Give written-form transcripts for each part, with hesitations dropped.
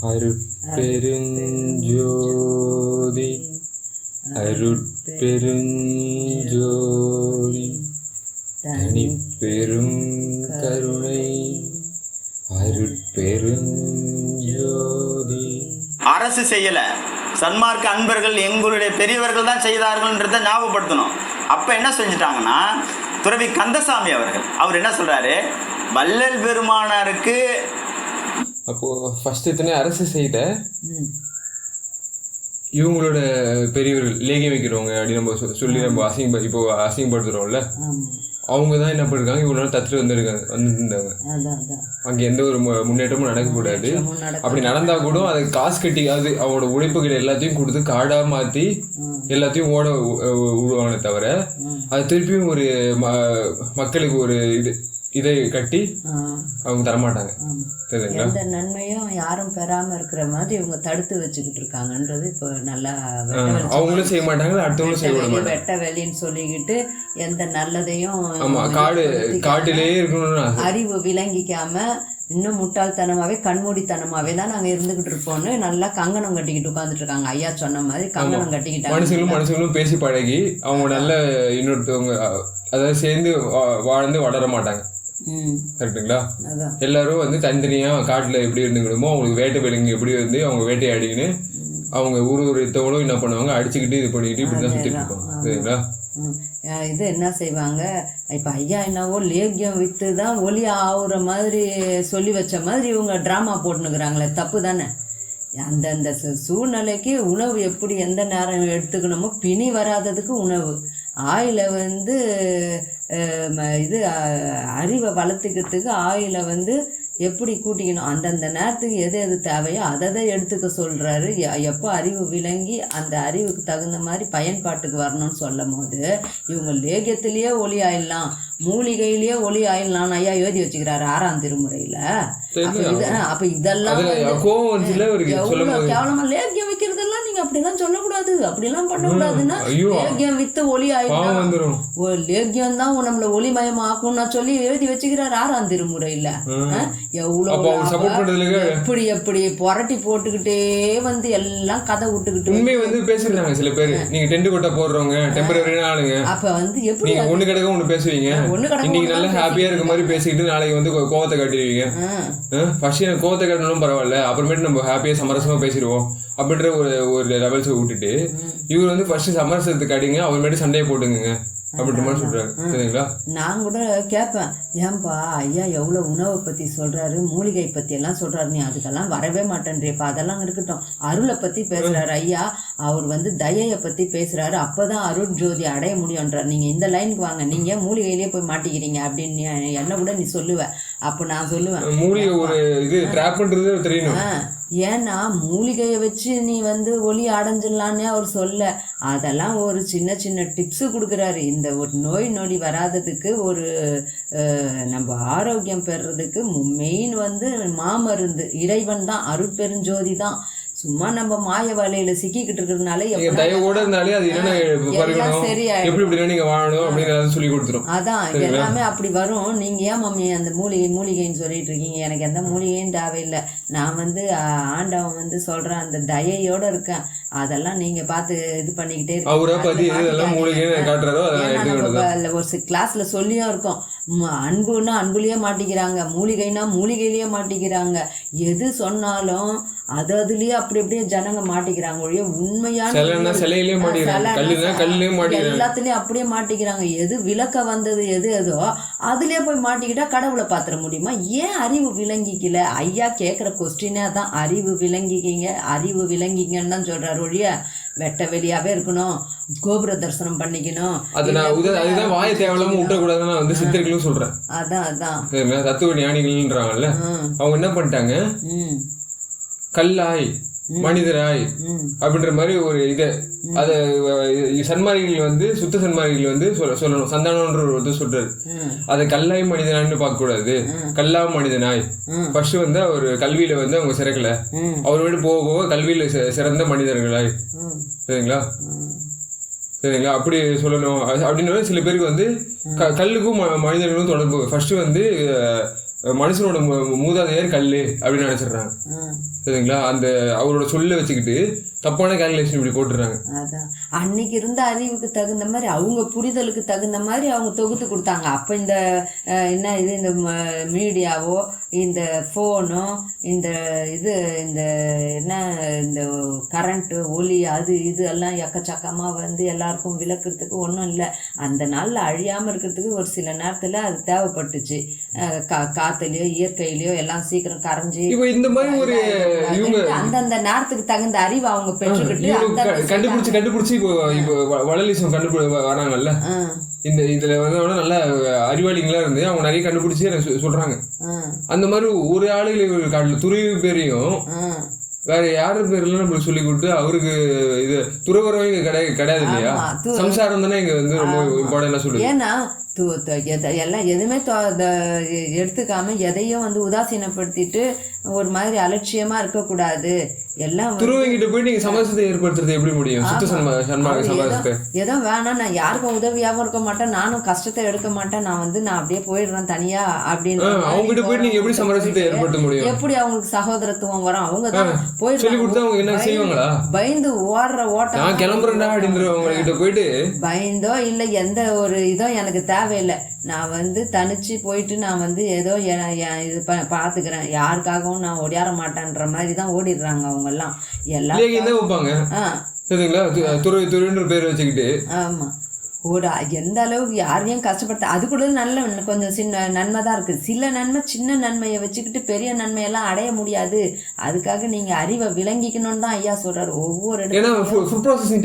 அருட்பெருஞ்சோதி அருட்பெருஞ்சோதி தனிப்பெரும் கருணை அருட்பெருஞ்சோதி. அரசு செய்யல, சன்மார்க்க அன்பர்கள் எங்களுடைய பெரியவர்கள் தான் செய்தார்கள்ன்றதை ஞாபகப்படுத்தணும். அப்ப என்ன செஞ்சுட்டாங்கன்னா, துறவி கந்தசாமி அவர் என்ன சொல்றாரு, வள்ளல் பெருமானாருக்கு அப்போ ஃபர்ஸ்ட் இத்தனை அரசு செய்த இவங்களோட பெரியவர்கள் லேகியம் வைக்கிறவங்க அப்படின்னு நம்ம சொல்லி நம்ம அசிங்கப்படுத்துறோம்ல, அவங்க தான் என்ன பண்ணிருக்காங்க, இவ்வளோ நாள் தத்துட்டு வந்துருந்தாங்க. அங்கே எந்த ஒரு முன்னேற்றமும் நடக்கக்கூடாது. அப்படி நடந்தா கூட அதை காசு கட்டி அது அவங்களோட உழைப்புகள் எல்லாத்தையும் கொடுத்து காடா மாற்றி எல்லாத்தையும் ஓட விடுவாங்களே தவிர அது திருப்பியும் ஒரு மக்களுக்கு ஒரு இதை கட்டி அவங்க தரமாட்டாங்க. எந்த நன்மையும் யாரும் பெறாம இருக்கிற மாதிரி இவங்க தடுத்து வச்சுக்கிட்டு இருக்காங்கன்றது இப்போ நல்லா அவங்களும் செய்ய மாட்டாங்க, அடுத்தவங்களும் செய்ய மாட்டாங்க. வெட்ட வெளின்னு சொல்லிக்கிட்டு எந்த நல்லதையும் காட்டிலேயே இருக்கணும்னு அறிவு விளங்கிக்காம இன்னும் முட்டாள்தனமாவே கண்மூடித்தனமாவே தான் நாங்க இருந்துகிட்டு இருப்போம்னு நல்லா கங்கணம் கட்டிக்கிட்டு உட்காந்துட்டு இருக்காங்க. ஐயா சொன்ன மாதிரி கங்கணம் கட்டிக்கிட்டாங்க. மனுஷங்களும் பேசி பழகி அவங்க நல்ல இன்னொருத்தவங்க அதாவது சேர்ந்து வாழ்ந்து வளர மாட்டாங்க. கரெக்டுங்களா? எல்லாரும் வந்து தனித்தனியா காட்டுல எப்படி இருந்துக்கணுமோ அவங்களுக்கு வேட்டை விலங்கு எப்படி வந்து அவங்க வேட்டையாடிக்கின்னு அவங்க ஒரு இத்தவங்களும் என்ன பண்ணுவாங்க, அடிச்சுக்கிட்டு இது பண்ணிக்கிட்டு இப்படிதான் சுத்திட்டு இருப்பாங்க. சரிங்களா? இது என்ன செய்வாங்க, இப்போ ஐயா என்னவோ லேகியம் விற்று தான் ஒலி ஆகுற மாதிரி சொல்லி வச்ச மாதிரி இவங்க ட்ராமா போட்டுனுக்குறாங்களே, தப்பு தானே? அந்தந்த சூழ்நிலைக்கு உணவு எப்படி எந்த நேரம் எடுத்துக்கணுமோ, பிணி வராததுக்கு உணவு, ஆயில வந்து இது அறிவை வளர்த்துக்கிறதுக்கு ஆயில வந்து எப்படி கூட்டிக்கணும், அந்தந்த நேரத்துக்கு எது எது தேவையோ அதை எடுத்துக்க சொல்கிறாரு. எப்போ அறிவு விளங்கி அந்த அறிவுக்கு தகுந்த மாதிரி பயன்பாட்டுக்கு வரணும்னு சொல்லும் போது இவங்க லேகியத்திலேயே ஒளி ஆயிடலாம், மூலிகையிலேயே ஒளி ஆயிடலாம்னு ஐயா எழுதி வச்சுக்கிறாரு 6ஆம் திருமுறையில். அப்போ இதெல்லாம் எவ்வளோ கேவலமா, லேகியம் வைக்கிறதெல்லாம் நீங்கள் அப்படிலாம் சொல்லக்கூடாது, அப்படிலாம் பண்ணக்கூடாதுன்னா லேகியம் வித்து ஒளி ஆயிடலாம், லேகியம் தான் நம்மளை ஒளிமயமாக்கும்னா சொல்லி எழுதி வச்சுக்கிறாரு 6ஆம் திருமுறையில். எப்படி எப்படி புரட்டி போட்டுக்கிட்டே வந்து எல்லாம் கதை விட்டுக்கிட்டு உண்மை வந்து பேசுறாங்க சில பேர். நீங்க டென்ட் கொட்டை போடுறவங்க டெம்பரரி ஆளுங்க, அப்ப வந்து எப்படி நீங்க ஒண்ணு கிடக்க ஒண்ணு பேசுவீங்க, இன்னைக்கு நல்லா ஹாப்பியா இருக்க மாதிரி பேசிக்கிட்டு நாளைக்கு வந்து கோவத்தை காட்டிடுவீங்க. ஃபர்ஸ்ட் கோவத்தை காட்டினாலும் பரவாயில்ல, அப்புறமேட்டு நம்ம ஹாப்பியா சமரசமா பேசிடுவோம் அப்படின்ற ஒரு லெவல்ஸை விட்டுட்டு இவர் வந்து ஃபர்ஸ்ட் சமரசத்துக்கு காட்டிங்க, அப்புறமேட்டு சண்டையை போட்டுங்க அப்படின்ற மாதிரி சொல்றாரு. சரிங்களா? நான் கூட கேட்பேன், ஏன்பா ஐயா எவ்வளோ உணவை பற்றி சொல்கிறாரு, மூலிகை பற்றி எல்லாம் சொல்கிறாரு, நீ அதுக்கெல்லாம் வரவே மாட்டேன்றேப்பா, அதெல்லாம் இருக்கட்டும். அருளை பற்றி பேசுகிறாரு ஐயா, அவர் வந்து தயையை பற்றி பேசுகிறாரு, அப்போ தான் அருள் ஜோதி அடைய முடியுன்றார். நீங்கள் இந்த லைனுக்கு வாங்க, நீங்கள் ஏன் மூலிகையிலேயே போய் மாட்டிக்கிறீங்க அப்படின்னு என்ன கூட நீ சொல்லுவேன். அப்போ நான் சொல்லுவேன், மூலிகை ஒரு இது ட்ராப் பண்ணுறது தெரியணும். ஏன்னா மூலிகையை வச்சு நீ வந்து ஒளி அடைஞ்சிடலான்னே அவர் சொல்ல, அதெல்லாம் ஒரு சின்ன சின்ன டிப்ஸு கொடுக்குறாரு. இந்த ஒரு நோய் நொடி வராததுக்கு, ஒரு நம்ம ஆரோக்கியம் பெறுறதுக்கு மெயின் வந்து மாமருந்து இறைவன் தான், அருட்பெருஞ்சோதி தான். சும்மா நம்ம மாய வலையில சிக்கிக்கிட்டு இருக்கிறதுனால அதான் எல்லாமே அப்படி வரும். நீங்க ஏன் மம்மி அந்த மூலிகைன்னு சொல்லிட்டு இருக்கீங்க, எனக்கு எந்த மூலிகையும் தேவையில்லை, நான் வந்து ஆண்டவன் வந்து சொல்றேன் அந்த தயையோட இருக்கேன், அதெல்லாம் நீங்க பார்த்து இது பண்ணிக்கிட்டே இருக்கீங்க. ஒரு கிளாஸ்ல சொல்லியும் இருக்கோம், அன்புன்னா அன்புலயே மாட்டிக்கிறாங்க, மூலிகைனா மூலிகையிலேயே மாட்டிக்கிறாங்க, எது சொன்னாலும் அதுலயே அப்படி அப்படியே ஜனங்க மாட்டிக்கிறாங்க. ஒழிய உண்மையான எல்லாத்துலயும் அப்படியே மாட்டிக்கிறாங்க. எது விளக்க வந்தது எது எதோ அதுலயே போய் மாட்டிக்கிட்டா கடவுளை பாத்திர முடியுமா? ஏன் அறிவு விளங்கிக்கல? ஐயா கேட்குற கொஸ்டினே தான், அறிவு விளங்கிக்கிங்க, அறிவு விளங்கிங்கன்னு தான் சொல்றாரு. ஒழிய வெட்ட வெளியாவே இருக்கணும், கோபுர தரிசனம் பண்ணிக்கணும், அதுதான் வாய தேவையில்லாம விட்டக்கூடாதுன்னு வந்து சித்தர்களும் சொல்றேன். அதான் தத்துவ ஞானிகள்ன்றாங்கல்ல, அவங்க என்ன பண்ணிட்டாங்க, கல்லாய் மனிதராய் அப்படின்ற மாதிரி ஒரு இதை அதை சன்மார்க்கிகள் வந்து சுத்த சன்மார்க்கிகள் வந்து சொல்லணும். சந்தானம்ன்ற ஒரு சொல்றாரு, அதை கல்லாய் மனிதனாய்னு பார்க்க கூடாது, கல்லா மனிதனாய். ஃபர்ஸ்ட் வந்து அவர் கல்வியில வந்து அவங்க சிறக்கல, அவர் வீடு போக போக கல்வியில சிறந்த மனிதர்களாய். சரிங்களா? சரிங்களா? அப்படி சொல்லணும். அப்படின்னு சில பேருக்கு வந்து கல்லுக்கும் மனிதர்களுக்கும் தொடர்பு. ஃபர்ஸ்ட் வந்து மனுஷனோட மூதாதையர் கல்லு அப்படின்னு நினைச்சிடுறாங்க. சரிங்களா? அந்த அவரோட சொல்ல வச்சுக்கிட்டு தப்பான கால்குலேஷன் இப்படி போட்டுறாங்க. அதான் அன்னைக்கு இருந்த அறிவுக்கு தகுந்த மாதிரி அவங்க புரிதலுக்கு தகுந்த மாதிரி அவங்க தொகுத்து கொடுத்தாங்க. அப்போ இந்த என்ன இது இந்த மீடியாவோ இந்த ஃபோனோ இந்த இது இந்த என்ன இந்த கரண்ட்டு ஒலி அது இது எல்லாம் எக்கச்சக்கமாக வந்து எல்லாருக்கும் விளக்குறதுக்கு ஒன்றும் இல்லை. அந்த நாளில் அழியாமல் இருக்கிறதுக்கு ஒரு சில நேரத்தில் அது தேவைப்பட்டுச்சு. காற்றுலையோ இயற்கையிலையோ எல்லாம் சீக்கிரம் கரைஞ்சி இப்போ இந்த மாதிரி ஒரு இவங்க அந்தந்த நேரத்துக்கு தகுந்த அறிவு அவங்க பெற்றுக்கிட்டு கண்டுபிடிச்சு இப்போ வளலிசம் வராங்கல்ல, இதுல வந்து நல்ல அறிவாளிகளா இருந்து அவங்க நிறைய கண்டுபிடிச்சு எனக்கு சொல்றாங்க. அந்த மாதிரி ஒரு ஆளுகளை காட்டுல துறவி பேரையும் வேற யாரு பேர்லாம் நம்ம சொல்லி கொடுத்து அவருக்கு இது துறவரம் இங்க கிடையாது இல்லையா? சம்சாரம் தானே இங்க வந்து ரொம்ப இம்பார்ட்டன்டா சொல்லுது. ஏன்னா எல்லாம் எதுவுமே எடுத்துக்காம எதையும் வந்து உதாசீனப்படுத்திட்டு ஒரு மாதிரி அலட்சியமா இருக்கக்கூடாது. எல்லாம் துருவங்கிட்ட போய் நீங்க சமரசத்தை ஏற்படுத்துறது எப்படி முடியும்? சுத்த சமரசத்தை ஏதோ வேணாம், நான் யாருக்கும் உதவியாகவும் இருக்க மாட்டேன், நானும் கஷ்டத்தை எடுக்க மாட்டேன், நான் அப்படியே போயிடுறேன் தனியா அப்படின்னு அவங்ககிட்ட போய் நீங்க எப்படி சமரசத்தை ஏற்படுத்த முடியும்? எப்படி அவங்களுக்கு சகோதரத்துவம் வரும்? அவங்க தான் போய் சொல்லி கொடுத்தா அவங்க என்ன செய்வாங்களா? பயந்து ஓடுற ஓட்டம் நான் கிளம்புறேன்டா அப்படின்றவங்க கிட்ட போயிட்டு பயந்தோ இல்ல எந்த ஒரு இதோ எனக்கு தேவையில்லை, நான் வந்து தனிச்சு போயிட்டு நான் வந்து ஏதோ இது பாத்துக்கிறேன், யாருக்காகவும் நான் ஓடியார மாட்டேன்ற மாதிரி தான் ஓடிடுறாங்க அவங்க எல்லாம். எல்லாம் வைப்பாங்க சரிங்களா? துறைன்ற பேர் வச்சுக்கிட்டு. ஆமா, ஒரு எந்த அளவுக்கு யாரையும் கஷ்டப்படுத்த அது கூட நல்ல கொஞ்சம் சின்ன நன்மை தான் இருக்குது. சில நன்மை சின்ன நன்மையை வச்சுக்கிட்டு பெரிய நன்மையெல்லாம் அடைய முடியாது. அதுக்காக நீங்க அறிவை விளங்கிக்கணும்னு தான் ஐயா சொல்றாரு. ஒவ்வொரு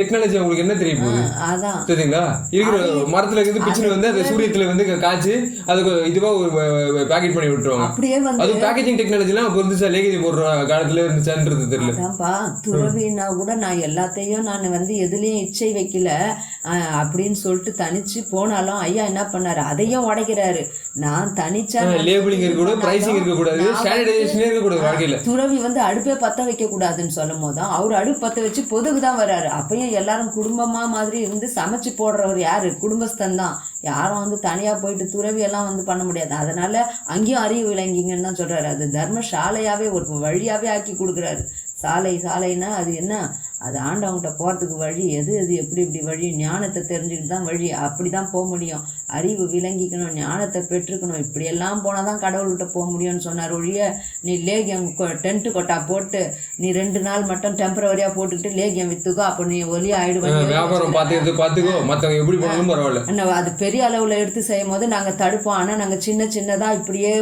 டெக்னாலஜி உங்களுக்கு என்ன தெரியும்? அதான் சரிங்களா? இருக்கிற மரத்துல இருந்து பிச்சு வந்து அந்த சூரியத்துல வந்து காய்ச்சி அதுக்கு இதுவா ஒரு பேக்கெட் பண்ணி விட்டுருவாங்க. அப்படியே வந்து அது பேக்கேஜிங் டெக்னாலஜி எல்லாம் புரிஞ்சுச்சா? லேகிதி போடுற காலத்துல இருந்துச்சான்றது தெரியல. அதான்ப்பா, துறவினா கூட நான் எல்லாத்தையும் நான் வந்து எதுலயும் இச்சை வைக்கல அப்படின்னு சொல்லிட்டு தனிச்சு போனாலும் ஐயா என்ன பண்ணாரு, அதையும் உடைக்கிறாரு. நான் தனிச்சா லேபிளிங் இருக்க கூடாது, பிரைசிங் இருக்க கூடாது, ஸ்டாண்டர்டைசேஷன் இருக்க கூடாது வாழ்க்கையில. துறவி வந்து அடுப்பே பத்த வைக்க கூடாதுன்னு சொல்லும் போதுதான் அவர் அடுப்பு பத்த வச்சு பொதுக்கு தான் வர்றாரு. அப்பயும் எல்லாரும் குடும்பமா மாதிரி இருந்து சமைச்சு போடுறவர் யாரு? குடும்பஸ்தன் தான். யாரும் வந்து தனியா போயிட்டு துறவி எல்லாம் வந்து பண்ண முடியாது. அதனால அங்கேயும் அறிவு விளங்கிங்கன்னு தான் சொல்றாரு. அது தர்மசாலையாவே ஒரு வழியாவே ஆக்கி கொடுக்குறாரு. சாலைனா அது என்ன, அது ஆண்டவங்கிட்ட போகிறதுக்கு வழி எது எப்படி வழி, ஞானத்தை தெரிஞ்சுக்கிட்டு தான் வழி. அப்படி தான் போக முடியும். அறிவு விளங்கிக்கணும், ஞானத்தை பெற்றுக்கணும். இப்படியெல்லாம் போனால் தான் கடவுள்கிட்ட போக முடியும்னு சொன்னார். ஒழிய நீ லேகியம் டென்ட்டு கொட்டா போட்டு நீ 2 நாள் மட்டும் டெம்பரவரியாக போட்டுக்கிட்டு லேகியம் விற்றுக்கோ, அப்போ நீ ஒலி ஆகிடுவேன். வியாபாரம் பார்த்துக்கோ, மற்றவங்க எப்படி பண்ணணும் பரவாயில்ல. அது பெரிய அளவில் எடுத்து செய்யும் போது நாங்கள் தடுப்போம். ஆனால் நாங்கள் சின்னதாக இப்படியே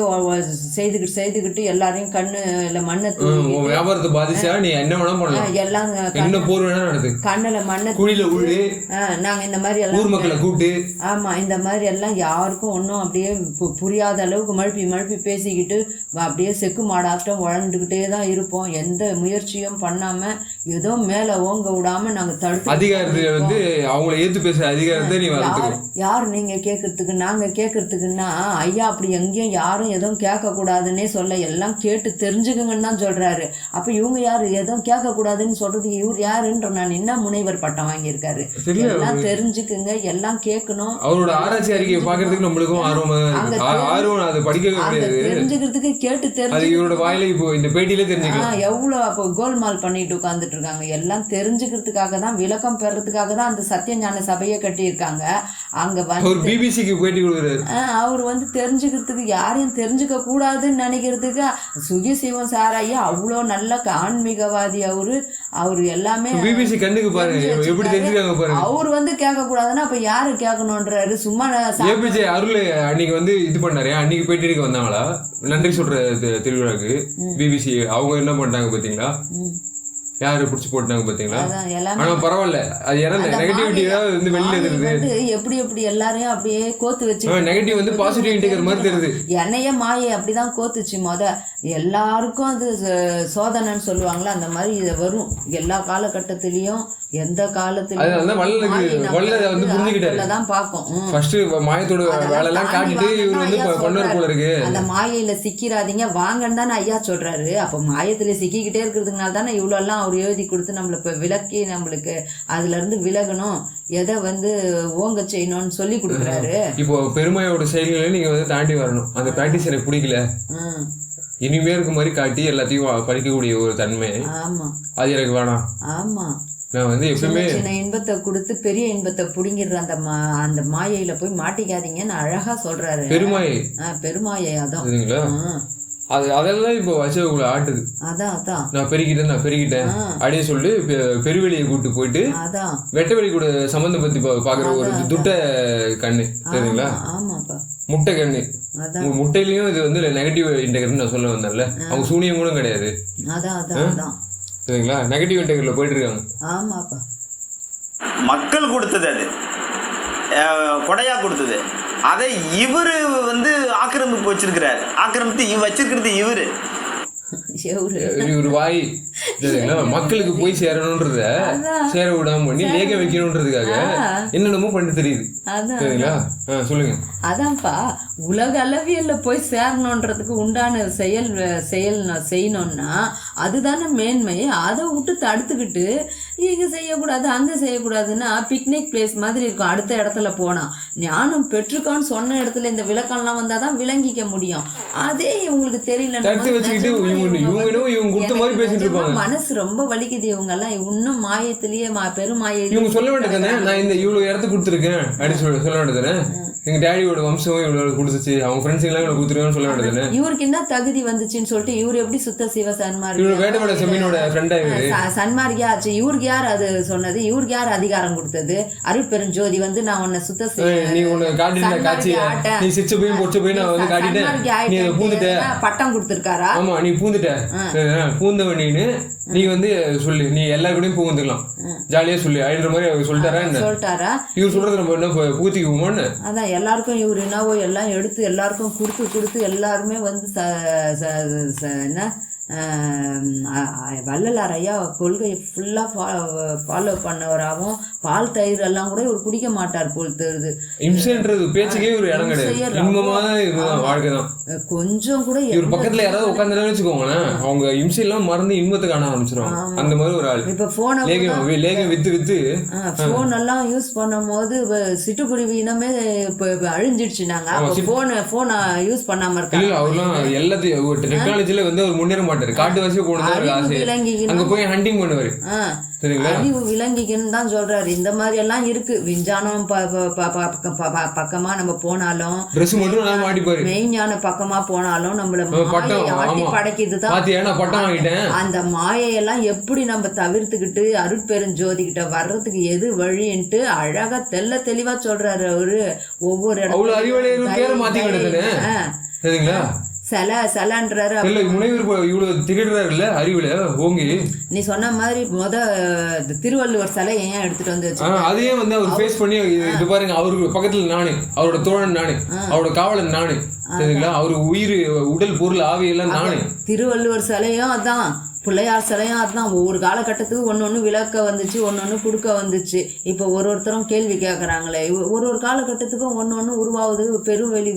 செய்துக்கிட்டு எல்லாரையும் கண்ணுல மண்ணை வியாபாரத்தை பாதிச்சா நீ என்ன வேணா பண்ணலாம், எல்லாம் என்ன போர் வேணா நடக்குது, கண்ணுல மண்ணை குழியில உழு. நாங்க இந்த மாதிரி எல்லாம் ஊர் மக்களை கூப்பிட்டு ஆமா இந்த மாதிரி எல்லாம் யாருக்கும் ஒன்றும் அப்படியே புரியாத அளவுக்கு மழுப்பி பேசிக்கிட்டு அப்படியே செக்கு மாடாட்டம் வளர்ந்துக்கிட்டே தான் இருப்போம். எந்த முயற்சியும் பண்ணாம ஏதோ மேல ஓங்க விடாம நாங்க தடுத்து அதிகாரத்துல வந்து அவங்கள ஏத்து பேசுற அதிகாரத்தை நீ யார் நீங்க கேட்கறதுக்கு நாங்க கேட்கறதுக்குன்னா ஐயா அப்படி எங்கேயும் யாரும் எதுவும் கேட்க கூடாதுன்னே சொல்ல, எல்லாம் கேட்டு தெரிஞ்சுக்குங்கன்னு தான் சொல்றாரு. அப்ப இவங்க யாரு எதுவும் கேட்க கூடாதுன்னு சொல்றதுக்கு இவர் யாருன்ற நான் என்ன முனைவர் பட்டம் வாங்கியிருக்காரு. எல்லாம் தெரிஞ்சுக்குங்க, எல்லாம் கேட்கணும். அவரோட ஆராய்ச்சி அறிக்கையை பாக்குறதுக்கு நம்மளுக்கும் ஆர்வம் அது படிக்கவே முடியாது. தெரிஞ்சுக்கிறதுக்கு கேட்டு தெரிஞ்சு இவரோட வாயில இப்போ இந்த பேட்டியில தெரிஞ்சுக்கலாம். எவ்வளவு அப்போ கோல்மால் பண்ணிட்டு உட்கார்ந்துட்டு இருக்காங்க. எல்லாம் தெரிஞ்சுக்கிறதுக்காக தான், விளக்கம் பெறதுக்காக தான் அந்த சத்தியஞான சபையை கட்டியிருக்காங்க. அங்க வந்து பிபிசிக்கு பேட்டி கொடுக்குறாரு. அவர் வந்து தெரிஞ்சுக்கிறதுக்கு யாரையும் தெரிஞ்சுக்க கூடாதுன்னு நினைக்கிறதுக்கு சுகிசிவம் சாராயி அவ்வளோ நல்ல ஆன்மீகவாதி. அவரு எல்லாமே பிபிசி கண்ணுக்கு பாருங்க எப்படி தெரிஞ்சுக்காங்க பாருங்க. அவர் வந்து கேட்க கூடாதுன்னா அப்ப யாரு கேட்கணும்ன்றாரு. சும்மா ஏபிஜே அருள் அன்னைக்கு வந்து இது பண்ணாரு. அன்னைக்கு பேட்டிக்கு வந்தாங்களா நன்றி சொல்ற திருவிழாக்கு பிபிசி அவங்க என்ன பண்ணிட்டாங்க பாத்தீங்களா? யாரு புடிச்சு போட்டாங்க பாத்தீங்களா? ஆனா பரவாயில்ல, அது ஏன்னா நெகட்டிவிட்டி வந்து வெளியில தெரியுது. எப்படி எல்லாரையும் அப்படியே கோத்து வச்சு நெகட்டிவ் வந்து பாசிட்டிவ் இன்டேக்கர் மாதிரி தெரியுது. என்னைய மாயை அப்படிதான் கோத்துச்சு. எல்லாருக்கும் அது சோதனைன்னு சொல்லுவாங்களா, அந்த மாதிரி இது வரும் எல்லா காலகட்டத்திலயும் எந்த காலத்திலயும் அந்த மாயையில சிக்கிறாதீங்க வாங்கன்னு தானே ஐயா சொல்றாரு. அப்ப மாயத்துல சிக்கிக்கிட்டே இருக்கிறதுனால தானே இவ்வளவு எல்லாம் அவர் எழுதி கொடுத்து நம்மள இப்ப விளக்கி நம்மளுக்கு அதுல இருந்து விலகணும், எதை வந்து ஓங்க செய்யணும்னு சொல்லி கொடுக்குறாரு. இப்போ பெருமையோட செயல்களை நீங்க வந்து தாண்டி வரணும். அந்த பிராக்டிஸ் எனக்கு பிடிக்கல, இனிமே இருக்க மாதிரி காட்டி எல்லாத்தையும் படிக்கக்கூடிய ஒரு தன்மை. ஆமா அது எனக்கு வேணாம். ஆமா நான் வந்து எப்பவுமே சின்ன இன்பத்தை கொடுத்து பெரிய இன்பத்தை புடுங்கிடுற அந்த மாயையில போய் மாட்டிக்காதீங்கன்னு அழகா சொல்றாரு. பெருமாயை பெருமாயை அதான் சரிங்களா. அதெல்லாம் இப்போ வச்சு உங்களை ஆட்டுது. அதான் நான் பெருகிட்டேன் அப்படின்னு சொல்லி பெருவெளியை கூட்டு போயிட்டு வெட்ட வெளி கூட சம்பந்தம் பத்தி பாக்குற ஒரு துட்ட கண்ணு சரிங்களா. முட்டை கண்ணு. முட்டையிலயும் இது வந்து நெகட்டிவ் இன்டெகிரேட் நான் சொல்ல வந்தேன்ல. அவங்க சூனியம் கூட கிடையாது சரிங்களா. நெகட்டிவ் இன்டெகிரேட்ல போயிட்டு இருக்காங்க. மக்கள் கொடுத்தது அது கொடையா கொடுத்தது. அதை இவரு வந்து ஆக்கிரமிப்பு வச்சிருக்கிறாரு. ஆக்கிரமித்து வச்சிருக்கிறது இவரு ஒரு வாய் மக்களுக்கு போய் சேரணும்ன்றத சேர விடாம பண்ணி லேக வைக்கணும்ன்றதுக்காக என்னென்னமோ பண்ணி தெரியுது சரிங்களா. சொல்லுங்க. அதான்ப்பா உலக அளவியல்ல போய் சேரணுன்றதுக்கு உண்டான செயல் செய்யணும்னா அதுதானே மேன்மை. அதை விட்டு தடுத்துக்கிட்டு இங்க செய்யக்கூடாது அங்க செய்யக்கூடாதுன்னா பிக்னிக் பிளேஸ் மாதிரி இருக்கும். அடுத்த இடத்துல போனா ஞானம் பெற்றுக்கான்னு சொன்ன இடத்துல இந்த விளக்கம்லாம் வந்தாதான் விளங்கிக்க முடியும். அதே இவங்களுக்கு தெரியல. மனசு ரொம்ப வலிக்குது. இவங்க எல்லாம் இன்னும் மாயத்திலேயே பெருமாயை இவங்க சொல்ல வேண்டியதானே. நான் இந்த இவ்வளவு இடத்துக்கு கொடுத்துருக்கேன் அப்படின்னு சொல்ல வேண்டியதானே. எங்க டேடியோட வம்சம் இவ்வளவு கொடுத்துச்சு அவங்க ஃப்ரெண்ட்ஸ் எல்லாம் இவ்வளவு கொடுத்துருக்கான்னு சொல்ல வேண்டியதானே. இவருக்கு என்ன தகுதி வந்துச்சுன்னு சொல்லிட்டு இவரு எப்படி சுத்த சிவ சன்மார்க்க வேட்டோட செமீனோட ஃப்ரெண்டா சன்மார்க்கியா ஆச்சு. இவருக்கு யார் அது சொன்னது? இவருக்கு யார் அதிகாரம் கொடுத்தது? அருட்பெருஞ்சோதி வந்து நான் உன்னை சுத்த நீ உன்னை காட்டின காட்சி நீ சிச்சு போய் பொச்சு போய் நான் வந்து காட்டிட்டேன் நீ பூந்துட்ட பட்டம் கொடுத்துருக்காரா? ஆமா நீ பூந்துட்ட பூந்தவனின்னு நீ வந்து சொல்லு நீ எல்லாருக்கூடையும் பூந்துக்கலாம் ஜாலியா சொல்லு அப்படின்ற மாதிரி அவர் சொல்லிட்டாரா. இவர் சொல்றது நம்ம என்ன பூத்திக்குவோமான்னு அதான் எல்லாருக்கும் இவர் என்னவோ எல்லாம் எடுத்து எல்லாருக்கும் கொடுத்து எல்லாருமே வந்து என்ன வள்ளலார் ஐயா கொள்கையை ஃபுல்லாக ஃபாலோ பண்ணவராகவும் பால் தயிர் எல்லாம் கூட இவர் குடிக்க மாட்டார் போல் தெரியுது. இம்சைன்றது பேச்சுக்கே ஒரு இடம் கிடையாது. இன்பமான இதுதான் வாழ்க்கை தான். கொஞ்சம் கூட இவர் பக்கத்துல யாராவது உட்காந்து வச்சுக்கோங்களேன் அவங்க இம்சையெல்லாம் மறந்து இன்பத்தை காண ஆரம்பிச்சிருவாங்க. அந்த மாதிரி ஒரு ஆள். இப்போ ஃபோனை லேகம் வித்து ஃபோன் எல்லாம் யூஸ் பண்ணும் போது சிட்டுக்குருவி இனமே இப்போ அழிஞ்சிடுச்சு. நாங்கள் ஃபோனை யூஸ் பண்ணாம இருக்காங்க. அவர்லாம் எல்லாத்தையும் டெக்னாலஜில வந்து அவர் முன்னேற மாட்டார். காட்டுவாசியை அங்க போய் ஹண்டிங் பண்ணுவாரு. அறிவு விலங்கிக்குன்னு தான் சொல்றாரு. இந்த மாதிரி எல்லாம் இருக்கு. விஞ்ஞானம் பக்கமா நம்ம போனாலும் மெய்ஞான பக்கமா போனாலும் நம்மள ஆட்டி படைக்குதுதான். அந்த மாயையெல்லாம் எப்படி நம்ம தவிர்த்துக்கிட்டு அருட்பெருஞ்சோதி கிட்ட வர்றதுக்கு எது வழின்ட்டு அழகா தெளிவா சொல்றாரு அவரு. ஒவ்வொரு இடத்துல சலன்றாரு. நீ சொன்ன மாதிரி திருவள்ளுவர் சிலை ஏன் எடுத்துட்டு வந்து அதையே வந்து அவர் ஃபேஸ் பண்ணி இது பாருங்க அவருக்கு பக்கத்துல நானு அவரோட தோழன் நானு அவரோட காவலன் நானு சரிங்களா. அவரு உயிர் உடல் பொருள் ஆவியெல்லாம் நானு. திருவள்ளுவர் சிலையும் அதான் பிள்ளையார் சிலையும் அதுதான். ஒவ்வொரு காலகட்டத்துக்கு ஒன்று விளக்க வந்துச்சு ஒன்று கொடுக்க வந்துச்சு. இப்போ ஒருத்தரும் கேள்வி கேட்குறாங்களே ஒரு காலகட்டத்துக்கும் ஒன்று உருவாகுது பெருவெளி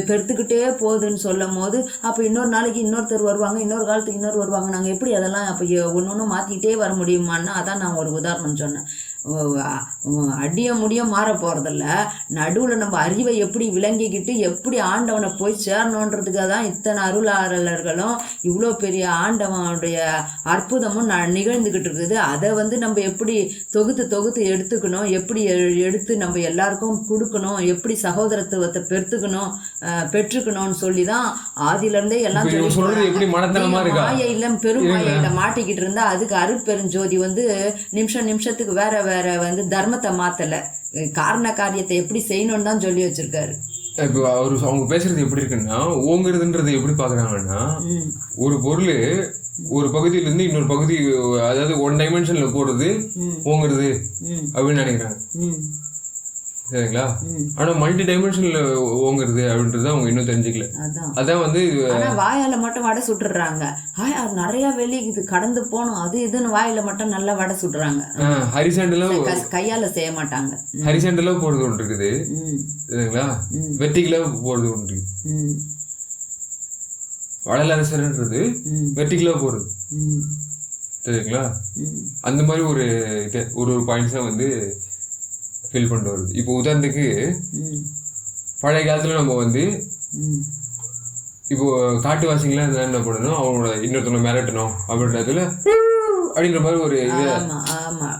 பெருத்துக்கிட்டே போகுதுன்னு சொல்லும் போது அப்போ இன்னொரு நாளைக்கு இன்னொருத்தர் வருவாங்க இன்னொரு காலத்துக்கு இன்னொரு வருவாங்க. நாங்கள் எப்படி அதெல்லாம் அப்போ ஒன்று மாற்றிக்கிட்டே வர முடியுமான்னா அதான் நான் ஒரு உதாரணம் சொன்னேன். முடிய மாற போகிறதில்ல. நடுவில் நம்ம அறிவை எப்படி விளங்கிக்கிட்டு எப்படி ஆண்டவனை போய் சேரணுன்றதுக்காக தான் இத்தனை அருளாளர்களும் இவ்வளோ பெரிய ஆண்டவனுடைய அற்புதமும் நிகழ்ந்துக்கிட்டு இருக்குது. அதை வந்து நம்ம எப்படி தொகுத்து எடுத்துக்கணும் எப்படி எடுத்து நம்ம எல்லாருக்கும் கொடுக்கணும் எப்படி சகோதரத்துவத்தை பெற்றுக்கணும்னு சொல்லி தான் ஆதியிலேருந்தே எல்லாம் மாயையில பெருமாயில மாட்டிக்கிட்டு இருந்தா அதுக்கு அருட்பெருஞ்சோதி வந்து நிமிஷத்துக்கு வேற வந்து தர்மத்தை மாத்தல காரண காரியத்தை எப்படி செய்யணும்னு தான் சொல்லி வச்சிருக்காரு. இப்போ அவங்க பேசுறது எப்படி இருக்குன்னா ஓங்குறதுன்றது எப்படி பாக்குறாங்கன்னா ஒரு பொருள் ஒரு பகுதியில இருந்து இன்னொரு பகுதி அதாவது ஒன் டைமென்ஷன்ல போறது ஓங்குறது அப்படின்னு நினைக்கிறாங்க சரிங்களா. ஆனா மல்டி டைமென்ஷன்ல ஓங்குறது அப்படின்றது அவங்க இன்னும் தெரிஞ்சுக்கல. அதான் வந்து வாயால மட்டும் வடை சுட்டுறாங்க. நிறைய வெளி இது கடந்து போனோம் அது இதுன்னு வாயில மட்டும் நல்லா வடை சுடுறாங்க. ஹரிசாண்டலா கையால செய்ய மாட்டாங்க. ஹரிசாண்டலா போறது ஒன்று இருக்குது சரிங்களா. வெர்டிகலா போறது ஒன்று இருக்குது. வடலரசன்றது வெர்டிகலா போறது சரிங்களா. அந்த மாதிரி ஒரு பாயிண்ட்ஸா வந்து ஃபீல் பண்ணிட்டு வருது. இப்போ உதாரணத்துக்கு பழைய காலத்துல நம்ம வந்து இப்போ காட்டுவாசிங்களாம் என்ன பண்ணணும், அவங்களோட இன்னொருத்தவங்க மிரட்டணும் அப்படின்றதுல அப்படின்ற மாதிரி ஒரு இது,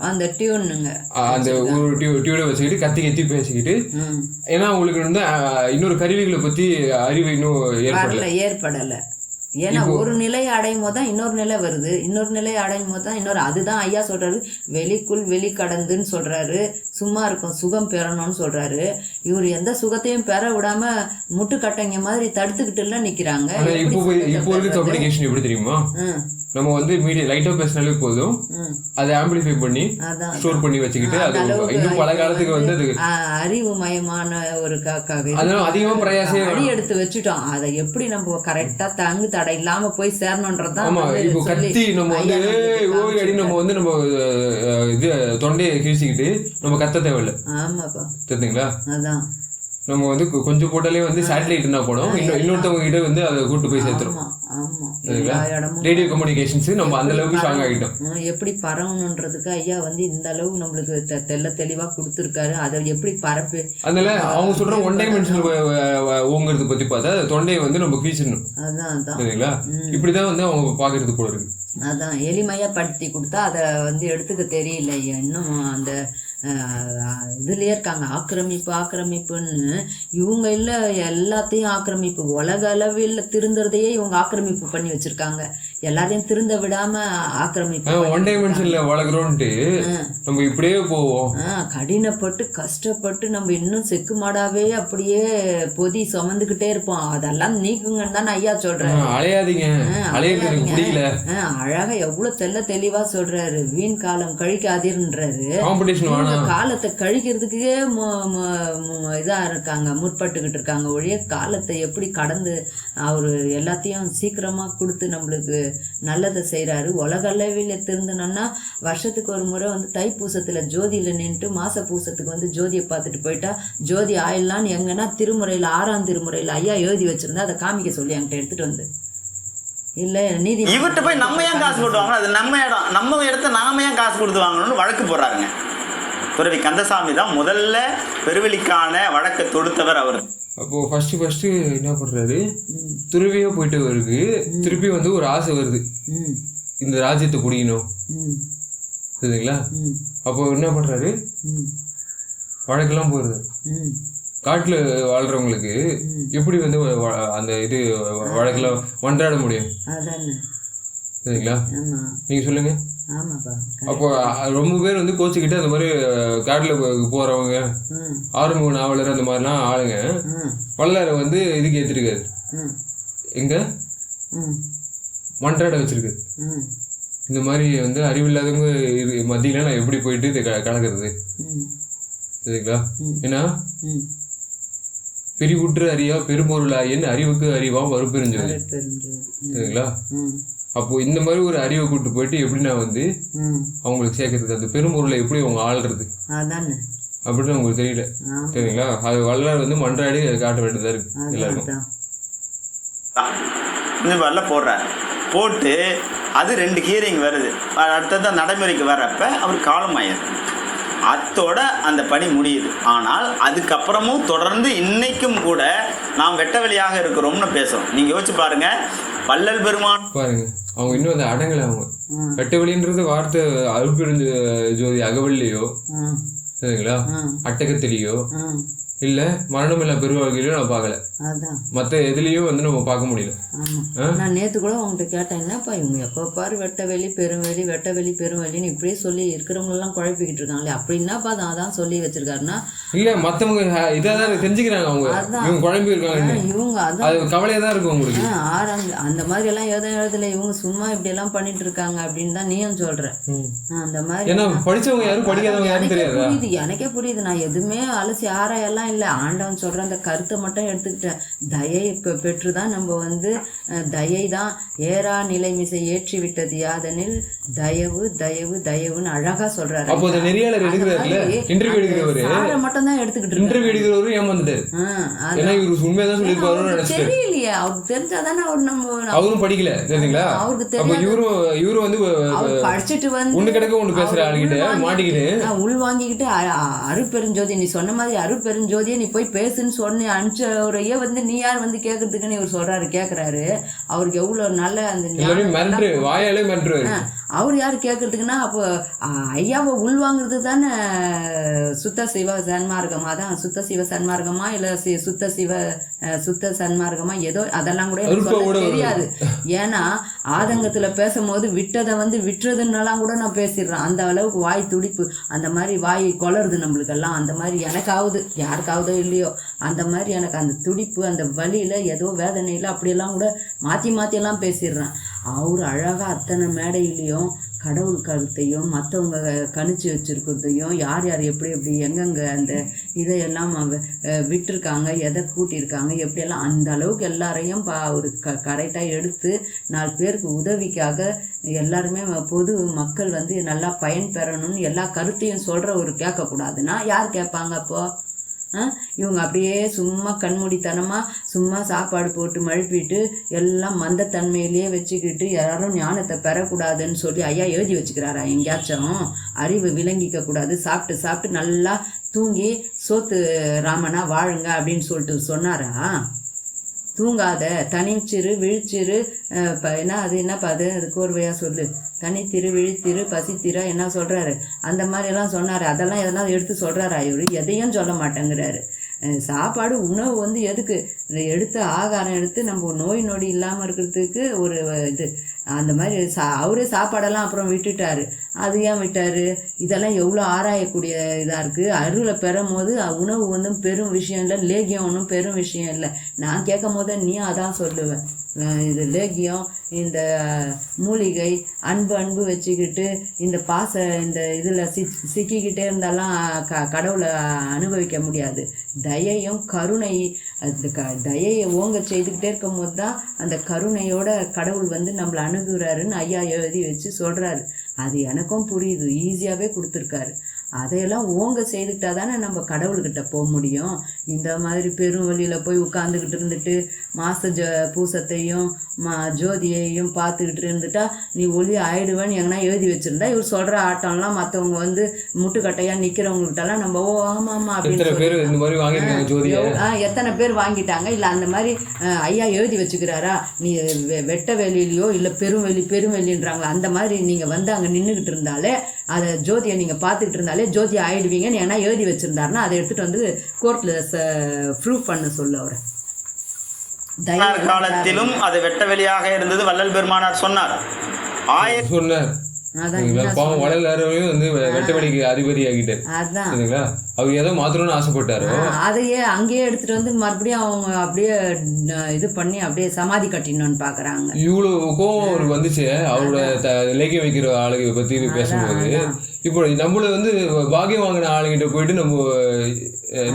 அந்த டியூனுங்க, அந்த ஒரு டியூனை வச்சுக்கிட்டு கத்தி கத்தி பேசிக்கிட்டு, ஏன்னா அவங்களுக்கு வந்து இன்னொரு கருவிகளை பத்தி அறிவு இன்னும் ஏற்படலை. ஏன்னா ஒரு நிலையை அடையும் போது தான் இன்னொரு நிலை வருது, இன்னொரு நிலையை அடையும் போது தான் இன்னொரு, அதுதான் ஐயா சொல்றாரு வெளிக்குள் வெளி கடந்துன்னு சொல்றாரு, சும்மா இருக்கும் சுகம் பெறணும்னு சொல்றாரு. இவர் எந்த சுகத்தையும் பெற விடாம முட்டுக்கட்டைங்க மாதிரி தடுத்துக்கிட்டு நிக்கிறாங்க. இப்போ இருக்க கம்யூனிகேஷன் எப்படி தெரியுமா, நம்ம வந்து மீடியா லைட்டா பேசினாலே போதும், அதை ஆம்பிளிஃபை பண்ணி ஸ்டோர் பண்ணி வச்சுக்கிட்டு அது இன்னும் பல காலத்துக்கு வந்து அது அறிவு மயமான ஒரு அதெல்லாம் அதிகமா பிரயாசம் அடி எடுத்து வச்சுட்டோம். அதை எப்படி நம்ம கரெக்டா தங்கு தடை இல்லாம போய் சேரணும்ன்றதான். ஆமா, இப்போ கத்தி நம்ம வந்து ஓய் அடி நம்ம வந்து நம்ம இது தொண்டையை கிழிச்சிக்கிட்டு நம்ம கத்த தேவையில்லை. ஆமாப்பா, தெரியுங்களா? அதான் நம்ம வந்து கொஞ்சம் போட்டாலே வந்து சேட்டலைட்னா போனோம், இன்னொருத்தவங்க கிட்ட வந்து அதை கூட்டு போய் சேர்த்துரும். ரேடியோ கம்யூனிகேஷன்ஸ் நம்ம அந்த அளவுக்கு ஸ்ட்ராங் ஆகிட்டோம். எப்படி பரவணுன்றதுக்கு ஐயா வந்து இந்த அளவு நம்மளுக்கு தெளிவா கொடுத்துருக்காரு. அதை எப்படி பரப்பு, அதனால அவங்க சொல்ற ஒன் டைமென்ஷன் ஓங்கிறது பத்தி பார்த்தா தொண்டையை வந்து நம்ம கிழிச்சிடணும். அதான் சரிங்களா? இப்படிதான் வந்து அவங்க பாக்குறது போல இருக்கு. அதான் எளிமையா படுத்தி கொடுத்தா அதை வந்து எடுத்துக்க தெரியல. இன்னும் அந்த இதுலயே இருக்காங்க ஆக்கிரமிப்புன்னு. இவங்க இல்ல எல்லாத்தையும் ஆக்கிரமிப்பு, உலக அளவில் திருந்துறதையே இவங்க ஆக்கிரமிப்பு பண்ணி வச்சிருக்காங்க. எல்லாரையும் திருந்த விடாம ஆக்கிரமிப்பு. ஒன் டைமென்ஷன்ல வளர்க்குறோன்ட்டு நம்ம இப்படியே போவோம். கடினப்பட்டு கஷ்டப்பட்டு நம்ம இன்னும் செக்கு மாடாவே அப்படியே பொதி சுமந்துக்கிட்டே இருப்போம். அதெல்லாம் நீக்குங்கன்னு தான் ஐயா சொல்றாரு. அலையாதீங்க, அழகா எவ்வளவு தெளிவா சொல்றாரு. வீண் காலம் கழிக்காதீர்ன்றாரு. காலத்தை கழிக்கிறதுக்கே இதா இருக்காங்க, முற்பட்டுக்கிட்டு இருக்காங்க ஒழிய காலத்தை எப்படி கடந்து அவரு எல்லாத்தையும் சீக்கிரமா கொடுத்து நம்மளுக்கு நல்லதை செய்யறாரு. உலக அளவில் திருந்தணும்னா வருஷத்துக்கு ஒரு முறை வந்து தைப்பூசத்துல ஜோதியில நின்றுட்டு மாச பூசத்துக்கு வந்து ஜோதியை பார்த்துட்டு போயிட்டா ஜோதி ஆயிடலான்னு எங்கன்னா திருமுறையில 6ஆம் திருமுறையில ஐயா எழுதி வச்சிருந்தா அதை காமிக்க சொல்லி என்கிட்ட எடுத்துட்டு வந்து. இல்ல நீதி இவர்கிட்ட போய் நம்ம ஏன் காசு கொடுத்து வாங்கணும், அது நம்ம இடம், நம்ம இடத்த நாம ஏன் காசு கொடுத்து வாங்கணும்னு வழக்கு போடுறாருங்க. துறவி கந்தசாமி தான் முதல்ல பெருவெளிக்கான வழக்கை தொடுத்தவர் அவர். அப்போ ஃபர்ஸ்ட் என்ன பண்றாரு, துறவியா போயிட்டு வருது, திருப்பி வந்து ஒரு ஆசை வருது இந்த ராஜ்யத்தை குடிக்கணும். சரிங்களா? அப்போ என்ன பண்றாரு, வழக்கெல்லாம் போயிருது. காட்டுல வாழ்றவங்களுக்கு எப்படி வந்து அந்த இது வழக்கெல்லாம் மன்றாட முடியும்? சரிங்களா? நீங்க சொல்லுங்க. அப்போ ரொம்ப பேர் வந்து கோச்சுக்கிட்டு அந்த மாதிரி காட்டுல போறவங்க, ஆறுமுக நாவலர் அந்த மாதிரிலாம் ஆளுங்க வள்ளலாரை வந்து இதுக்கு ஏத்திருக்காரு, எங்க மன்றாட வச்சிருக்கு. இந்த மாதிரி வந்து அறிவில்லாதவங்க மத்தியில நான் எப்படி போயிட்டு இதை கலக்கிறது? சரிங்களா? ஏன்னா பிரிவுற்று அறியா பெரும்பொருளாயன் அறிவுக்கு அறிவா மறுபெருஞ்சோதி. சரிங்களா? அப்போ இந்த மாதிரி ஒரு அறிவை கூட்டு போயிட்டு எப்படி நான் வந்து அவங்களுக்கு சேர்க்கறது, அந்த பெரும்பொருளை எப்படி அவங்க ஆள்றது அப்படின்னு அவங்களுக்கு தெரியல. சரிங்களா? அது வள்ளலார் வந்து மன்றாடி காட்ட வேண்டியதா இருக்கு எல்லாருக்கும். இந்த மாதிரிலாம் போடுறாரு, போட்டு அது 2 ஹியரிங் வருது. அடுத்தது நடைமுறைக்கு வர்றப்ப அவர் காலமாயிருக்கு. அத்தோட அந்த பணி முடியுது. ஆனால் அதுக்கப்புறமும் தொடர்ந்து இன்னைக்கும் கூட நாம் வெட்ட வெளியாக இருக்கிறோம்னு பேசுறோம். நீங்க யோசிச்சு பாருங்க, வள்ளல் பெருமான் பாருங்க, அவங்க இன்னும் அதை அடங்கல. அவங்க வெட்ட வெளின்றது வார்த்தை அருட்பெருஞ்ச ஜோதி அகவல்லையோ, சரிங்களா, அட்டகத்திலேயோ இல்ல மரணமில்லா பெருவாழ்க்கையிலயும் நான் பார்க்கல. மத்த எதுலயும் வந்து நம்ம பார்க்க முடியல. நான் நேத்து கூட உங்ககிட்ட கேட்டேன், என்னப்பா இவங்க எப்ப பாரு வெட்டவெளி பெருவெளி வெட்டவெளி பெருவெளின்னு இப்படியே சொல்லி இருக்கிறவங்க எல்லாம் குழப்பிக்கிட்டு இருக்காங்களே, அப்படின்னாப்பா அதான் சொல்லி வச்சிருக்காருன்னா இல்ல மத்தவங்க இதான் தெரிஞ்சுக்கிறாங்க. அவங்க இவங்க குழம்பி இருக்காங்க, இவங்க அதான் கவலையா தான் இருக்கும் உங்களுக்கு. அந்த மாதிரி எல்லாம் எழுதல, இவங்க சும்மா இப்படி எல்லாம் பண்ணிட்டு இருக்காங்க அப்படின்னு தான் நீயும் சொல்ற. அந்த மாதிரி ஏன்னா படிச்சவங்க யாரும் படிக்காதவங்க யாரும் தெரியாது. புரியுது, எனக்கே புரியுது. நான் எதுவுமே அலசி ஆராயெல்லாம் இல்லை, ஆண்டவன் சொல்ற அந்த கருத்தை மட்டும் எடுத்துக்கிட்டேன். தயை பெற்றுதான் நம்ம வந்து தயை தான் ஏறா நிலைமிசை ஏற்றி விட்டது யாதனில் தயவு தயவு தயவுன்னு அழகா சொல்றாரு. அப்போ அந்த நெறியாளர் எடுக்கிறாருல, இன்டர்வியூ எடுக்கிறவரு சாரை மட்டும் தான் எடுத்துக்கிட்டு இன்டர்வியூ எடுக்கிறவரு ஏமாந்துட்டாரு. ஏன்னா இவரு உண்மையாதான் சொல்லிருப்பாருன்னு நினைச்சிட்டாரு. தெரியலையே, அவருக்கு தெரிஞ்சாதானே அவர் நம்ம அவரும் படிக்கல, தெரியுங்களா? அவருக்கு தெரியும். இவரும் வந்து படிச்சுட்டு வந்து ஒண்ணு கிடக்க ஒண்ணு பேசுற ஆளுகிட்ட மாட்டிக்கிட்டு உள் வாங்கிக்கிட்டு அருட்பெருஞ்சோதி, நீ சொன்ன மாதிரி அருட்பெருஞ்சோதி ஜோதியை நீ போய் பேசுன்னு சொன்னி அனுப்பிச்சவரையே வந்து நீ யார் வந்து கேட்கறதுக்குன்னு இவர் சொல்றாரு, கேட்குறாரு. அவருக்கு எவ்வளோ நல்ல அந்த வாயாலே மிரட்டுவாரு. அவர் யார் கேட்கறதுக்குன்னா அப்போ ஐயாவை உள்வாங்கிறது தானே சுத்த சிவ சன்மார்க்கமா தான், சுத்த சிவ சன்மார்க்கமா இல்லை சுத்த சன்மார்க்கமா ஏதோ அதெல்லாம் கூட எனக்கு சொல்ல தெரியாது. ஏன்னா ஆதங்கத்தில் பேசும்போது விட்டதை வந்து விட்டுறதுன்னெல்லாம் கூட நான் பேசிடுறேன். அந்த அளவுக்கு வாய் துடிப்பு, அந்த மாதிரி வாய் கொளருது நம்மளுக்கெல்லாம். அந்த மாதிரி எனக்காவது யாருக்காவதோ இல்லையோ அந்த மாதிரி எனக்கு அந்த துடிப்பு, அந்த வலியில் ஏதோ வேதனையில் அப்படியெல்லாம் கூட மாற்றியெல்லாம் பேசிடுறேன். அவர் அழகாக அத்தனை மேடையிலையும் கடவுள் கருத்தையும் மற்றவங்க கணிச்சு வச்சுருக்கிறதையும் யார் யார் எப்படி எப்படி எங்கெங்கே அந்த இதையெல்லாம் விட்டுருக்காங்க, எதை கூட்டியிருக்காங்க, எப்படியெல்லாம் அந்த அளவுக்கு எல்லாரையும் ஒரு கரெக்டாக எடுத்து 4 பேருக்கு உதவிக்காக எல்லாருமே பொது மக்கள் வந்து நல்லா பயன் பெறணும்னு எல்லா கருத்தையும் சொல்கிற ஒரு கேட்கக்கூடாதுன்னா யார் கேட்பாங்க? அப்போது இவங்க அப்படியே சும்மா கண்மூடித்தனமாக சும்மா சாப்பாடு போட்டு மழுப்பிட்டு எல்லாம் மந்தத்தன்மையிலேயே வச்சுக்கிட்டு யாரும் ஞானத்தை பெறக்கூடாதுன்னு சொல்லி ஐயா எழுதி வச்சுக்கிறாரா? எங்கேயாச்சும் அறிவு விளங்கிக்க கூடாது, சாப்பிட்டு நல்லா தூங்கி சோத்து ராமனா வாழுங்க அப்படின்னு சொல்லிட்டு சொன்னாரா? தூங்காத, தனிச்சிரு விழிச்சிரு, என்ன அது என்னப்பா அது கோர்வையாக சொல்லு, தனித்திரு விழித்திரு பசித்திரா என்ன சொல்கிறாரு? அந்த மாதிரிலாம் சொன்னார். அதெல்லாம் எதனா எடுத்து சொல்கிறாரா? இவர் எதையும் சொல்ல மாட்டேங்கிறாரு. சாப்பாடு உணவு வந்து எதுக்கு எடுத்து ஆகாரம் எடுத்து நம்ம நோய் நொடி இல்லாமல் இருக்கிறதுக்கு ஒரு இது. அந்த மாதிரி அவரே சாப்பாடெல்லாம் அப்புறம் விட்டுட்டாரு. அது ஏன் விட்டார்? இதெல்லாம் எவ்வளோ ஆராயக்கூடிய இதாக இருக்குது. அருளை பெறும் போது உணவு வந்து பெரும் விஷயம் இல்லை, லேகியம் ஒன்றும் பெரும் விஷயம் இல்லை. நான் கேட்கும் போது நீ அதான் சொல்லுவேன். இது லேகியம், இந்த மூலிகை, அன்பு வச்சுக்கிட்டு இந்த இந்த இதில் சிக்கிக்கிட்டே இருந்தாலும் கடவுளை அனுபவிக்க முடியாது. தயையும் கருணை, அந்த தயையை ஓங்க செய்துக்கிட்டே இருக்கும் போது தான் அந்த கருணையோட கடவுள் வந்து நம்மளை அணுகுறாருன்னு ஐயா எழுதி வச்சு சொல்கிறாரு. அது எனக்கும் புரியுது, ஈஸியாகவே கொடுத்துருக்காரு. அதையெல்லாம் ஓங்க செய்துக்கிட்டா தானே நம்ம கடவுள்கிட்ட போக முடியும். இந்த மாதிரி பெரும் வழியில் போய் உட்காந்துக்கிட்டு இருந்துட்டு பூசத்தையும் ஜோதியையும் பார்த்துக்கிட்டு இருந்துட்டா நீ ஒளி ஆயிடுவேன்னு எங்கன்னா எழுதி வச்சுருந்தா இவர் சொல்கிற ஆட்டம்லாம் மற்றவங்க வந்து முட்டுக்கட்டையாக நிற்கிறவங்ககிட்டலாம் நம்ம ஓ ஆமாம் அப்படின்னு எத்தனை பேர் வாங்கிட்டாங்க. இல்லை அந்த மாதிரி ஐயா எழுதி வச்சுக்கிறாரா? நீ வெட்ட வெளியிலையோ இல்லை பெருவெளின்றாங்களா, அந்த மாதிரி நீங்கள் வந்து அங்கே நின்றுக்கிட்டு இருந்தாலே அதை ஜோதியை நீங்கள் பார்த்துக்கிட்டு இருந்தாலே ஜோதி ஆயிடுவீங்கன்னு ஏன்னா எழுதி வச்சுருந்தாருன்னா அதை எடுத்துகிட்டு வந்து கோர்ட்டில் ப்ரூவ் பண்ண சொல்ல அவரை. காலத்திலும் அது வெட்ட வெளியாக இருந்தது வள்ளல் பெருமானார் சொன்னார். அதிபதி ஆகிட்டாரு. அவர் ஏதோ மாத்திரம்னு ஆசைப்பட்டாரு. அதையே அங்கேயே எடுத்துட்டு வந்து மறுபடியும் அவங்க அப்படியே இது பண்ணி அப்படியே சமாதி கட்டினோன்னு பாக்குறாங்க. இவ்வளவு கோவம் அவருக்கு வந்துச்சு அவரோட இலக்கியம் வைக்கிற ஆளுங்க பத்தி பேசும்போது. இப்போ நம்மள வந்து பாக்கியம் வாங்கின ஆளுங்கிட்ட போயிட்டு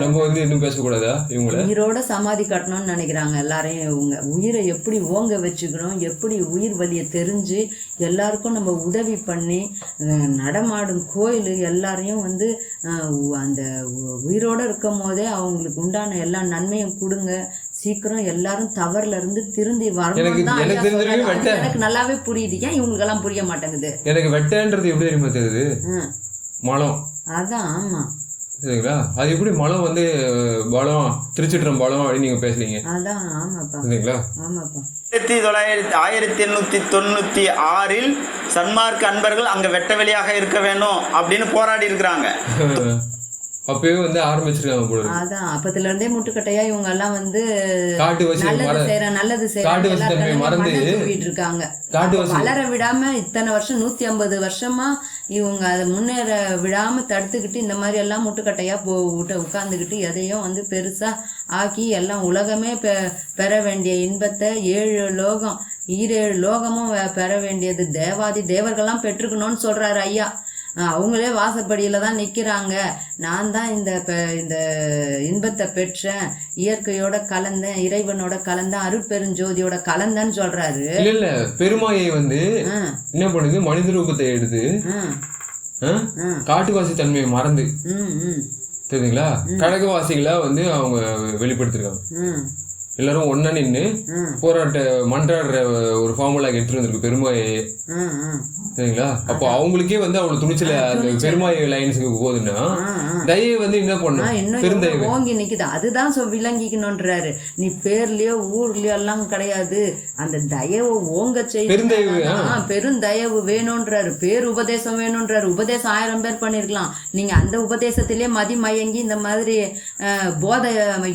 நம்ம வந்து இன்னும் பேசக்கூடாதா? இவங்கள உயிரோட சமாதி கட்டணும்னு நினைக்கிறாங்க எல்லாரையும். இவங்க உயிரை எப்படி ஓங்க வச்சுக்கணும், எப்படி உயிர் வலியை தெரிஞ்சு எல்லாருக்கும் நம்ம உதவி பண்ணி நடமாடும் கோயில் எல்லாரையும் வந்து அந்த உயிரோடு இருக்கும் போதே அவங்களுக்கு உண்டான எல்லா நன்மையும் கொடுங்க. சீக்கிரம் எல்லாரும் தவறுல இருந்து திருந்தி வரணும். எனக்கு நல்லாவே புரியுது. ஏன் இவங்களுக்கெல்லாம் புரிய மாட்டேங்குது? எனக்கு வெட்டன்றது எப்படி தெரியுமா தெரியுது? மலம். அதான் ஆமா சரிங்களா? அது எப்படி மலம் வந்து பலம் திருச்சிட்டுறம் பலம் அப்படின்னு நீங்க பேசுறீங்க. அதான் ஆமாப்பா. சரிங்களா? ஆமாப்பா. 1896 சன்மார்க்க அன்பர்கள் அங்க வெட்ட வெளியாக இருக்க வேணும் அப்படின்னு போராடி இருக்கிறாங்க. அப்பவே வந்து ஆரம்பிச்சிருக்காங்க போல. அதான் அப்பத்துல இருந்தே முட்டுக்கட்டையா இவங்க எல்லாம் வந்து நல்லது இருக்காங்க. வளர விடாம இத்தனை வருஷம் 150 வருஷமா இவங்க அதை முன்னேற விடாம தடுத்துக்கிட்டு இந்த மாதிரி எல்லாம் முட்டுக்கட்டையா உட்கார்ந்துக்கிட்டு எதையும் வந்து பெருசா ஆக்கி எல்லாம் உலகமே பெற வேண்டிய இன்பத்தை 7 லோகம் 7 லோகமும் பெற வேண்டியது தேவாதி தேவர்கள்லாம் பெற்றுக்கணும்னு சொல்றாரு ஐயா. அவங்களே வாசப்படியில் தான் நிற்கிறாங்க. நான் தான் இந்த இன்பத்தை பெற்றேன், இயற்கையோட கலந்தேன், இறைவனோட கலந்தேன், அருட்பெருஞ்சோதியோட கலந்தேன்னு சொல்றாரு. இல்ல பெருமாயை வந்து என்ன பண்ணுது, மனித ரூபத்தை எடுத்து காட்டுவாசி தன்மையை மறந்து தெரியுங்களா கடகவாசிகளா வந்து அவங்க வெளிப்படுத்திருக்காங்க. எல்லாரும் ஒன்னா நின்று மன்றாடுற ஒரு ஃபார்முலா எடுத்துட்டு வந்திருக்கு பெருமாயை. சரிங்களா? அப்போ அவங்களுக்கே வந்து அவ்வளவு துணிச்சல அந்த பெருமாய் லைன்ஸுக்கு போகுதுன்னா தயவு வந்து என்ன பண்ணும், பெருந்தயவு ஓங்கி நிக்குது. அதுதான் விளங்கிக்கணும்ன்றாரு. நீ பேர்லயோ ஊர்லயோ எல்லாம் கிடையாது, அந்த தயவு ஓங்க செய்ய பெருந்தயவு வேணும்ன்றாரு. பேர் உபதேசம் வேணும்ன்றாரு. உபதேசம் 1000 பேர் பண்ணிருக்கலாம். நீங்க அந்த உபதேசத்திலே மயங்கி இந்த மாதிரி போதை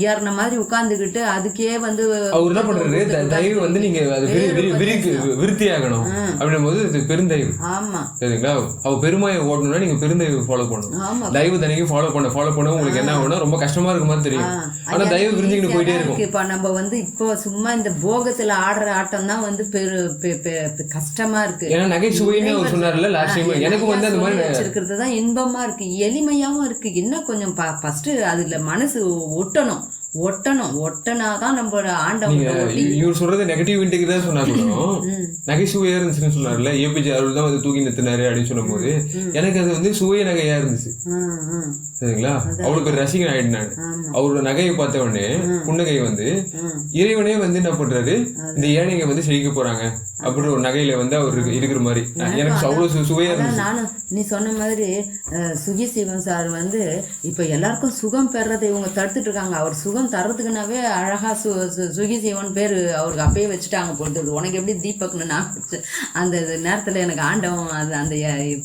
ஏறின மாதிரி உட்கார்ந்துகிட்டு அதுக்கே வந்து அவர் என்ன பண்றாரு, தயவு வந்து நீங்க விருத்தி ஆகணும் அப்படின்னும் போது இது பெருந்தயவு. ஆமா, சரிங்களா? அவ பெருமாயை ஓடணும்னா நீங்க பெருந்தயவு ஃபாலோ பண்ணணும். தயவு தனிக்கு ஃபாலோ பண்ண உங்களுக்கு என்ன ஆகும்னா ரொம்ப கஷ்டமா இருக்க மாதிரி தெரியும். ஆனா தயவு விரிஞ்சுக்கிட்டு போயிட்டே இருக்கும். இப்ப நம்ம வந்து இப்போ சும்மா இந்த போகத்துல ஆடுற ஆட்டம் தான் வந்து கஷ்டமா இருக்கு. ஏன்னா நகைச்சுவைன்னு அவர் சொன்னார்ல லாஸ்ட் டைம், எனக்கு வந்து அந்த மாதிரி வச்சிருக்கிறது தான் இன்பமா இருக்கு, எளிமையாவும் இருக்கு. இன்னும் கொஞ்சம் ஃபர்ஸ்ட் அதுல மனசு ஒட்டனாதான் நம்மளோட ஆண்டவன். இவர் சொல்றது நெகட்டிவ் இன்டெக்ட் தான் சொன்னாலும் நகைச்சுவையா இருந்துச்சுன்னு சொன்னார்ல, ஏபிஜே அவர்கள் தான் வந்து தூக்கி நிறுத்தினாரு அப்படின்னு சொல்லும் போது எனக்கு அது வந்து சுவை நகையா இருந்துச்சு. சரிங்களா? அவ்வளவு பேர் ரசிகன் ஆயிட்டு நான் அவரோட நகையை பார்த்த உடனே புன்னகை வந்து இறைவனே வந்து என்ன பண்றாரு, இந்த ஏழைங்க வந்து செழிக்க போறாங்க அப்படின்னு ஒரு நகையில வந்து அவருக்கு இருக்கிற மாதிரி எனக்கு அவ்வளவு சுவையா இருந்துச்சு. நானும் நீ சொன்ன மாதிரி சுகி சிவன் சார் வந்து இப்ப எல்லாருக்கும் சுகம் பெறதை இவங்க தடுத்துட்டு இருக்காங்க. அவர் சுகம் தர்றதுக்குனாவே அழகா சுகி சிவன் பேர் அவருக்கு அப்பயே வச்சுட்டாங்க பொறுத்தது. உனக்கு எப்படி தீபக்னு நான் அந்த நேரத்துல எனக்கு ஆண்டவன் அந்த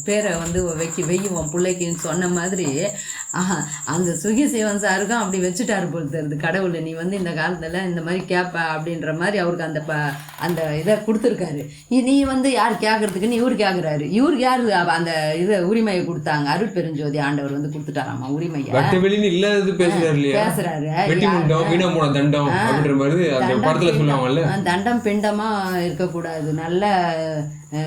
பேரை வந்து வெய்யுவோம் பிள்ளைக்குன்னு சொன்ன மாதிரி அந்த சுகி சிவன் சாருக்கும் அப்படி வச்சுட்டாரு பொறுத்தது கடவுள். நீ வந்து இந்த காலத்துல இந்த மாதிரி கேப்ப அப்படின்ற மாதிரி அவருக்கு அந்த இதை கொடுத்துருக்காரு. நீ வந்து யார் கேட்கறதுக்குன்னு இவர் கேட்கிறாரு. இவருக்கு யாரு அந்த இதை உரிமையை கொடுத்தாங்க? அருள் பெருஞ்சோதி ஆண்டவர் வந்து கொடுத்துட்டாராமா உரிமையை. பேசுறாரு தண்டம் பிண்டமா இருக்கக்கூடாது, நல்ல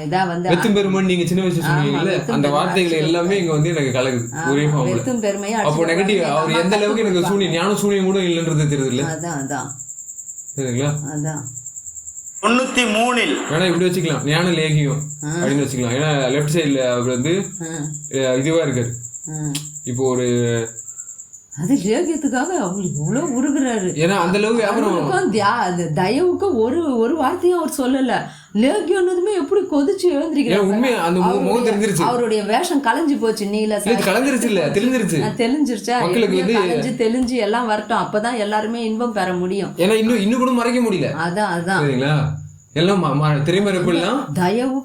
இதா வந்து வெத்தும் பெருமை. நீங்க சின்ன வயசு சொன்னீங்கல்ல அந்த வார்த்தைகள் எல்லாமே இங்க வந்து எனக்கு கலகுது ஒரே ஃபார்ம்ல. வெத்தும் பெருமையா அப்போ நெகட்டிவ் அவர் எந்த அளவுக்கு எனக்கு ஞான சூனியம் கூட இல்லைன்றது தெரியுது இல்ல? அதான் சரிங்களா? அதான் 93 வேணா இப்படி வச்சுக்கலாம், ஞான லேகியம் அப்படின்னு வச்சுக்கலாம். ஏன்னா லெஃப்ட் சைட்ல அவர் வந்து இதுவா இருக்காரு. இப்போ ஒரு அது லேகியத்துக்காக அவர் இவ்வளவு உருகுறாரு. ஏன்னா அந்த அளவுக்கு வியாபாரம் தயவுக்கு ஒரு வார்த்தையும் அவர் சொல்லல. லேகியம்னதுமே எப்படி கொதிச்சு எழுந்திருக்கிறாரு. உண்மையா அந்த முகம் தெரிஞ்சிருச்சு. அவருடைய வேஷம் கலைஞ்சு போச்சு. நீல கலந்துருச்சு இல்ல, தெளிஞ்சிருச்சா? மக்களுக்கு வந்து தெளிஞ்சு எல்லாம் வரட்டும், அப்பதான் எல்லாருமே இன்பம் பெற முடியும். ஏன்னா இன்னும் கூட மறைக்க முடியல. அதான் சரிங்களா? எல்லாம் திரைமறைப்புலாம் தயவு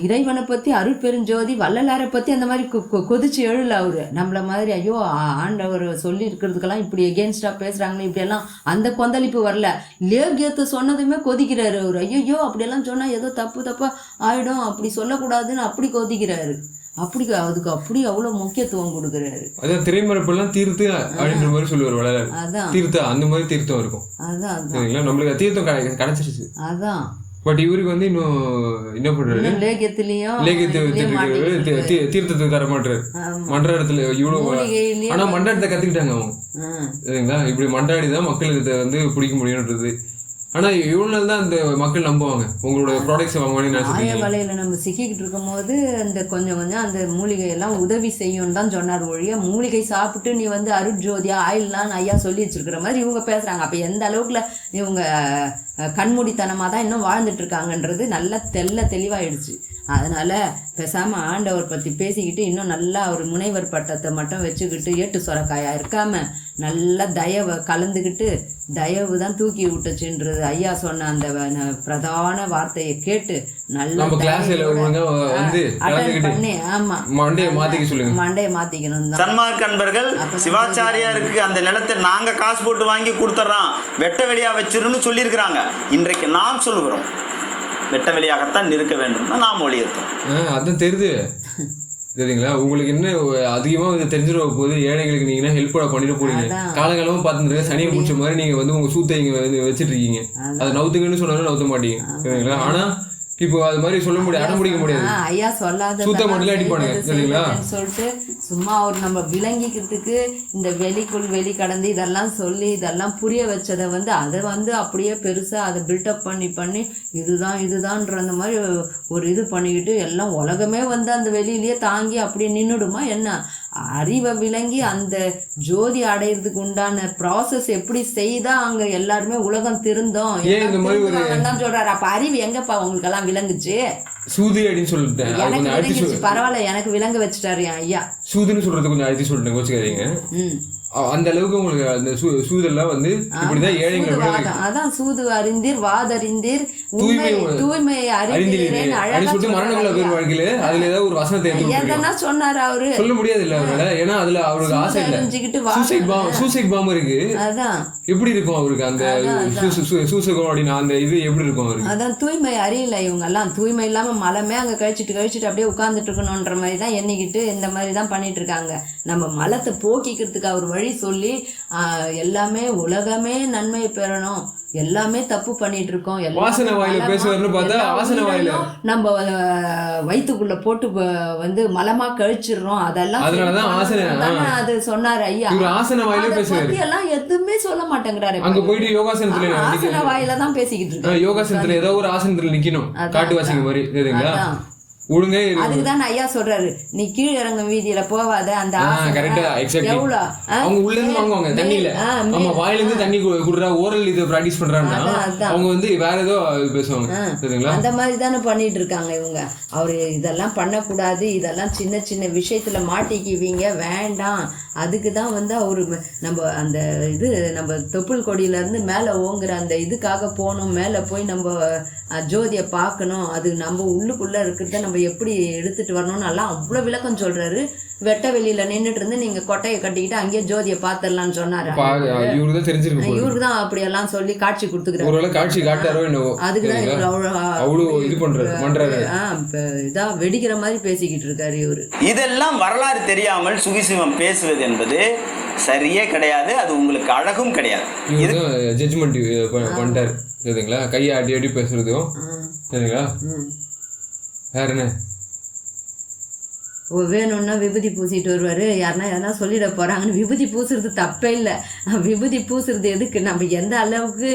இறைவனை பத்தி அருள் பெருஞ்சோதி வள்ளலாரை பத்தி அந்த மாதிரி கொதிச்சு எழுல அவரு நம்மள மாதிரி. ஐயோ ஆண்டவர் சொல்லி இருக்கிறதுக்கெல்லாம் இப்படி எகென்ஸ்டா பேசுறாங்களே இப்படி எல்லாம் அந்த கொந்தளிப்பு வரல. லேகியத்தை சொன்னதுமே கொதிக்கிறாரு அவரு. ஐயோ அப்படியெல்லாம் சொன்னா ஏதோ தப்பா ஆயிடும், அப்படி சொல்லக்கூடாதுன்னு அப்படி கொதிக்கிறாரு. அதுக்கு அப்படி அவ்வளவு முக்கியத்துவம் கொடுக்குறாரு. அதான் திரைமறைப்பெல்லாம் தீர்த்து அப்படின்ற மாதிரி சொல்லுவார் வள்ளலார். அதான் தீர்த்தா அந்த மாதிரி தீர்த்தம் இருக்கும். அதான் சரிங்களா? நம்மளுக்கு தீர்த்தம் கிடைச்சிருச்சு. அதான் பட் இவருக்கு வந்து இன்னும் என்ன பண்றாரு, தீர்த்தத்தை தர மாட்டாரு. மன்றாடத்துல இவ்வளவு ஆனா மன்றாடத்தை கத்துக்கிட்டாங்க அவங்க. சரிங்களா? இப்படி மன்றாடிதான் மக்கள் வந்து பிடிக்க முடியும்ன்றது. ஆனா இவ்வளவு நாள் தான் அந்த மக்கள் நம்புவாங்க உங்களோட ப்ராடக்ட்ஸ் வாங்குவாங்க. ஆய வலையில நம்ம சிக்கிக்கிட்டு இருக்கும் போது அந்த கொஞ்சம் அந்த மூலிகை எல்லாம் உதவி செய்யும் தான் சொன்னார் ஒழிய, மூலிகை சாப்பிட்டு நீ வந்து அருட்ஜோதியா ஆயில்லாம் ஐயா சொல்லி வச்சிருக்கிற மாதிரி இவங்க பேசுறாங்க. அப்ப எந்த அளவுக்குல இவங்க கண்மூடித்தனமா தான் இன்னும் வாழ்ந்துட்டு இருக்காங்கன்றது நல்லா தெளிவாயிடுச்சு. அதனால பேசாம ஆண்டவர் பத்தி பேசிக்கிட்டு இன்னும் நல்லா ஒரு முனைவர் பட்டத்தை மட்டும் வச்சுக்கிட்டு ஏட்டு சொரக்காயா இருக்காம நல்லா தயவை கலந்துக்கிட்டு தயவு தான் தூக்கி விட்டுச்சுன்றது ஐயா சொன்ன அந்த பிரதான வார்த்தையை கேட்டு நல்லா பண்ணி ஆமா மண்டையை மாத்திக்கணும். சன்மார்க்க அன்பர்கள் சிவாச்சாரியாருக்கு அந்த நிலத்தை நாங்க காசு போட்டு வாங்கி கொடுத்துறோம், வெட்ட வெளியா வச்சிருன்னு சொல்லியிருக்கிறாங்க. இன்றைக்கு நாம் சொல்லுகிறோம் வெட்ட வெளியாகத்தான் இருக்க வேண்டும் நாம் ஒளியத்தோம். அதான் தெரியுது. சரிங்களா? உங்களுக்கு என்ன அதிகமா தெரிஞ்சிட போது ஏழைகளுக்கு நீங்க ஹெல்ப் பண்ணிட்டு போறீங்க. காலகாலமா பார்த்துருக்க சனியை பிடிச்ச மாதிரி நீங்க வந்து உங்க சூத்தை இங்க வச்சிட்டு இருக்கீங்க. அதை நவுத்துங்கன்னு சொன்னாலும் நவுத்த மாட்டீங்க. சரிங்களா? ஆனா இப்போ அது மாதிரி சொல்ல முடியாது, அடம் பிடிக்க முடியாது. ஐயா சொல்லாத சூத்த மட்டும் அடிப்பானுங்க. சரிங்களா? சொல்லிட்டு சும்மா அவர் நம்ம விளங்கிக்கிறதுக்கு இந்த வெளி கடந்து இதெல்லாம் சொல்லி இதெல்லாம் புரிய வச்சதை வந்து அதை வந்து அப்படியே பெருசாக அதை பில்டப் பண்ணி இதுதான்ற அந்த மாதிரி ஒரு இது பண்ணிக்கிட்டு எல்லாம் உலகமே வந்து அந்த வெளியிலேயே தாங்கி அப்படியே நின்றுடுமா என்ன? அறிவை விளங்கி அந்த ஜோதி அடையிறதுக்கு உண்டான ப்ராசஸ் எப்படி செய்தா அங்க எல்லாருமே உலகம் திருந்தோம் சொல்றாரு. அப்ப அறிவு எங்கப்பா உங்களுக்கு எல்லாம் விளங்குச்சு? சூது அப்படின்னு சொல்லிட்டேன். எனக்கு விளங்கிச்சு, பரவாயில்ல, எனக்கு விளங்க வச்சுட்டாரு என் ஐயா. சூதுன்னு சொல்றது கொஞ்சம் அழுத்தி சொல்லிட்டேன், கோச்சுக்காதீங்க. அந்த அளவுக்கு உங்களுக்கு அந்த சூதெல்லாம் வந்து இப்படிதான் ஏழைங்களை அதான் சூது அறிந்தீர் வாதறிந்தீர் தூய்மை அறிந்தீர் மரணங்கள பேர் வாழ்க்கையில அதுல ஏதாவது ஒரு வசனத்தை எதனா சொன்னாரு அவரு. சொல்ல முடியாது இல்ல அவரால, ஏன்னா அதுல அவருக்கு ஆசை இல்ல. சூசைட் பாம் இருக்கு, அதான் எப்படி இருக்கும் அவருக்கு அந்த சூசகம் அப்படின்னு அந்த இது எப்படி இருக்கும் அவருக்கு? அதான் தூய்மை அறியல இவங்க எல்லாம். தூய்மை இல்லாம மலமே அங்க கழிச்சிட்டு அப்படியே உட்கார்ந்துட்டு இருக்கணும்ன்ற மாதிரி தான் எண்ணிக்கிட்டு இந்த மாதிரி தான் பண்ணிட்டு இருக்காங்க. நம்ம மலத்தை போக்கிக்கிறதுக்கு அவர் வழி சொல்லி எல்லாமே உலகமே நன்மை பெறணும், எல்லாமே தப்பு பண்ணிட்டு இருக்கோம், நம்ம வயிற்றுக்குள்ள போட்டு வந்து மலமா கழிச்சிடுறோம், அதெல்லாம் அது சொன்னாரு ஐயா. பத்தி எல்லாம் எதுவுமே சொல்ல மாட்டேங்கிறாரு. அங்க போயிட்டு யோகாசனத்துல ஆசன வாயில தான் பேசிக்கிட்டு இருக்கோம். யோகாசனத்துல ஏதோ ஒரு ஆசனத்துல நிக்கணும், காட்டுவாசிங்க மாதிரி தெரியுங்களா? அதுக்குதான் ஐயா சொல்றாரு, நீ கீழ இறங்க வீதியில போவாத, அந்த அவங்க உள்ள இருந்து வாங்குவாங்க தண்ணியில, ஆமா வாயில இருந்து தண்ணி குடுறா ஓரல் இது பிராக்டிஸ் பண்றாங்கன்னா அவங்க வந்து வேற ஏதோ பேசுவாங்க சரிங்களா? அந்த மாதிரி தானே பண்ணிட்டு இருக்காங்க இவங்க. அவரு இதெல்லாம் பண்ணக்கூடாது, இதெல்லாம் சின்ன சின்ன விஷயத்துல மாட்டிக்குவீங்க, வேண்டாம். அதுக்குதான் வந்து அவரு நம்ம அந்த இது நம்ம தொப்புள் கொடியில இருந்து மேல ஓங்குற அந்த இதுக்காக போகணும், மேல போய் நம்ம ஜோதியை பார்க்கணும், அது நம்ம உள்ளுக்குள்ள இருக்கிறத நம்ம எப்படி எடுத்துட்டு வரணும்னு எல்லாம் அவ்வளோ விளக்கம் சொல்றாரு. வெட்ட வெளியில நின்றுட்டு இருந்து நீங்க கொட்டையை கட்டிக்கிட்டு அங்கேயே ஜோதியை பாத்திரலாம்னு சொன்னாரு. இவருக்கு தான் அப்படியெல்லாம் சொல்லி காட்சி கொடுத்துக்கிறாரு. இதான் வெடிக்கிற மாதிரி பேசிக்கிட்டு இருக்காரு இவரு. இதெல்லாம் வரலாறு தெரியாமல் சுகிசிவம் பேசுவது என்பது சரியே கிடையாது, அது உங்களுக்கு அழகும் கிடையாது. ஜட்ஜ்மெண்ட் பண்ணிட்டாரு சரிங்களா? கையை அடி அடி பேசுறதும் சரிங்களா? வேற என்ன வேணும்னா விபூதி பூசிட்டு வருவாரு, யாருன்னா எதனா சொல்லிட போறாங்கன்னு. விபூதி பூசுறது தப்பே இல்லை, விபூதி பூசுறது எதுக்கு? நம்ம எந்த அளவுக்கு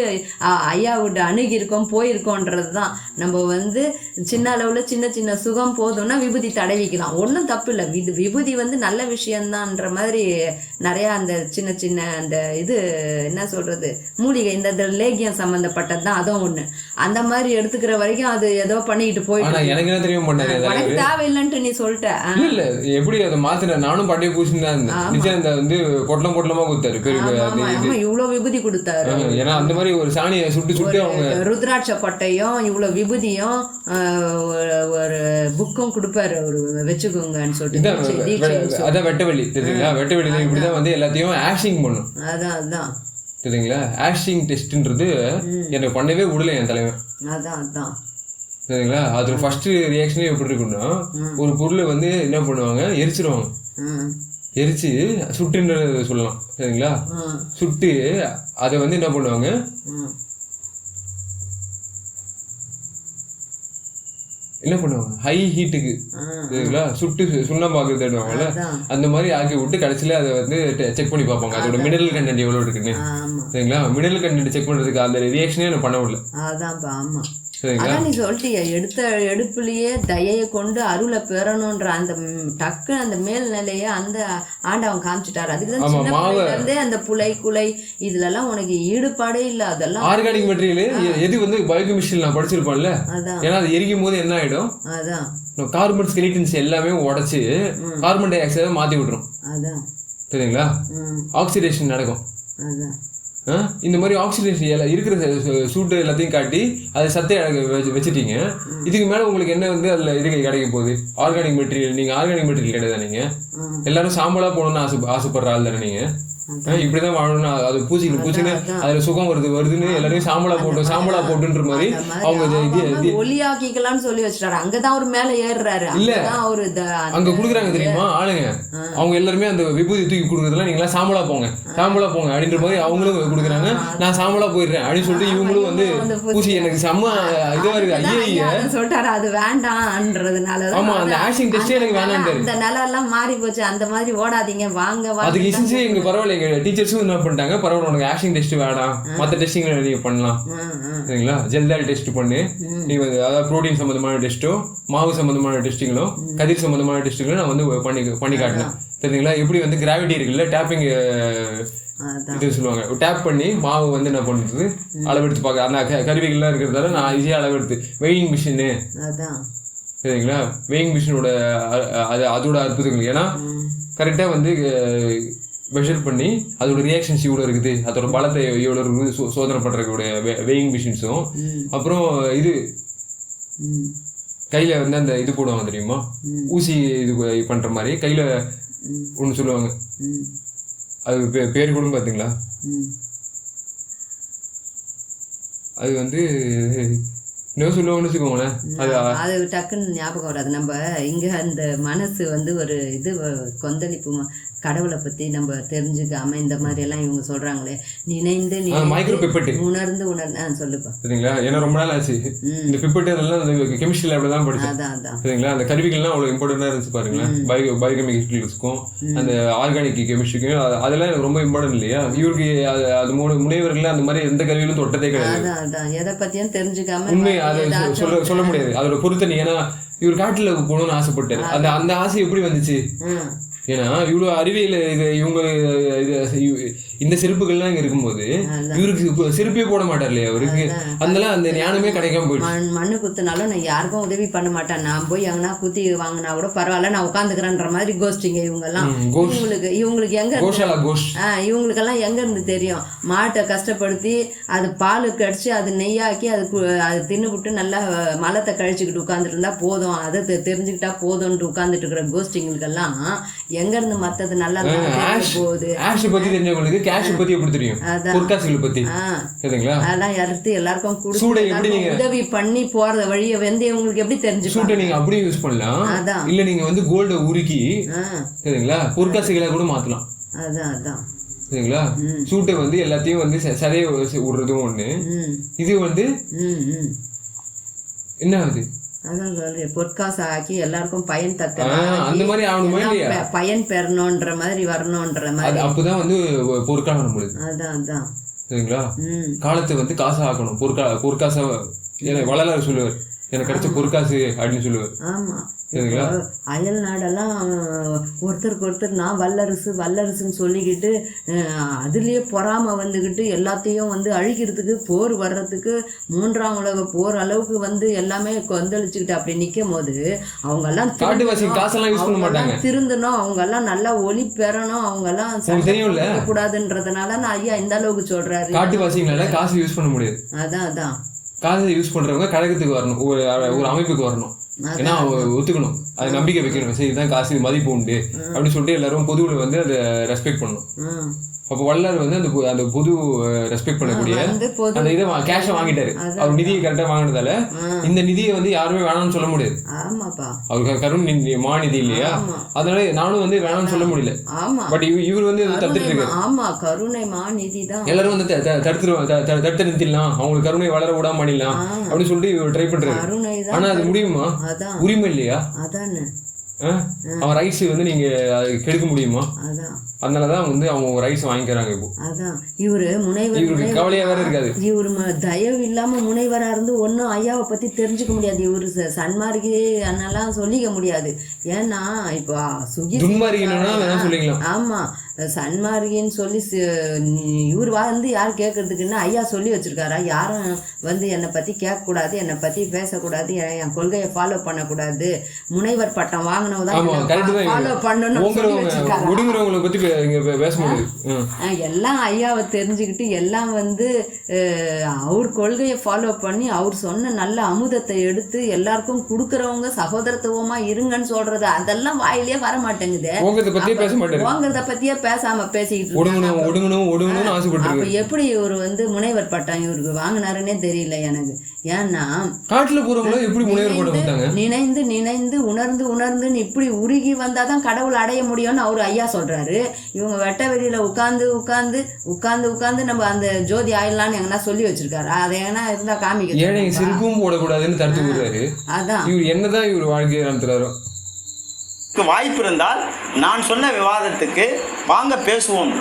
ஐயாவோட அணுகி இருக்கோம் போயிருக்கோன்றது தான். நம்ம வந்து சின்ன அளவுல சின்ன சின்ன சுகம் போதும்னா விபூதி தடவிக்கலாம், ஒன்றும் தப்பு இல்லை. விபூதி வந்து நல்ல விஷயம்தான்ற மாதிரி நிறைய அந்த சின்ன சின்ன அந்த இது என்ன சொல்றது மூலிகை இந்த லேகியம் சம்பந்தப்பட்டது தான், அதுவும் ஒண்ணு. அந்த மாதிரி எடுத்துக்கிற வரைக்கும் அது ஏதோ பண்ணிக்கிட்டு போயிட்டு எனக்கு தேவையில்லைன்ட்டு நீ சொல்லிட்ட. இல்ல எப்படி அதை மாத்திர நானும் பண்டைய பூசின்னு தான் இருந்தேன். அந்த வந்து பொட்டலம் பொட்டலமா கொடுத்தாரு, இவ்வளவு விபூதி கொடுத்தாரு. ஏன்னா அந்த மாதிரி ஒரு சாணியை சுட்டு அவங்க ருத்ராட்ச கொட்டையும் இவ்வளவு விபூதியும் ஒரு புக்கும் கொடுப்பாரு அவரு, வச்சுக்கோங்கன்னு சொல்லிட்டு. அதான் வெட்டவெளி தெரியுங்களா? வெட்டவெளி இப்படிதான் வந்து எல்லாத்தையும் ஆக்ஷிங் பண்ணும். அதான் தெரியுங்களா? ஆக்ஷிங் டெஸ்ட்ன்றது எனக்கு பண்ணவே விடல என் தலைவன். அதான் சரிங்களா? அது ஃபர்ஸ்ட் ரியாக்ஷனே எப்படி இருக்குன்னா, ஒரு பொருளை வந்து என்ன பண்ணுவாங்க, எரிச்சிருவாங்க. எரிச்சு சுட்டுன்னு சொல்லலாம் சரிங்களா? சுட்டு அதை வந்து என்ன பண்ணுவாங்க, ஹை ஹீட்டுக்கு சரிங்களா சுட்டு சுண்ணாம்பாக்கு தேடுவாங்கல்ல, அந்த மாதிரி ஆக்கி விட்டு கடைசியில அதை வந்து செக் பண்ணி பார்ப்பாங்க அதோட மினரல் கண்டென்ட் எவ்வளவு இருக்குன்னு சரிங்களா? மினரல் கண்டென்ட் செக் பண்றதுக்கு அந்த ரியாக்ஷனே எனக்கு பண்ண முடியல. அதான் நீ சொல்லிட்டிய, எடுத்த எடுப்புலயே தயையை கொண்டு அருளை பெறணும்ன்ற அந்த டக்கு அந்த மேல்நிலைய அந்த ஆண்டவன் காமிச்சிட்டாரு. அதுக்குதான் சின்ன பிள்ளைல இருந்தே அந்த புலை குலை இதுல எல்லாம் உனக்கு ஈடுபாடே இல்ல. அதெல்லாம் ஆர்கானிக் மெட்டீரியல் எது வந்து பயோகெமிஸ்ட்ரி நான் படிச்சிருப்பேன்ல, ஏன்னா அது எரிக்கும் போது என்ன ஆயிடும், அதான் கார்பன் ஸ்கெலிட்டன்ஸ் எல்லாமே உடைச்சு கார்பன் டை ஆக்சைடை மாத்தி விட்டுரும். அதான் சரிங்களா? ஆக்சிடேஷன் நடக்கும். அதான் இந்த மாதிரி ஆக்சிடேஷன் இருக்கிற சூட்டு எல்லாத்தையும் காட்டி அதை சத்தை வச்சுட்டீங்க. இதுக்கு மேல உங்களுக்கு என்ன வந்து அதுல இது கிடைக்க போகுது? Organic material. நீங்க ஆர்கானிக் மெட்டீரியல் கிடையாது, நீங்க எல்லாரும் சாம்பலா போகணும்னு ஆசைப்படுற ஆள் தானே நீங்க. இப்படிதான் வாழணும், அது பூச்சின்னு அதுல சுகம் வருதுன்னு எல்லாரையும் சாம்பலா போட்டுன்ற மாதிரி அவங்க ஒலியாக்கிக்கலாம்னு சொல்லி வச்சுட்டாரு. அங்கதான் அவர் மேல ஏறுறாரு. இல்ல அவரு அங்க குடுக்குறாங்க தெரியுமா ஆளுங்க, அவங்க எல்லாருமே அந்த விபூதி தூக்கி கொடுக்குறதுல நீங்களா சாம்பலா போங்க அப்படின்ற மாதிரி அவங்களும் கொடுக்குறாங்க. நான் சாம்பலா போயிடுறேன் அப்படின்னு சொல்லிட்டு இவங்களும் வந்து பூசி எனக்கு செம்ம இதுவா இருக்கு. ஐயா சொல்லிட்டாரு அது வேண்டாம்ன்றதுனால. ஆமா, அந்த ஆக்ஷன் டெஸ்ட் எனக்கு வேணான்றாரு. அந்த நிலம் எல்லாம் மாறி போச்சு, அந்த மாதிரி ஓடாதீங்க வாங்க. அதுக்கு இசைச்சு எங்க பரவாயில்ல, எங்க டீச்சர்ஸும் என்ன பண்ணிட்டாங்க, பரவாயில்ல உனக்கு ஆக்ஷன் டெஸ்ட் வேண்டாம், மற்ற டெஸ்டிங் நீங்க பண்ணலாம் சரிங்களா, ஜெல்தால் டெஸ்ட் பண்ணு நீ வந்து, அதாவது புரோட்டீன் சம்பந்தமான டெஸ்ட்டோ மாவு சம்பந்தமான டெஸ்டிங்களோ கதிர் சம்பந்தமான டெஸ்ட்டுகளோ நான் வந்து பண்ணி காட்டினேன் சரிங்களா. எப்படி வந்து கிராவிட்டி இருக்குல்ல, டேப்பிங் இது சொல்லுவாங்க, டேப் பண்ணி மாவு வந்து என்ன பண்ணுறது அளவெடுத்து பார்க்க, அந்த கருவிகள்லாம் இருக்கிறதால நான் ஈஸியாக அளவெடுத்து வெயிங் மிஷினு சரிங்களா, வெயிங் மிஷினோட அதோட அற்புதங்கள். ஏன்னா கரெக்டாக வந்து மெஷர் பண்ணி அதோட ரியாக்ஷன்ஸ் இவ்வளோ இருக்குது, அதோட பலத்தை எவ்வளோ இருக்குது சோதனை பண்ணுறக்கூடிய வெயிங் மிஷின்ஸும், அப்புறம் இது கையில் வந்து அந்த இது போடுவாங்க தெரியுமா, ஊசி இது பண்ணுற மாதிரி கையில் ஒன்று சொல்லுவாங்க, அது பேர் கூட பார்த்தீங்களா, அது வந்து இன்னும் சொல்லுவோம்னு வச்சுக்கோங்களேன், அது டக்குன்னு ஞாபகம் வராது. நம்ம இங்க அந்த மனசு வந்து ஒரு இது கொந்தளிப்பு, கடவுளை பத்தி நம்ம தெரிஞ்சுக்காம இந்த மாதிரி எல்லாம் இவங்க சொல்றாங்களே, நினைந்து உணர்ந்து சொல்லுப்பா சரிங்களா. ஏன்னா ரொம்ப நாள் ஆச்சு இந்த பிப்பட்டு அதெல்லாம் அந்த கெமிஸ்ட்ரி லேப்ல தான் படிச்சேன் சரிங்களா. அந்த கருவிகள்லாம் அவ்வளவு இம்பார்ட்டண்டா இருந்துச்சு பாருங்களேன், பயோகெமிக்கல்ஸ்க்கும் அந்த ஆர்கானிக் கெமிஸ்ட்ரிக்கும், அதெல்லாம் எனக்கு ரொம்ப இம்பார்ட்டன்ட் இல்லையா. இவருக்கு அது முனைவர்கள் அந்த மாதிரி எந்த கருவியிலும் தொட்டதே கிடையாது, எதை பத்தியும் தெரிஞ்சுக்காம உண்மை அதை சொல்ல முடியாது அதோட பொருத்தனை. ஏன்னா இவர் காட்டுல போகணும்னு ஆசைப்பட்டாரு, அந்த ஆசை எப்படி வந்துச்சு, ஏன்னா இவ்வளவு அறிவியல் இது இவங்க இந்த செருப்புகள்லாம் இங்க இருக்கும்போது இவருக்கு செருப்பே போட மாட்டார் இல்லையா அவருக்கு, அதெல்லாம் அந்த ஞானமே கிடைக்காம போயிடுச்சு. மண்ணு குத்துனாலும் நான் யாருக்கும் உதவி பண்ண மாட்டேன், நான் போய் எங்கன்னா குத்தி வாங்கினா கூட பரவாயில்ல நான் உட்காந்துக்கிறேன்ற மாதிரி கோஷ்டிங்க இவங்க எல்லாம். இவங்களுக்கு எங்க இவங்களுக்கெல்லாம் எங்க இருந்து தெரியும், மாட்டை கஷ்டப்படுத்தி அது பாலுக்கு அடிச்சு அது நெய்யாக்கி அது தின்னுபிட்டு நல்லா மலத்தை கழிச்சுக்கிட்டு உட்காந்துட்டு இருந்தா போதும், அதை தெரிஞ்சுக்கிட்டா போதும்னு உட்காந்துட்டு இருக்கிற கோஷ்டிங்களுக்கெல்லாம் எங்க இருந்து மத்தது நல்லா போகுது. ஆஷ் பத்தி தெரிஞ்சவங்களுக்கு கேஷ் பத்தி எப்படி தெரியும், பொற்காசுகள் பத்தி சரிங்களா, அதெல்லாம் எடுத்து எல்லாருக்கும் உதவி பண்ணி போறத வழியை வந்து உங்களுக்கு எப்படி தெரிஞ்சு சூட்டை நீங்க அப்படியே யூஸ் பண்ணலாம், இல்ல நீங்க வந்து கோல்ட உருக்கி சரிங்களா பொற்காசுகளை கூட மாத்தலாம். அதான் சரிங்களா, சூட்டை வந்து எல்லாத்தையும் வந்து சதைய விடுறதும் ஒண்ணு, இது வந்து என்ன ஆகுது அதான் சொல்றேன், பொற்காசு ஆக்கி எல்லாருக்கும் பயன் அந்த மாதிரி ஆகணுமா, பயன் பெறணும்ன்ற மாதிரி வரணும்ன்ற மாதிரி, அப்பதான் வந்து பொற்காலம் நம்மளுது. அதான் சரிங்களா, காலத்தை வந்து காசா ஆக்கணும், பொற்காசா வள்ளலார் சொல்லுவார், எனக்கு கிடைச்ச பொற்காசு அப்படின்னு சொல்லுவார். ஆமா, அயல் நாடெல்லாம் ஒருத்தருக்கு ஒருத்தர் நான் வல்லரசுன்னு சொல்லிக்கிட்டு அதுலயே பொறாம வந்துக்கிட்டு எல்லாத்தையும் வந்து அழிக்கிறதுக்கு போர் வர்றதுக்கு 3ஆம் உலக போர் அளவுக்கு வந்து எல்லாமே கொந்தளிச்சுக்கிட்டு அப்படி நிற்கும் போது அவங்க எல்லாம் திருந்தணும், அவங்க எல்லாம் நல்லா ஒளி பெறணும், அவங்க எல்லாம் கூடாதுன்றதுனால நான் ஐயா இந்த அளவுக்கு சொல்றாரு. காட்டுவாசிங்களால காசு யூஸ் பண்ண முடியாது, அதான் காசை யூஸ் பண்றவங்க கழகத்துக்கு வரணும், ஒரு அமைப்புக்கு வரணும், ஏன்னா ஒத்துக்கணும், அது நம்பிக்கை வைக்கணும், சரி இதுதான் காசு மதிப்பு உண்டு அப்படின்னு சொல்லிட்டு எல்லாரும் பொதுவில் வந்து அதை ரெஸ்பெக்ட் பண்ணணும். அப்போ வள்ளலார் வந்து அந்த பொது ரெஸ்பெக்ட் பண்ணக்கூடிய அந்த இதை கேஷை வாங்கிட்டாரு, அவர் நிதியை கரெக்டா வாங்கினதால இந்த நிதியை வந்து யாருமே வேணாம்னு சொல்ல முடியாது, அவருக்கு கருணை மாநிதி இல்லையா, அதனால நானும் வந்து வேணாம்னு சொல்ல முடியல. பட் இவர் வந்து தடுத்துட்டு இருக்காரு, எல்லாரும் வந்து தடுத்து நிறுத்திடலாம், அவங்களுக்கு கருணை வளர விடாம பண்ணிடலாம் அப்படின்னு சொல்லிட்டு இவர் ட்ரை பண்றாரு. ஆனா அது முடியுமா, உரிமை இல்லையா, அவன் ரைட்ஸ் வந்து நீங்க கெடுக்க முடியுமா, அதனாலதான் வந்து அவங்க ரைட்ஸ் வாங்கிக்கிறாங்க. இப்போ இவருக்கு கவலையா வேற இருக்காது, இவரு தயவு இல்லாம முனைவரா இருந்து ஒன்னும் ஐயாவை பத்தி தெரிஞ்சுக்க முடியாது, இவரு சன்மார்கி அதெல்லாம் சொல்லிக்க முடியாது. ஏன்னா இப்போ சொல்லிக்கலாம், ஆமா சன்மார்கின்னு சொல்லி இவர் வந்து யார் கேட்கறதுக்குன்னா ஐயா சொல்லி வச்சிருக்காரா, யாரும் வந்து என்னை பத்தி கேட்கக்கூடாது, என்னை பத்தி பேசக்கூடாது, என் கொள்கையை ஃபாலோ பண்ணக்கூடாது, முனைவர் பட்டம் வாங்கினவதான் ஃபாலோ பண்ணணும் பத்தி இங்க பேச முடியுது. எல்லாம் ஐயாவை தெரிஞ்சுக்கிட்டு எல்லாம் வந்து அவர் கொள்கையை ஃபாலோ பண்ணி அவர் சொன்ன நல்ல அமுதத்தை எடுத்து எல்லாருக்கும் கொடுக்குறவங்க சகோதரத்துவமா இருங்கன்னு சொல்றது அதெல்லாம் வாயிலே வர மாட்டேங்குது. ஓங்கிறத பத்தியே பேசாம பேசிக்கிட்டு அப்ப எப்படி இவர் வந்து முனைவர் பட்டம் இவருக்கு வாங்கினாருன்னே தெரியல எனக்கு. ஏன்னா காட்டுல போறவங்களும் எப்படி முனைவர் பட்டம் கொடுத்தாங்க? நினைந்து நினைந்து உணர்ந்து உணர்ந்துன்னு இப்படி உருகி வந்தாதான் கடவுள் அடைய முடியும்னு அவரு ஐயா சொல்றாரு. இவங்க வெட்ட வெளியில உட்கார்ந்து உட்கார்ந்து உட்கார்ந்து உட்கார்ந்து நம்ம அந்த ஜோதி ஆயிடலான்னு எங்கன்னா சொல்லி வச்சிருக்காரு. அதை எங்கன்னா இருந்தா காமிக்க ஏழை சிரிப்பும் போடக்கூடாதுன்னு தடுத்து விடுறாரு. அதான் இவர் என்னதான் இவர் வாழ்க்கையை நடத்துறாரோ. வாய்ப்பு இருந்தால் நான் சொன்ன விவாதத்துக்கு வாங்க பேசுவோம்,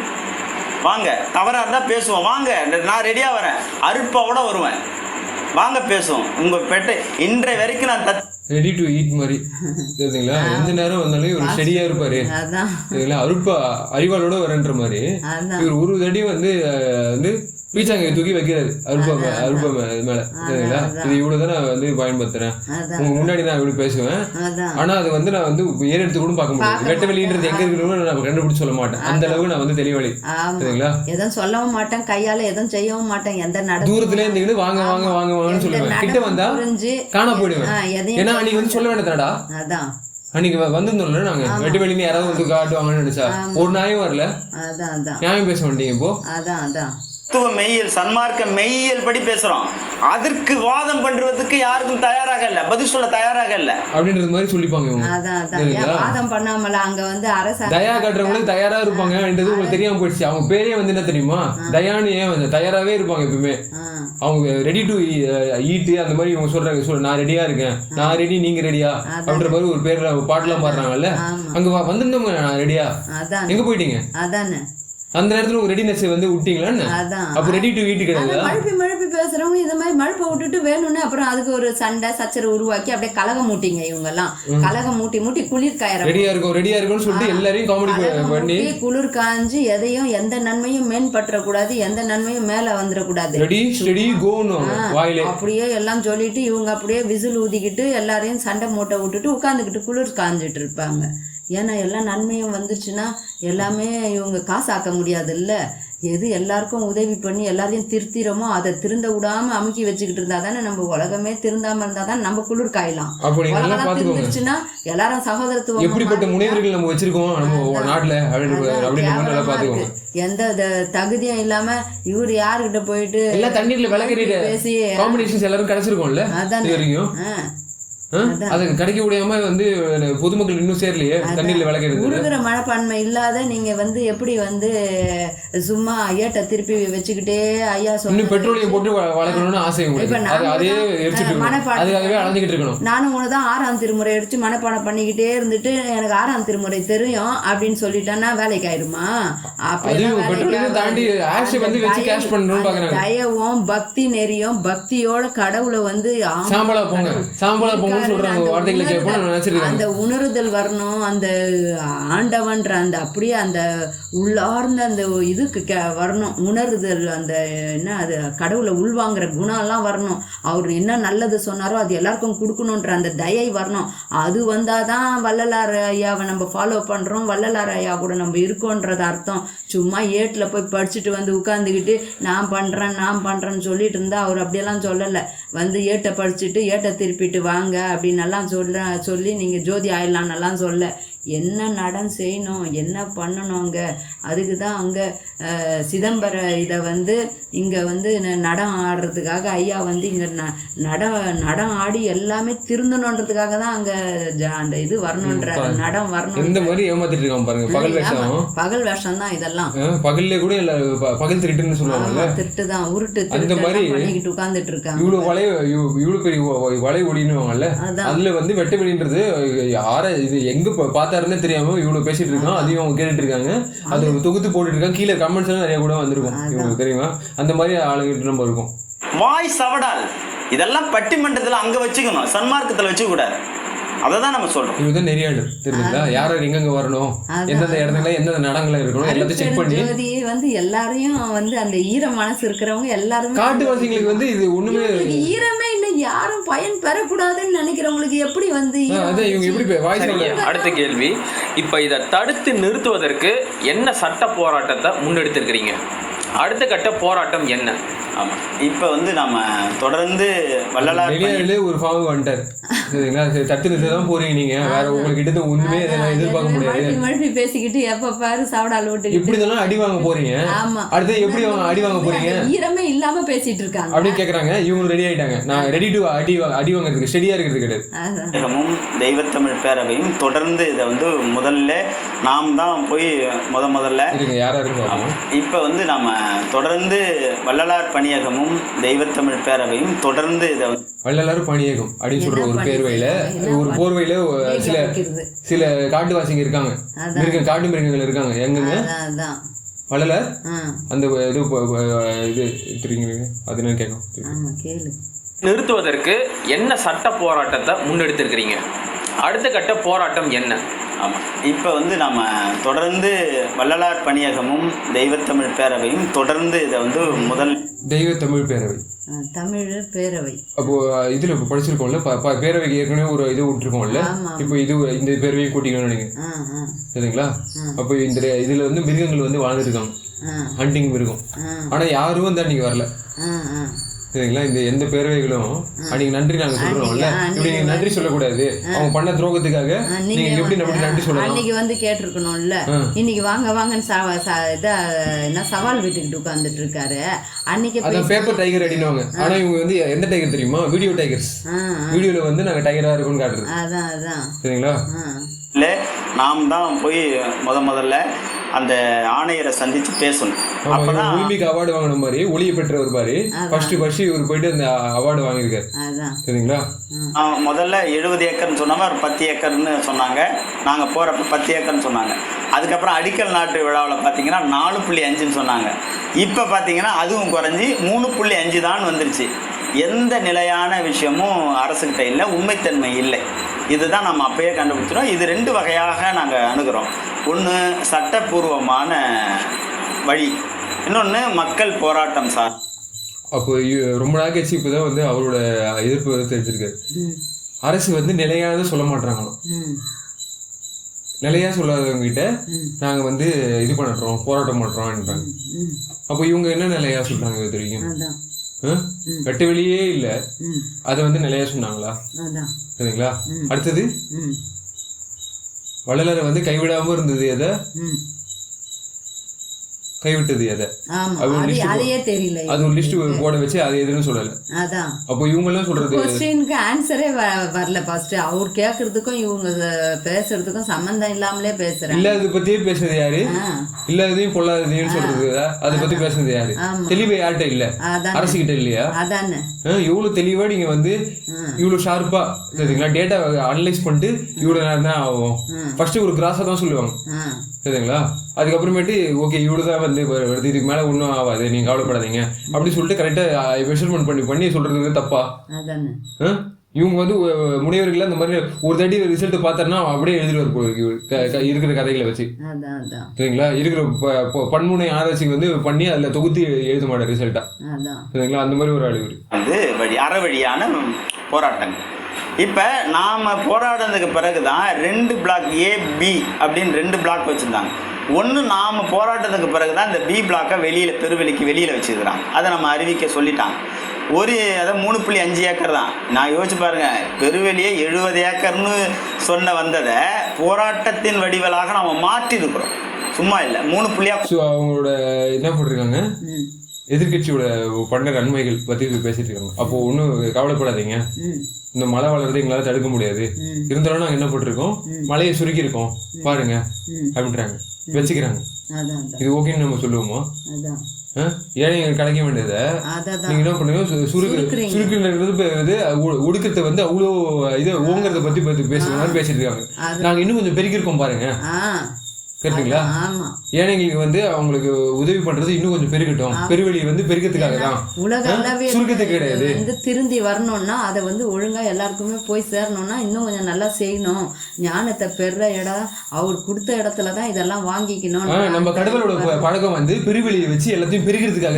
வாங்க தவறா இருந்தா பேசுவோம், வாங்க நான் ரெடியா வரேன், அருப்பாவோட வருவேன், வாங்க பேசுவோம். உங்க பெட்டை இன்றைய வரைக்கும் நான் ரெடி டு ஈட் மாதிரி தெரியுதுங்களா? எந்த நேரம் வந்தாலும் இவர் ஸ்டெடியா இருப்பாரு. அருப்பா அறிவாளோட வரன்ற மாதிரி இவர் ஒரு தடி வந்து பீச்சாங்க தூக்கி வைக்கிறாரு அருப்பா மேல. சரிங்களா? இது இவ்வளவுதான் நான் வந்து பயன்படுத்துறேன், உங்க முன்னாடி நான் இப்படி பேசுவேன். ஆனா அது வந்து நான் வந்து ஏறெடுத்து கூட பார்க்க முடியாது. வெட்ட வெளின்றது எங்க இருக்குன்னு நான் கண்டுபிடிச்சு சொல்ல மாட்டேன். அந்த அளவுக்கு நான் வந்து தெளிவழி. சரிங்களா? எதுவும் சொல்லவும் மாட்டேன், கையால எதுவும் செய்யவும் மாட்டேன். எந்த தூரத்துல இருந்து வாங்க வாங்க வாங்க வாங்கன்னு சொல்லுவேன். கிட்ட வந்தா காண போயிடுவேன். ஏன்னா அன்னைக்கு வந்து சொல்ல வேண்டியதாடா. அதான் அன்னைக்கு வந்திருந்தோம்ல நாங்க வெட்டு வெளியில யாராவது வந்து காட்டுவாங்கன்னு நினைச்சா ஒரு நியாயம் வரல. நியாயம் பேச மாட்டீங்க இப்போ. அதான் மெய்யியல் சன்மார்க்க மெய்யியல் படி பேசுறோம். அதற்கு வாதம் பண்றதுக்கு யாருக்கும் தயாராக இல்ல, பதில் சொல்ல தயாராக இல்ல அப்படின்றது மாதிரி சொல்லிப்பாங்க இவங்க. வாதம் பண்ணாமல அங்க வந்து அரசு தயா காட்டுறவங்களுக்கு தயாரா இருப்பாங்க அப்படின்றது உங்களுக்கு தெரியாம போயிடுச்சு. அவங்க பேரே வந்து என்ன தெரியுமா? தயான்னு. ஏன் வந்து தயாராவே இருப்பாங்க எப்பவுமே. அவங்க ரெடி டு ஈட் அந்த மாதிரி இவங்க சொல்றாங்க, நான் ரெடியா இருக்கேன், நான் ரெடி நீங்க ரெடியா அப்படின்ற மாதிரி ஒரு பேர்ல பாட்டுலாம் பாடுறாங்கல்ல. அங்க வந்திருந்தவங்க நான் ரெடியா, எங்க போயிட்டீங்க? அதானே அந்த நேரத்துல ஒரு ரெடினஸ் வந்து விட்டீங்களான்னு. அப்ப ரெடி டு ஈட் கிடையாது. மழுப்பி பேசுறவங்க இந்த மாதிரி மழுப்ப விட்டுட்டு வேணும்னு அப்புறம் அதுக்கு ஒரு சண்டை சச்சரவு உருவாக்கி அப்படியே கலகம் மூட்டிங்க. இவங்க எல்லாம் கலகம் மூட்டி குளிர் காயற ரெடியா இருக்கும்னு சொல்லிட்டு எல்லாரையும் காமெடி பண்ணி குளிர் காஞ்சு எதையும் எந்த நன்மையும் மேன்பற்ற கூடாது, எந்த நன்மையும் மேல வந்துடக்கூடாது. ரெடி ஸ்டெடி கோன்னு வாயிலே அப்படியே எல்லாம் சொல்லிட்டு இவங்க அப்படியே விசில் ஊதிக்கிட்டு எல்லாரையும் சண்டை மூட்டை விட்டுட்டு உட்காந்துக்கிட்டு குளிர் காஞ்சிட்டு இருப்பாங்க. ஏன்னா எல்லாம் நன்மையும் வந்துருச்சுன்னா எல்லாமே இவங்க காசாக்க முடியாது இல்லை. எது எல்லாருக்கும் உதவி பண்ணி எல்லாரையும் திருத்திரமோ அதை திருந்த விடாம அமுக்கி வச்சுக்கிட்டு இருந்தா தானே நம்ம உலகமே திருந்தாம இருந்தா தான் நம்ம குளிர் காயலாம். திருந்துச்சுன்னா எல்லாரும் சகோதரத்துவம் எப்படிப்பட்ட முனைவர்கள் நம்ம வச்சிருக்கோம் நம்ம நாட்டுல அப்படின்னு எந்த தகுதியும் இல்லாம இவரு யாருக்கிட்ட போயிட்டு எல்லாம் தண்ணீர்ல விளக்கறிட்டு பேசி காம்பினேஷன்ஸ் எல்லாரும் கிடைச்சிருக்கோம்ல. அதான் அது கிடைக்க முடியாம வந்து பொதுமக்கள் இன்னும் சேரலையே தண்ணீர்ல விளக்கிறது. உருகிற மனப்பான்மை இல்லாத நீங்க வந்து எப்படி வந்து சும்மா ஐயாட்ட திருப்பி வச்சுக்கிட்டே ஐயா சொன்ன பெட்ரோலியம் போட்டு வளர்க்கணும்னு ஆசை அதுக்காகவே அலைஞ்சிக்கிட்டு இருக்கணும். நானும் உனதான் 6ஆம் திருமுறை எடுத்து மனப்பாடம் பண்ணிக்கிட்டே இருந்துட்டு எனக்கு 6ஆம் திருமுறை தெரியும் அப்படின்னு சொல்லிட்டேன்னா வேலைக்கு ஆயிடுமா? தயவும் பக்தி நெறியும் பக்தியோட கடவுளை வந்து சாம்பலா போங்க அந்த உணர்தல் வரணும். அந்த ஆண்டவன்ற அந்த அப்படியே அந்த உள்ளார்ந்த அந்த இதுக்கு வரணும் உணர்தல். அந்த என்ன அது கடவுளை உள்வாங்கிற குணம் எல்லாம் வரணும். அவர் என்ன நல்லது சொன்னாரோ அது எல்லாருக்கும் கொடுக்கணுன்ற அந்த தயை வரணும். அது வந்தாதான் வள்ளலார் ஐயாவை நம்ம ஃபாலோ பண்றோம், வள்ளலார் ஐயா கூட நம்ம இருக்கோன்றது அர்த்தம். சும்மா ஏட்டுல போய் படிச்சுட்டு வந்து உட்காந்துக்கிட்டு நான் பண்றேன்னு சொல்லிட்டு இருந்தா அவர் அப்படியெல்லாம் சொல்லலை. வந்து ஏட்டை படிச்சுட்டு ஏட்டை திருப்பிட்டு வாங்க அப்படின்னு எல்லாம் சொல்லி நீங்கள் ஜோதி ஆயிடலான்னெல்லாம் சொல்ல. என்ன நடம் செய்யணும், என்ன பண்ணணுங்க, அதுக்கு தான் அங்கே சிதம்பர இதை வந்து இங்கே வந்து நடம் ஆடுறதுக்காக ஐயா வந்து இங்கே நடம் ஆடி எல்லாமே திருந்தணுன்றதுக்காக தான் அங்கே அந்த இது வரணுன்ற நடம் வரணும். இந்த மாதிரி ஏமாத்திட்டு இருக்கான் பாருங்க. பகல் வேஷம் தான் இதெல்லாம். பகல்ல கூட பகல் திருட்டுன்னு சொல்லுவாங்க. திருட்டு தான், உருட்டு அந்த மாதிரி பண்ணிக்கிட்டு உட்கார்ந்துட்டு இருக்காங்க. இவ்வளவு பெரிய வலை ஒடினுவாங்கல்ல, அதுல வந்து வெட்ட வெளின்றது இது எங்க பார்த்தாருன்னே தெரியாம இவ்வளவு பேசிட்டு இருக்கான். அதையும் அவங்க கேட்டுட்டு இருக்காங்க. அது தொகுத்து போட்டுட்டு இருக்காங்க. கீழே கமெண்ட்ஸ் எல்லாம் நிறைய கூட வந்திருக்கும் இவங்களுக்கு தெரியுமா? அந்த மாதிரி ஆளுங்கிட்ட நம்ம இருக்கும். வாய் சவடால் இதெல்லாம் பட்டிமன்றத்துல அங்க வச்சுக்கணும், சன்மார்க்கத்துல வச்சுக்க கூடாது. அததான் நம்ம சொல்றோம். இதுதான் நெறியாடு தெரியுங்களா? யார் எங்கெங்க வரணும், எந்தெந்த இடத்துல எந்தெந்த நடங்களை இருக்கணும் எல்லாத்தையும் செக் பண்ணி வந்து எல்லாரையும் வந்து அந்த ஈர மனசு இருக்கிறவங்க எல்லாரும் காட்டுவாசிகளுக்கு வந்து இது ஒண்ணுமே ஈரமே இல்லை. யாரும் பயன் பெறக்கூடாதுன்னு நினைக்கிறவங்களுக்கு எப்படி வந்து அதான் இவங்க எப்படி வாய்ஸ் அடுத்த கேள்வி, இப்ப இதை தடுத்து நிறுத்துவதற்கு என்ன சட்ட போராட்டத்தை முன்னெடுத்திருக்கிறீங்க? அடுத்த கட்ட போராட்டம் என்ன? ஆமாம், இப்போ வந்து நம்ம தொடர்ந்து வள்ளலார் வெளியே ஒரு ஃபார்ம் வந்துட்டார் சரிங்களா. தட்டு தான் போறீங்க நீங்க, வேற உங்ககிட்ட ஒண்ணுமே எதிர்பார்க்க முடியாது. மழுப்பி பேசிக்கிட்டு எப்ப பாரு சாவடால் விட்டு இப்படி இதெல்லாம் அடி வாங்க போறீங்க. அடுத்து எப்படி அடி வாங்க போறீங்க? ஈரமே இல்லாம பேசிட்டு இருக்காங்க அப்படின்னு கேக்குறாங்க. இவங்க ரெடி ஆயிட்டாங்க, நான் ரெடி டு அடி வாங்குறதுக்கு ஸ்டெடியா இருக்கிறது கிடையாது. தெய்வத்தமிழ் பேரவையும் தொடர்ந்து இதை வந்து முதல்ல நாம் தான் போய் முதல்ல யாரா இருக்கும். இப்போ வந்து நம்ம தொடர்ந்து வள்ளலார் பணியகமும் தெய்வத்தமிழ் பேரவையும் தொடர்ந்து இதை வள்ளலார் பணியகம் அப்படின்னு சொல்ற ஒரு போர்வையில சில காட்டுவாசிங்க இருக்காங்க, காட்டு மிருகங்கள் இருக்காங்க. எங்கங்க வள்ளலார் அந்த இது அது கேட்கும். நிறுத்துவதற்கு என்ன சட்ட போராட்டத்தை முன்னெடுத்திருக்கிறீங்க? அடுத்த கட்ட போராட்டம் என்ன? ஆமாம், இப்போ வந்து நம்ம தொடர்ந்து வள்ளலார் பணியகமும் தெய்வத்தமிழ் பேரவையும் தொடர்ந்து இதை வந்து தெய்வத்தமிழ் பேரவை தமிழ் பேரவை அப்போ இதுல படிச்சிருக்கோம்ல, பேரவைக்கு ஏற்கனவே ஒரு இது விட்டுருக்கோம்ல. இப்போ இந்த பேரவையை கூட்டிக்கணும்னு நினைக்கிறேன் சரிங்களா. அப்போ இந்த இதுல வந்து மிருகங்கள் வந்து வாழ்ந்துருக்காங்க, ஹண்டிங் மிருகம். ஆனா யாரும் வந்து அன்னைக்கு வரல சரிங்களா. இந்த எந்த பேரவைகளும் அன்னைக்கு நன்றி நாங்க சொல்றோம்ல, இப்படி நீங்க நன்றி சொல்லக்கூடாது, அவங்க பண்ண துரோகத்துக்காக நீங்க எப்படி நன்றி சொல்லலாம். அன்னைக்கு வந்து கேட்டிருக்கணும்ல, இன்னைக்கு வாங்க வாங்கன்னு சவால் விட்டுக்கிட்டு உட்கார்ந்துட்டு இருக்காரு. அன்னைக்கு அதான் பேப்பர் டைகர் அடினவங்க. ஆனா இவங்க வந்து எந்த டைகர் தெரியுமா? Video tigers. வீடியோல வந்து நாங்க டைகரா இருக்கோம்னு காட்டுறது. அதான் சரிங்களா. நாம் தான் போய் முதல்ல அந்த ஆணையரை சந்திச்சு பேசணும். அப்பதான் ஒலிம்பிக் அவார்டு வாங்கின மாதிரி ஒளியை பெற்றவர் மாதிரி ஃபர்ஸ்ட் இவர் போயிட்டு அந்த அவார்டு வாங்கியிருக்காரு சரிங்களா. முதல்ல 70 ஏக்கர்னு சொன்னாங்க, ஒரு 10 ஏக்கர்னு சொன்னாங்க. நாங்கள் போகிறப்ப 10 ஏக்கர்னு சொன்னாங்க. அதுக்கப்புறம் அடிக்கல் நாட்டு விழாவில் பார்த்தீங்கன்னா 4.5ன்னு சொன்னாங்க. இப்போ பார்த்தீங்கன்னா அதுவும் குறைஞ்சி 3.5 தான் வந்துருச்சு. எந்த நிலையான விஷயமும் அரசுக்கிட்ட இல்லை, உண்மைத்தன்மை இல்லை. இதுதான் நம்ம அப்பயே கண்டுபிடிச்சிடும். இது 2 வகையாக நாங்கள் அணுகிறோம். ஒன்று சட்டப்பூர்வமான வழி, இன்னொன்று மக்கள் போராட்டம் சார். அப்போ ரொம்ப நாள் கட்சி இப்போதான் வந்து அவரோட எதிர்ப்பு தெரிஞ்சிருக்காரு. அரசு வந்து நிலையானதை சொல்ல மாட்டாங்களாம். நிலையா சொல்லாதவங்க கிட்ட நாங்க வந்து இது பண்றோம், போராட்டம் பண்றோம்ன்றாங்க. அப்போ இவங்க என்ன நிலையா சொல்றாங்க தெரியும்? வெட்ட வெளியே இல்ல, அத வந்து நிலையா சொன்னாங்களா சரிங்களா. அடுத்தது வள்ளலாரை வந்து கைவிடாம இருந்தது எதை, கைவிட்டது எதை, அதையே தெரியல. அது ஒரு லிஸ்ட் போட வச்சு அது எதுன்னு சொல்லல. அதான் அப்போ இவங்க எல்லாம் சொல்றது क्वेश्चनக்கு ஆன்சரே வரல. ஃபர்ஸ்ட் அவர் கேக்குறதுக்கும் இவங்க பேசுறதுக்கும் சம்பந்தம் இல்லாமலே பேசுறாங்க. இல்லாதது பத்தியே பேசுறது யாரு? இல்லாததையும் பொல்லாததையும் சொல்றது அதை பத்தி பேசுறது யாரு? தெளிவு யார்கிட்ட இல்ல? அரசு கிட்ட இல்லையா? அதானே எவ்வளவு தெளிவா நீங்க வந்து இவ்வளவு ஷார்ப்பா சரிங்களா டேட்டா அனலைஸ் பண்ணிட்டு இவ்வளவு நேரம் தான் ஆகும். ஃபர்ஸ்ட் ஒரு கிராஸா தான் சொல்லுவாங்க சரிங்களா. அதுக்கப்புறமேட்டு ஓகே இவ்வளவுதான் வந்து இதுக்கு மேல ஒன்றும் ஆகாது, நீங்க கவலைப்படாதீங்க அப்படி சொல்லிட்டு கரெக்டா மெஷர்மெண்ட் பண்ணி சொல்றது தப்பா? இவங்க வந்து முனைவர்கள் அந்த மாதிரி ஒரு தடி ரிசல்ட் பார்த்தாருன்னா அப்படியே எழுதிடுவார் இருக்கிற கதைகளை வச்சு சரிங்களா. இருக்கிற பன்முனை ஆராய்ச்சி வந்து பண்ணி அதுல தொகுத்து எழுத மாட்டார் ரிசல்ட்டா சரிங்களா. அந்த மாதிரி ஒரு அழிவு வந்து அறவழியான போராட்டங்கள். இப்போ நாம் போராடினதுக்கு பிறகு தான் 2 பிளாக் A B அப்படின்னு 2 பிளாக் வச்சுருந்தாங்க. ஒன்று நாம் போராட்டத்துக்கு பிறகு தான் இந்த B பிளாக்கை பெருவெளிக்கு வெளியில் வச்சுருக்கிறாங்க. அதை நம்ம அறிவிக்க சொல்லிட்டாங்க. அதை 3.5 ஏக்கர் தான். நான் யோசிச்சு பாருங்கள், பெருவெளியை 70 ஏக்கர்னு வந்ததை போராட்டத்தின் வடிவலாக நம்ம மாற்றிருக்கிறோம். சும்மா இல்லை 3. அவங்களோட என்ன போட்டிருக்காங்க, எதிர்கட்சியோட பண்ண நன்மைகள் பத்தி பேசிட்டு இருக்காங்க. அப்போ ஒன்றும் கவலைப்படாதீங்க, இந்த மழை வளர்றது எங்களால தடுக்க முடியாது, இருந்தாலும் நாங்க என்ன போட்டிருக்கோம், மழையை சுருக்கி இருக்கோம் பாருங்க அப்படின்றாங்க, வச்சுக்கிறாங்க. இது ஓகேன்னு நம்ம சொல்லுவோமா? ஏழைங்க கிடைக்க வேண்டியதை நீங்க என்ன பண்ணுங்க, சுருக்குன்றது ஒடுக்கத்தை வந்து அவ்வளோ இதை ஓங்கிறத பத்தி பேசுற மாதிரி பேசிட்டு இருக்காங்க. நாங்க இன்னும் கொஞ்சம் பெருக்கிருக்கோம் பாருங்க கேட்டுங்களா? ஆமா, ஏழைங்களுக்கு வந்து அவங்களுக்கு உதவி பண்றது இன்னும் கொஞ்சம் பெருகட்டும், பெருவெளி வந்து பெருக்கிறதுக்காக தான், உலக அளவில் சுருக்கத்துக்கு கிடையாது. வந்து திருந்தி வரணும்னா அதை வந்து ஒழுங்கா எல்லாருக்குமே போய் சேரணும்னா இன்னும் கொஞ்சம் நல்லா செய்யணும். ஞானத்தை பெற இடம் அவர் கொடுத்த இடத்துலதான் இதெல்லாம் வாங்கிக்கணும். நம்ம கடவுளோட பழக்கம் வந்து பெருவெளியை வச்சு எல்லாத்தையும் பெருகிறதுக்காக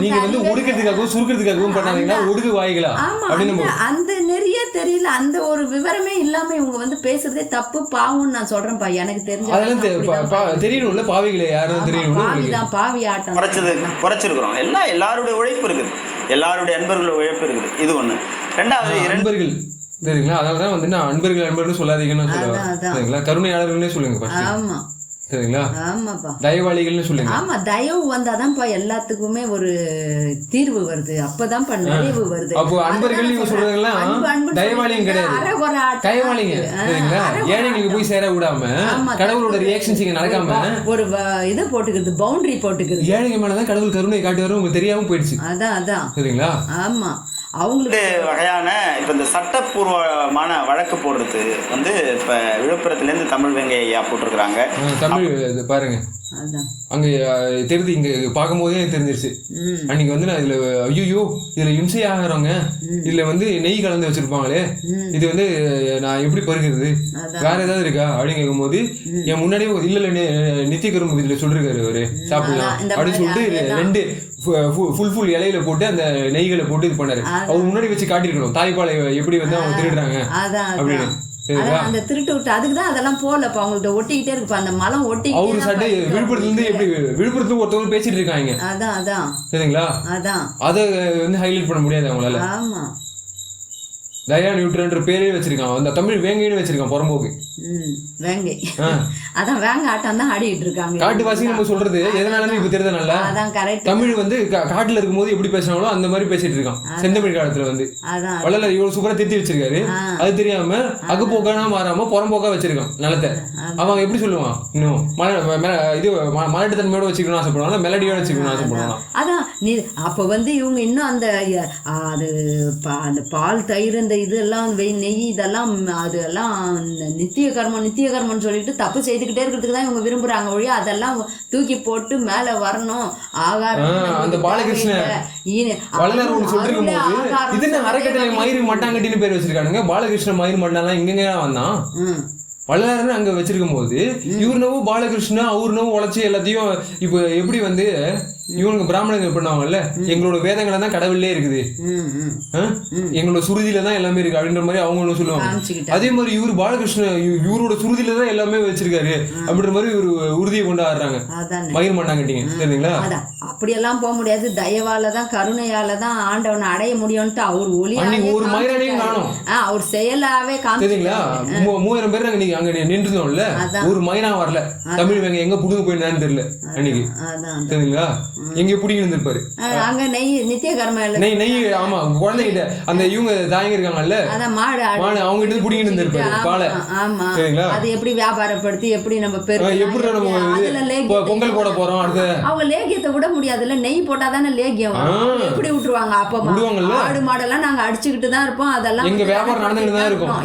நீங்க வந்து ஒடுக்கிறதுக்காகவும் சுருக்கிறதுக்காகவும் பண்ணாதீங்கன்னா ஒடுக்கு வாய்களா அப்படின்னு அந்த நிறைய தெரியல. அந்த ஒரு விவரமே இல்லாம இவங்க வந்து பேசுறதே தப்பு பாவம்னு நான் சொல்றேன்ப்பா. எனக்கு தெரியணும்ல பாவிகளை யாரும் தெரியணும். பாவி ஆட்டம் குறைச்சிருக்கிறோம். எல்லாருடைய உழைப்பு இருக்குது, எல்லாருடைய அன்பர்களுடைய உழைப்பு இருக்குது. இது ஒண்ணு. ரெண்டாவது அன்பர்கள் சரிங்களா? அதனாலதான் வந்து நான் அன்பர்கள் சொல்லாதீங்கன்னு சொல்லுவேன். கருணையாளர்களே சொல்லுங்க. ஆமா சரிங்களா? ஆமாப்பா, தயவாளிகள்னு சொல்லுங்க. ஆமா, தயவு வந்தாதான்ப்பா எல்லாத்துக்குமே ஒரு தீர்வு வருது. அப்பதான் நிறைவு வருது. அப்போ அன்பர்கள் நீங்க சொல்றதெல்லாம் தயவாளியும் கிடையாது, கைவாளிங்க. சரிங்களா? ஏழைங்களுக்கு போய் சேர விடாம கடவுளோட ரியாக்ஷன்ஸ் இங்க நடக்காம ஒரு இது போட்டுக்கிறது, பவுண்டரி போட்டுக்கிறது. ஏழைங்க மேலதான் கடவுள் கருணை காட்டுவாரு, உங்களுக்கு தெரியாம போயிடுச்சு. அதான் சரிங்களா? ஆமா, அவங்களுக்கு வகையான இப்போ இந்த சட்டப்பூர்வமான வழக்கு போடுறது வந்து இப்போ விழுப்புரத்துலேருந்து தமிழ் வெங்கை ஐயா போட்டிருக்கிறாங்க. தமிழ் பாருங்க, அங்க தெரிஞ்சு இங்க பார்க்கும் போதே தெரிஞ்சிருச்சு. அன்னைக்கு வந்து நான் இதுல ஐயோ இதுல இம்சை ஆகிறவங்க, இதுல வந்து நெய் கலந்து வச்சிருப்பாங்களே, இது வந்து நான் எப்படி பருகிறது, வேற ஏதாவது இருக்கா அப்படின்னு கேட்கும் போது என் முன்னாடியே இல்ல நித்திய கரும்பு இதுல சொல்லிருக்காரு அவரு சாப்பிடலாம் அப்படின்னு சொல்லிட்டு 2 ஃபுல் இலையில போட்டு அந்த நெய்களை போட்டு இது பண்ணாரு. அவர் முன்னாடி வச்சு காட்டிருக்கணும் தாய்ப்பாலை எப்படி வந்து அவங்க திருடுறாங்க அப்படின்னு. அந்த திருட்டு விட்டு அதுக்குதான் அதெல்லாம் போடலப்பா, அவங்கள்ட்ட ஒட்டிக்கிட்டே இருக்குப்பா அந்த மலம் ஒட்டி. அவரு சட்டை விழுப்புரத்துல இருந்து எப்படி விழுப்புரத்துல ஒருத்தவங்க பேசிட்டு இருக்காங்க. அதான் சரிங்களா? அதை வந்து ஹைலைட் பண்ண முடியாது அவங்களால. ஆமா, தயா நியூட்ரன்ற பேரே வச்சிருக்கான், அந்த தமிழ் வேங்கைன்னு வச்சிருக்கான் புறம்போக்கு. வேங்கை அதான் வேங்க ஆட்டம் தான் ஆடிட்டு இருக்காங்க. காட்டுவாசி நம்ம சொல்றது எதனாலும் இப்ப தெரியுதுனால தமிழ் வந்து காட்டுல இருக்கும்போது எப்படி பேசினாங்களோ அந்த மாதிரி பேசிட்டு இருக்கான். செந்தமிழ் காலத்துல வந்து வள்ளலார் இவ்வளவு சூப்பரா திருத்தி வச்சிருக்காரு. அது தெரியாம அகப்போக்கானா மாறாம புறம்போக்கா வச்சிருக்கான் நிலத்தை. அவன் எப்படி சொல்லுவான், இன்னும் இது மலட்டுத்தன்மையோட வச்சுக்கணும்னு ஆசைப்படுவாங்க, மெலடியோட வச்சுக்கணும்னு ஆசைப்படுவாங்க. அதான் நீ அப்ப வந்து இவங்க இன்னும் அந்த அந்த பால் தயிர் இந்த இதெல்லாம் நெய் இதெல்லாம் அதெல்லாம் நித்திய கர்மம்னு சொல்லிட்டு தப்பு செய்துக்கிட்டே இருக்கிறதுக்கு தான் இவங்க விரும்புறாங்க ஒழிய அதெல்லாம் தூக்கி போட்டு மேல வரணும். ஆகாரம் அந்த பாலகிருஷ்ணன் அறக்கட்டளை மயிறு மட்டாங்கட்டின்னு பேர் வச்சிருக்கானுங்க. பாலகிருஷ்ணன் மயிறு மட்டாலாம் இங்க வந்தான். வள்ளலாருன்னு அங்க வச்சிருக்கும் போது இவருனவும் பாலகிருஷ்ணா அவருனவும் உழைச்சி எல்லாத்தையும் இப்ப எப்படி வந்து இவனுக்கு பிராமணர்கள் பண்ணுவாங்கல்ல, எங்களோட வேதங்களை தான் கடவுள்லே இருக்குது, எங்களோட சுருதியில தான் எல்லாமே இருக்கு அப்படின்ற மாதிரி அவங்க சொல்லுவாங்க. அதே மாதிரி இவரு பாலகிருஷ்ணன் இவரோட சுருதியில தான் எல்லாமே வச்சிருக்காரு அப்படின்ற மாதிரி இவரு உறுதியை கொண்டு ஆடுறாங்க. மயிர் மண்ணாங்கட்டிங்க சரிங்களா? அப்படியெல்லாம் போக முடியாது. தயவாலதான் கருணையாலதான் ஆண்டவனை அடைய முடியும்ட்டு அவர் ஒளி ஒரு மயிரானையும் காணும். அவர் செயலாவே சரிங்களா? 3000 பேர் அங்க அங்க நின்றுதோம்ல, ஒரு மயிரா வரல. தமிழ் வெங்க எங்க புடுங்க போயிருந்தான்னு தெரியல அன்னைக்கு. சரிங்களா? எங்க புடிங்க இருந்திருப்பாரு அங்க நெய் நித்திய கர்ம நெய். ஆமா, குழந்தைகிட்ட அந்த இவங்க தாயங்க இருக்காங்கல்ல மாடு, அவங்க கிட்ட புடிங்க இருந்திருப்பாரு பாலை. சரிங்களா? அது எப்படி வியாபாரப்படுத்தி எப்படி நம்ம எப்படி நம்ம பொங்கல் போட போறோம் அடுத்து அவங்க லேகியத்தை விட முடியாதுல்ல. நெய் போட்டாதானே லேகியம், எப்படி விட்டுருவாங்க? அப்ப ஆடு மாடெல்லாம் நாங்க அடிச்சுக்கிட்டு தான் இருப்போம். அதெல்லாம் எங்க வியாபாரம் நடந்துட்டு தான் இருக்கும்.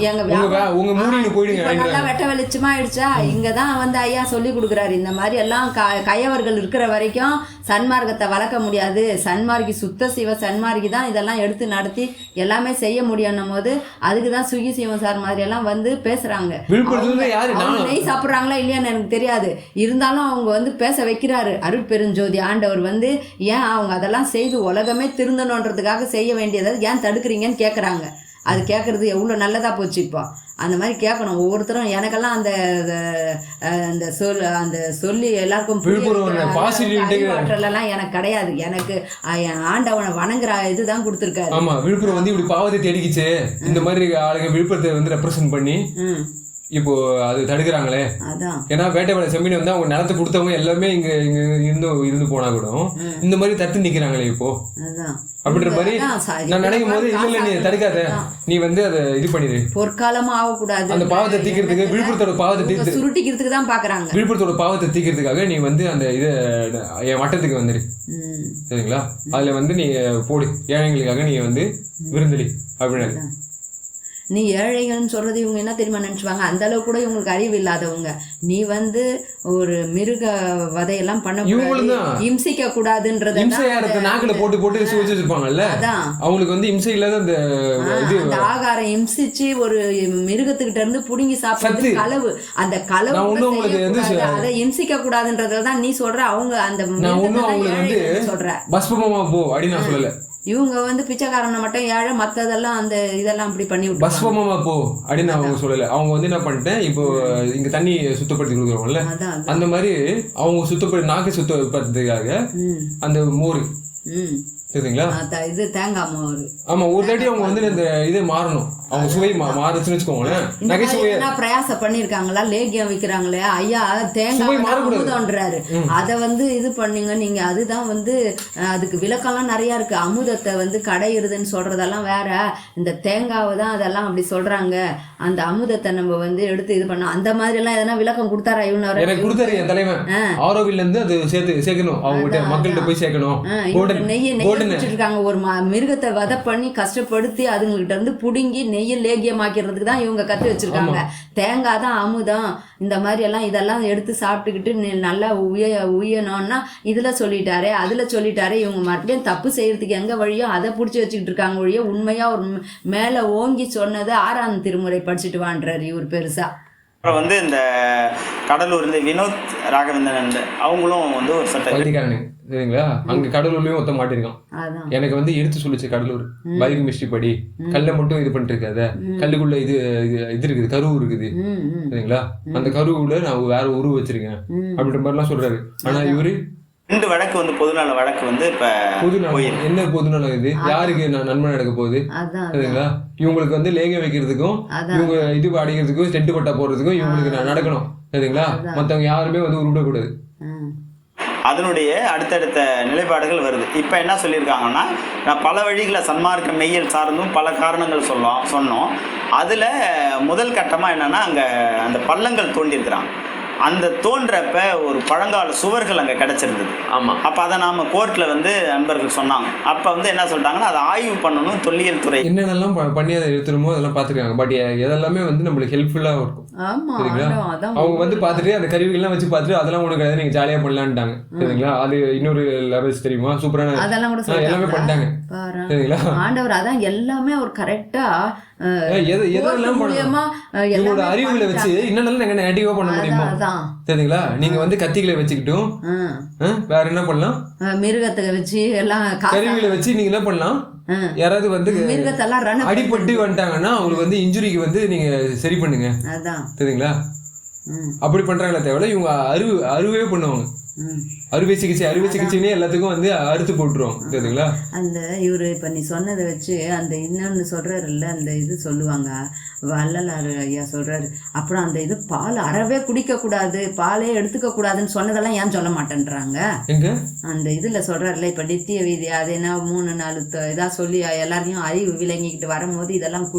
உங்க மூடின்னு போயிடுங்க. நல்லா வெட்ட வெளிச்சமா ஆயிடுச்சா? இங்கதான் வந்து ஐயா சொல்லி கொடுக்குறாரு, இந்த மாதிரி எல்லாம் கயவர்கள் இருக்கிற வரைக்கும் சன்மார்க்கத்தை வளர்க்க முடியாது. சன்மார்க்கி சுத்த சிவ சன்மார்க்கி தான் இதெல்லாம் எடுத்து நடத்தி எல்லாமே செய்ய முடியும் போது அதுக்கு தான் சுகி சிவம் சார் மாதிரி எல்லாம் வந்து பேசுறாங்க. நெய் சாப்பிட்றாங்களா இல்லையான்னு எனக்கு தெரியாது, இருந்தாலும் அவங்க வந்து பேச வைக்கிறாரு. அருட்பெருஞ்சோதி ஆண்டவர் வந்து ஏன் அவங்க அதெல்லாம் செய்து உலகமே திருந்தணுன்றதுக்காக செய்ய வேண்டியதை ஏன் தடுக்கிறீங்கன்னு கேட்குறாங்க. அது கேட்கறது எவ்வளோ நல்லதா போச்சு. இப்போ அந்த மாதிரி கேட்கணும் ஒவ்வொருத்தரும். எனக்கெல்லாம் அந்த சொல்லி எல்லாருக்கும் ஆற்றலாம் எனக்கு கிடையாது. எனக்கு ஆண்டவனை வணங்குற இதுதான் கொடுத்துருக்காரு. ஆமா, விழுப்புரம் வந்து இப்படி பாவத்தை தேடிக்கிச்சு இந்த மாதிரி ஆளுங்க விழுப்புரத்தை வந்து ரெப்ரசன்ட் பண்ணி இப்போ அது தடுக்கிறாங்களே. ஏன்னா வேட்டைவாட செம்மீன் வந்து அவங்க நிலத்தை கொடுத்தவங்க எல்லாமே இங்க இருந்து போனா கூட இந்த மாதிரி தட்டு நிக்கிறாங்களே இப்போ அப்படின்ற மாதிரி நான் நினைக்கும் போது இல்ல நீ தடுக்காத, நீ வந்து அதை இது பண்ணிடு. பொற்காலமா ஆகக்கூடாது. அந்த பாவத்தை தீக்கிறதுக்கு விழுப்புரத்தோட பாவத்தை சுருட்டிக்கிறதுக்கு தான் பாக்குறாங்க. விழுப்புரத்தோட பாவத்தை தீக்கிறதுக்காக நீ வந்து அந்த இதை என் வட்டத்துக்கு வந்துடு. சரிங்களா? அதுல வந்து நீ போடு, ஏழைங்களுக்காக நீ வந்து விருந்தளி அப்படின்னு. நீ ஏழைகள்னு சொல்றது இவங்க என்ன தெரியுமா நினைச்சுவாங்க, அந்த அளவுக்கு கூட இவங்களுக்கு அறிவு இல்லாதவங்க. நீ வந்து ஒரு மிருக வதையெல்லாம் பண்ணக்கூடாது, இம்சிக்க கூடாதுன்றத நாக்குல போட்டு போட்டு சுவைச்சு வச்சிருப்பாங்கல்ல, அதான் அவங்களுக்கு வந்து இம்சை இல்லாத அந்த ஆகாரம் இம்சிச்சு ஒரு மிருகத்துக்கிட்ட இருந்து புடுங்கி சாப்பிடுறது களவு. அந்த களவு அதை இம்சிக்க கூடாதுன்றதுதான் நீ சொல்ற. அவங்க அந்த சொல்ற பஸ்பமா போ அப்படின்னு நான் சொல்லல. இவங்க வந்து பிச்சைக்காரனை மட்டும் ஏழை, மற்றதெல்லாம் அந்த இதெல்லாம் அப்படி பண்ணி விட்டு பஸ்பமா போ அப்படின்னு அவங்க சொல்லல. அவங்க வந்து என்ன பண்ணிட்டேன், இப்போ இங்க தண்ணி சுத்தப்படுத்தி கொடுக்குறோம்ல, அந்த மாதிரி அவங்க சுத்தப்படுத்தி நாக்கு சுத்தப்படுத்துறதுக்காக அந்த மோர் சரிங்களா, இது தேங்காய் மோர். ஆமா, ஒரு தாட்டி அவங்க வந்து இந்த இதை மாறணும், அவங்க சுவை மாறுச்சுன்னு வச்சுக்கோங்களேன். நகைச்சுவை பிரயாசம் பண்ணிருக்காங்களா, லேகியம் விற்கிறாங்களே ஐயா, தேங்காய் அமுதம்ன்றாரு, அதை வந்து இது பண்ணுங்க நீங்க. அதுதான் வந்து அதுக்கு விளக்கம்லாம் நிறைய இருக்கு. அமுதத்தை வந்து கடையிறதுன்னு சொல்றதெல்லாம் வேற, இந்த தேங்காவை தான் அதெல்லாம் அப்படி சொல்றாங்க. அந்த அமுதத்தை நம்ம வந்து எடுத்து இது பண்ணோம், அந்த மாதிரி எல்லாம் எதனா விளக்கம் கொடுத்தாரா? இவனு எனக்கு கொடுத்தாரு என் தலைவன். ஆரோவில் இருந்து அது சேர்க்கணும், அவங்க மக்கள்கிட்ட போய் சேர்க்கணும். நெய்யை இருக்காங்க, ஒரு மிருகத்தை வதை பண்ணி கஷ்டப்படுத்தி அதுங்ககிட்ட இருந்து புடுங்கி நெய்யை லேகியமாக்கிறதுக்கு தான் இவங்க கத்து வச்சிருக்காங்க. தேங்காய் தான் அமுதம், இந்த மாதிரி எல்லாம் இதெல்லாம் எடுத்து சாப்பிட்டுக்கிட்டு நல்லா உயணும்னா இதுல சொல்லிட்டாரே அதுல சொல்லிட்டாரே. இவங்க மறுபடியும் தப்பு செய்யறதுக்கு எங்க வழியோ அதை பிடிச்சி வச்சுக்கிட்டு இருக்காங்க வழியோ, உண்மையா ஒரு மேல ஓங்கி சொன்னது 6ஆம் திருமுறை படிச்சுட்டு வான்றாரு இவர் பெருசா. அப்புறம் வந்து இந்த கடலூர் இந்த வினோத் ராகவேந்திரன் அவங்களும் வந்து ஒரு சட்டக்காரனு சரிங்களா, அங்க கடலூர்லயும் ஒத்த மாட்டிருக்கான். எனக்கு வந்து எடுத்து சொல்லிச்சு கடலூர் பயோகெமிஸ்ட்ரி படி கல்லை மட்டும் இது பண்ணிட்டு இருக்காத, கல்லுக்குள்ள இது இருக்குது, கரு இருக்குது சரிங்களா, அந்த கருவுல நான் வேற உருவ வச்சிருக்கேன் அப்படின்ற மாதிரி எல்லாம் சொல்றாரு. ஆனா இவரு 2 வழக்கு வந்து பொதுநல வழக்கு வந்து இப்ப என்ன பொதுநலம் இது, யாருக்கு நன்மை நடக்க போகுது சரிங்களா, இவங்களுக்கு வந்து லேகம் வைக்கிறதுக்கும் இவங்க இது அடிக்கிறதுக்கும் ஸ்டெண்ட் பட்டா போறதுக்கும் இவங்களுக்கு நடக்கணும் சரிங்களா, மத்தவங்க யாருமே வந்து உருவிடக்கூடாது. அதனுடைய அடுத்தடுத்த நிலைப்பாடுகள் வருது. இப்போ என்ன சொல்லியிருக்காங்கன்னா, நான் பல வழிகளை சன்மார்க்க மெய்யல் சார்ந்தும் பல காரணங்கள் சொன்னோம். அதில் முதல் கட்டமாக என்னென்னா, அங்கே அந்த பள்ளங்கள் தோண்டியிருக்கிறாங்க. அந்த தோன்றப்ப ஒரு பழங்கால சுவர்கள் அங்கே கிடச்சிருந்தது. ஆமாம். அப்போ அதை நாம் கோர்ட்டில் வந்து நண்பர்கள் சொன்னாங்க. அப்போ வந்து என்ன சொல்லிட்டாங்கன்னா, அதை ஆய்வு பண்ணணும், தொல்லியல் துறை என்னென்னலாம் பண்ணி அதை எடுத்துருமோ அதெல்லாம் பார்த்துருக்காங்க. பட் எதெல்லாமே வந்து நம்மளுக்கு ஹெல்ப்ஃபுல்லாக இருக்கும் சரிங்களா. அவங்க வந்து பார்த்துட்டு அந்த கருவிகள்லாம் வச்சு பார்த்துட்டு அதெல்லாம் உனக்கு கிடையாது, நீங்கள் ஜாலியாக பண்ணலான்ட்டாங்க சரிங்களா. அது இன்னொரு லெவல்ஸ் தெரியுமா, சூப்பரான எல்லாமே பண்ணிட்டாங்க சரிங்களா. ஆண்டவர் அதான் எல்லாமே ஒரு கரெக்டா இவங்களோட அறிவுகளை வச்சு என்னென்னாலும் நாங்க நெகட்டிவா பண்ண முடியுமா சரிங்களா. நீங்க வந்து கத்திகளை வச்சுக்கிட்டும் வேற என்ன பண்ணலாம், மிருகத்தை வச்சு எல்லாம் கருவிகளை வச்சு நீங்க என்ன பண்ணலாம், யாராவது வந்து அடிபட்டு வந்துட்டாங்கன்னா அவங்களுக்கு வந்து இன்ஜுரிக்கு வந்து நீங்க சரி பண்ணுங்க சரிங்களா. அப்படி பண்றாங்களே தேவையில்ல, இவங்க அறுவே பண்ணுவாங்க. அறுவை சிகிச்சைன்னே எல்லாத்துக்கும் வந்து அறுத்து போட்டுருவோம் சரிங்களா. அந்த இவரு இப்ப நீ சொன்னதை வச்சு அந்த இன்னொன்னு சொல்றாருல்ல, அந்த இது சொல்லுவாங்க வள்ளலார் ஐயா சொல்றாரு. அப்புறம் அந்த இது பால் அறவே குடிக்க கூடாது, பாலே எடுத்துக்க கூடாதுன்னு சொன்னதெல்லாம் ஏன் சொல்ல மாட்டேன்றாங்க. அந்த இதுல சொல்றாருல்ல, இப்ப நித்திய வீதி அது என்ன 3-4 இதா சொல்லி எல்லாரையும் அறிவு விளங்கிக்கிட்டு வரும்போது இதெல்லாம்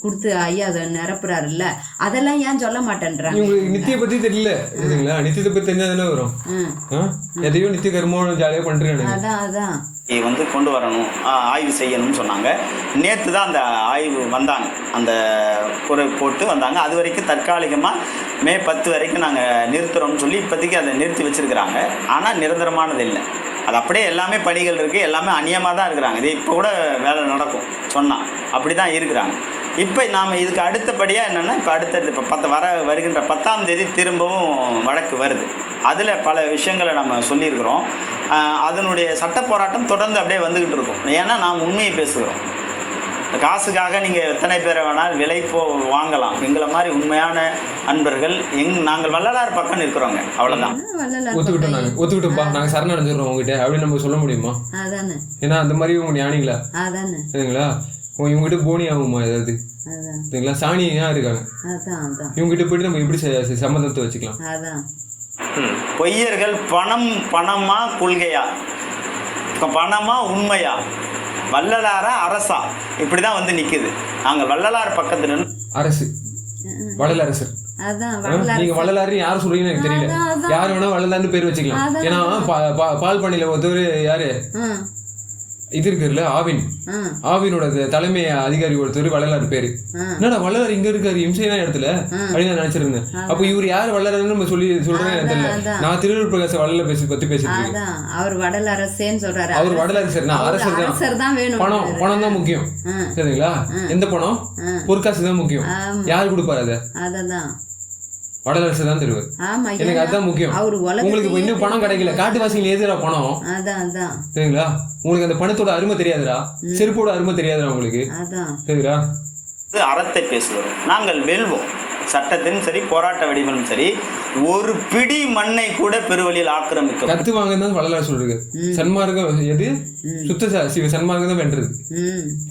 கொடுத்து ஐயா அதை நிரப்புறாருல்ல, அதெல்லாம் ஏன் சொல்ல மாட்டேன்றாங்க. நித்திய பத்தி தெரியல சரிங்களா, நித்தியத்தை பத்தி தெரிஞ்சாதானே வரும். எதையோ நித்திய கர்மம் ஜாலியாக பண்ணுறேன் வந்து கொண்டு வரணும், ஆய்வு செய்யணும்னு சொன்னாங்க. நேற்று தான் அந்த ஆய்வு வந்தாங்க, அந்த குறை போட்டு வந்தாங்க. அது வரைக்கும் தற்காலிகமாக மே 10 வரைக்கும் நாங்கள் நிறுத்துகிறோம்னு சொல்லி இப்போதைக்கு அதை நிறுத்தி வச்சுருக்கிறாங்க. ஆனால் நிரந்தரமானது இல்லை, அது அப்படியே எல்லாமே பணிகள் இருக்குது, எல்லாமே அநியமாக தான் இருக்கிறாங்க. இது இப்போ கூட வேலை நடக்கும் சொன்னால் அப்படி தான் இருக்கிறாங்க. இப்போ நாம் இதுக்கு அடுத்தபடியாக என்னென்னா, இப்போ அடுத்தது இப்போ வருகின்ற 10ஆம் தேதி திரும்பவும் வழக்கு வருது. அதில் பல விஷயங்களை நம்ம சொல்லியிருக்கிறோம். அதனுடைய சட்ட போராட்டம் தொடர்ந்து அப்படியே வந்துக்கிட்டு இருக்கும். ஏன்னா நாம் உண்மையை பேசுகிறோம். காசுக்காக நீங்கள் எத்தனை பேரை வேணால் விலை வாங்கலாம். எங்களை மாதிரி உண்மையான அன்பர்கள் நாங்கள் வள்ளலார் பக்கம் இருக்கிறோங்க, அவ்வளோதான். ஒத்துக்கிட்டோம்ப்பா, நாங்கள் சரணடைஞ்சிடறோம் உங்ககிட்ட அப்படின்னு நம்ம சொல்ல முடியுமா? ஏன்னா அந்த மாதிரி உங்க ஞானிங்களா சரிங்களா, இவங்ககிட்ட போனி ஆகுமா ஏதாவது சரிங்களா, சாணியா இருக்காங்க, இவங்ககிட்ட போயிட்டு நம்ம எப்படி சம்மந்தத்தை வச்சுக்கலாம். பொய்யர்கள் பணமா கொள்கையா, பணமா உண்மையா, வள்ளலாரா அரசா, இப்படிதான் வந்து நிக்குது. நாங்கள் வள்ளலார் பக்கத்துல அரசு வள்ளலரசர். நீங்க வள்ளலாரு யாரு சொல்றீங்கன்னு எனக்கு தெரியல. யாரு வேணா வள்ளலார்னு பேர் வச்சுக்கலாம். ஏன்னா பால் பண்ணையில ஒருத்தவர் யாரு இது இருக்குல்ல ஆவினோட தலைமை அதிகாரி ஒருத்தர் வள்ளலார் பேரு. என்னடா வள்ளலார் இங்க இருக்காரு இம்சையான இடத்துல அப்படின்னு நான் நினைச்சிருந்தேன். அப்ப இவர் யார் வள்ளலாருன்னு நம்ம சொல்றேன்னு தெரியல. நான் திருவள்ளுவர் பிரகாச வள்ளலார் பத்தி பேசிட்டு இருக்கேன். அவர் வடலரசேன்னு சொல்றாரு. அவர் வடலரசர், நான் அரசர் தான். பணம் தான் முக்கியம் சரிங்களா? எந்த பணம்? பொற்காசு தான் முக்கியம். யாரு கொடுப்பாரு அதை? அததான் வடலரசு தான் தருவார். எனக்கு அதுதான் முக்கியம். உங்களுக்கு இன்னும் பணம் கிடைக்கல, காட்டுவாசிகள் எதுரா பணம் சரிங்களா? உங்களுக்கு அந்த பணத்தோட அருமை தெரியாதுடா, செருப்போட அருமை தெரியாதுடா உங்களுக்கு சரிங்களா? அறத்தை பேசுவோம், நாங்கள் வெல்வோம். சட்டத்திலும் சரி போராட்ட வடிவமும் சரி ஒரு பிடி மண்ணை கூட பெருவழியில் ஆக்கிரமிக்க கத்துவாங்க தான் வள்ளலார் சொல்றது. சன்மார்க்கம் எது? சுத்த சன்மார்க்கம் தான் வென்றது.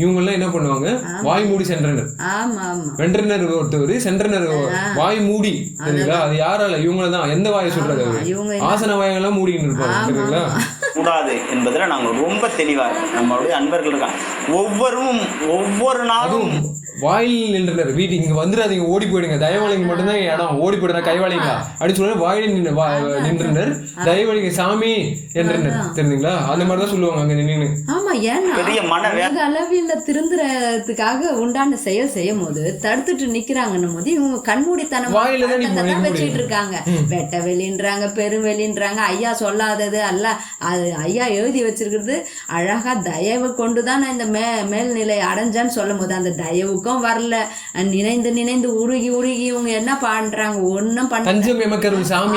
இவங்க எல்லாம் என்ன பண்ணுவாங்க? வாய் மூடி சென்றனர். வென்றனர் ஒருத்தவர், சென்றனர் வாய் மூடி சரிங்களா? அது யாரால? இவங்களதான். எந்த வாயை சொல்றது? ஆசன வாயெல்லாம் மூடின்னு இருப்பாங்க சரிங்களா? கூடாது என்பதுல நாங்க ரொம்ப தெளிவா இருக்கோம். நம்மளுடைய அன்பர்கள் இருக்காங்க, ஒவ்வொரு நாளும் வாயில் நின்றனர். வீட்டு இங்க வந்துடாதீங்க, ஓடி போயிடுங்க, தயவாளிங்க மட்டும்தான் இடம், ஓடி போயிடுற கைவாளிங்க அப்படின்னு சொல்ல வாயில் நின்றனர். தயவாளிங்க சாமி என்றனர் தெரியுங்களா? அந்த மாதிரிதான் சொல்லுவாங்க அங்க நின்று. ஆமா, ஏன்னா அளவில திருந்துறதுக்காக உண்டான செயல் செய்யும் போது தடுத்துட்டு நிக்கிறாங்கன்னும் போது இவங்க கண்மூடித்தனம் வாயிலதான் வச்சுட்டு இருக்காங்க. வெட்ட வெளின்றாங்க, பெருவெளின்றாங்க. ஐயா சொல்லாதது அல்ல, அது ஐயா எழுதி வச்சிருக்கிறது அழகா தயவு கொண்டுதான் நான் இந்த மேல்நிலை அடைஞ்சேன்னு சொல்லும் போது அந்த தயவுக்கும் வரல. நினைந்து உருகி இவங்க என்ன பண்றாங்க? ஒன்னும் பண்ண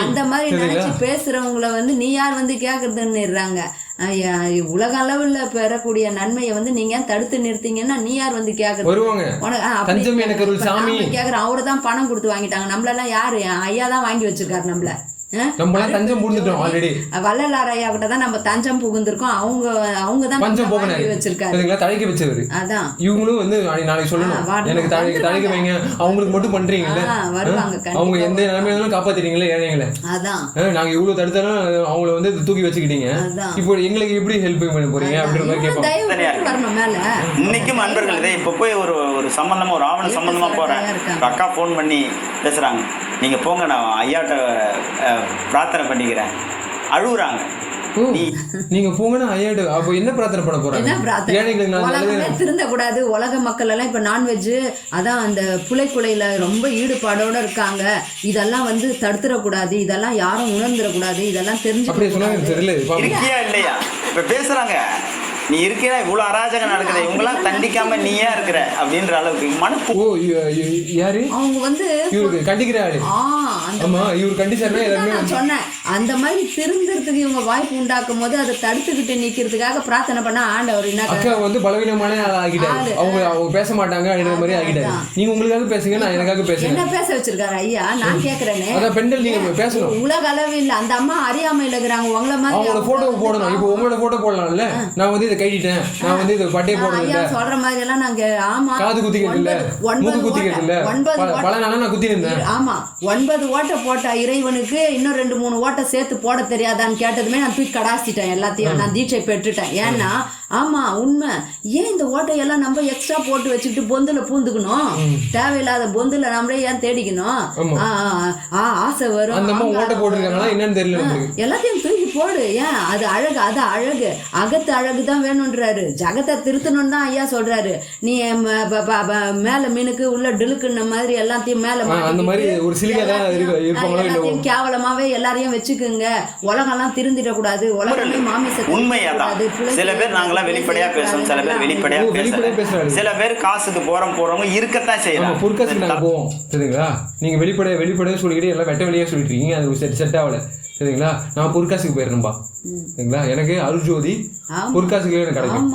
அந்த மாதிரி நினைச்சு பேசுறவங்கள நீ யார் கேக்குறதுன்னுறாங்க. உலக அளவுல பெறக்கூடிய நன்மையை நீங்க தடுத்து நிறுத்தீங்கன்னா நீ யார் கேக்குறது? கேக்குற அவருதான் பணம் கொடுத்து வாங்கிட்டாங்க. நம்மளெல்லாம் யாரு? ஐயா தான் வாங்கி வச்சிருக்காரு நம்மள. வள்ளலார் ஐயா கிட்ட தான் நம்ம தஞ்சம் புகுந்திருக்கோம். அவங்க தான் வச்சிருக்காரு, தழைக்க வச்சவரு. அதான் இவங்களும் நாளைக்கு சொல்லணும், எனக்கு தழைக்க வைங்க. அவங்களுக்கு மட்டும் பண்றீங்கல்ல, அவங்க எந்த நிலைமையிலும் காப்பாத்துறீங்களா ஏழைங்களை? அதான் நாங்க இவ்வளவு தடுத்தாலும் அவங்கள தூக்கி வச்சுக்கிட்டீங்க, இப்போ எங்களுக்கு எப்படி ஹெல்ப் பண்ண போறீங்க அப்படின்ற மாதிரி கேட்பாங்க. இன்னைக்கும் அன்பர்கள் இதை இப்ப போய் ஒரு சம்பந்தமா, ஒரு ஆவண சம்பந்தமா போறேன், அக்கா போன் பண்ணி பேசுறாங்க, நீங்க போங்க நான் ஐயாட்ட பிரார்த்தனை பண்ணிக்கிறேன், அழுகுறாங்க. நீங்க போங்கன்னா ஐயாடு அப்ப என்ன பிரார்த்தனை பண்ண போறாங்க? திருந்த கூடாது. உலக மக்கள் எல்லாம் இப்ப நான்வெஜ் அதான் அந்த புலைக்குலையில ரொம்ப ஈடுபாடோட இருக்காங்க. இதெல்லாம் தடுத்துடக்கூடாது, இதெல்லாம் யாரும் உணர்ந்துடக்கூடாது, இதெல்லாம் தெரிஞ்சுக்கியா இல்லையா? இப்ப பேசுறாங்க, நீ இருக்கிற இவ்வளவு அராஜகம் நடக்குது, இவங்கெல்லாம் தண்டிக்காம நீ ஏன் இருக்கிற அப்படின்ற அளவுக்கு மனப்பு. யாரு அவங்க இவருக்கு கண்டிக்கிறாரு. ஆமா, இவரு கண்டிச்சாருன்னா சொன்னேன். அந்த மாதிரி திருந்துறதுக்கு இவங்க வாய்ப்பு உண்டாக்கும் போது அதை தடுத்துக்கிட்டு நிக்கிறதுக்காக பிரார்த்தனை பண்ண ஆண்டவர் என்ன அக்கா பலவீனமான ஆகிட்டாரு. அவங்க பேச மாட்டாங்க அப்படின்ற மாதிரி ஆகிட்டாரு. நீங்க உங்களுக்காக பேசுங்க, நான் எனக்காக பேசுங்க. என்ன பேச வச்சிருக்காரு ஐயா? நான் கேக்குறேனே, அதான் பெண்கள் நீங்க பேசணும். உலக அளவில் அந்த அம்மா அறியாமையில இருக்கிறாங்க. உங்களை மாதிரி அவங்களோட போட்டோ போடணும். இப்போ உங்களோட போட்டோ போடலாம்ல, நான் இதை கைட்டிட்டேன், நான் இதை பட்டே போடுறேன் சொல்ற மாதிரி எல்லாம் நாங்க. ஆமா, காது குத்திக்கிறது இல்ல, மூக்கு குத்திக்கிறது இல்ல, பல நாளா நான் குத்தி இருந்தேன். ஆமா, 9 ஓட்டை போட்ட இறைவனுக்கு இன்னும் 2-3 ஓட்டை சேர்த்து போட தெரியாதான்னு கேட்டதுமே நான் தூக்கி கடாசிட்டேன். எல்லாத்தையும் நான் தீட்சை பெற்றுட்டேன். ஏன்னா ஆமா உண்மை. ஏன் இந்த ஓட்டையெல்லாம் நம்ம எக்ஸ்ட்ரா போட்டு வச்சுட்டு பொந்துல பூந்துக்கணும்? தேவையில்லாத பொந்துல நம்மளே ஏன் தேடிக்கணும்? ஆசை வரும். எல்லாத்தையும் தூக்கி போடு. ஏன் அது அழகு, அது அழகு, அகத்து அழகுதான் வேணும்ன்றாரு. ஜகத்தை திருத்தணும் தான் ஐயா சொல்றாரு. நீ மேல மீனுக்கு உள்ள டிலுக்குன்ன மாதிரி எல்லாத்தையும் மேல எல்லாத்தையும் கேவலமாவே எல்லாரையும் வச்சுக்குங்க. உலகெல்லாம் திருந்திடக்கூடாது, உலகமே மாமிசக்கூடாது. சில பேர் நாங்களாம் வெளிப்படையா பேசுறோம், சில பேர் வெளிப்படையா பேசுறாங்க, சில பேர் காசுக்கு போறவங்க இருக்கத்தான் செய்யறாங்க. பொற்காசுக்கு நாங்க போவோம் சரிங்களா? நீங்க வெளிப்படையா சொல்லிக்கிட்டு எல்லாம் வெட்ட வெளியா சொல்லிட்டு இருக்கீங்க, அது செட் ஆகல சரிங்களா? நான் பொற்காசுக்கு போயிடணும்பா சரிங்களா? எனக்கு அருள்ஜோதி பொற்காசுக்கு எனக்கு கிடைக்கும்.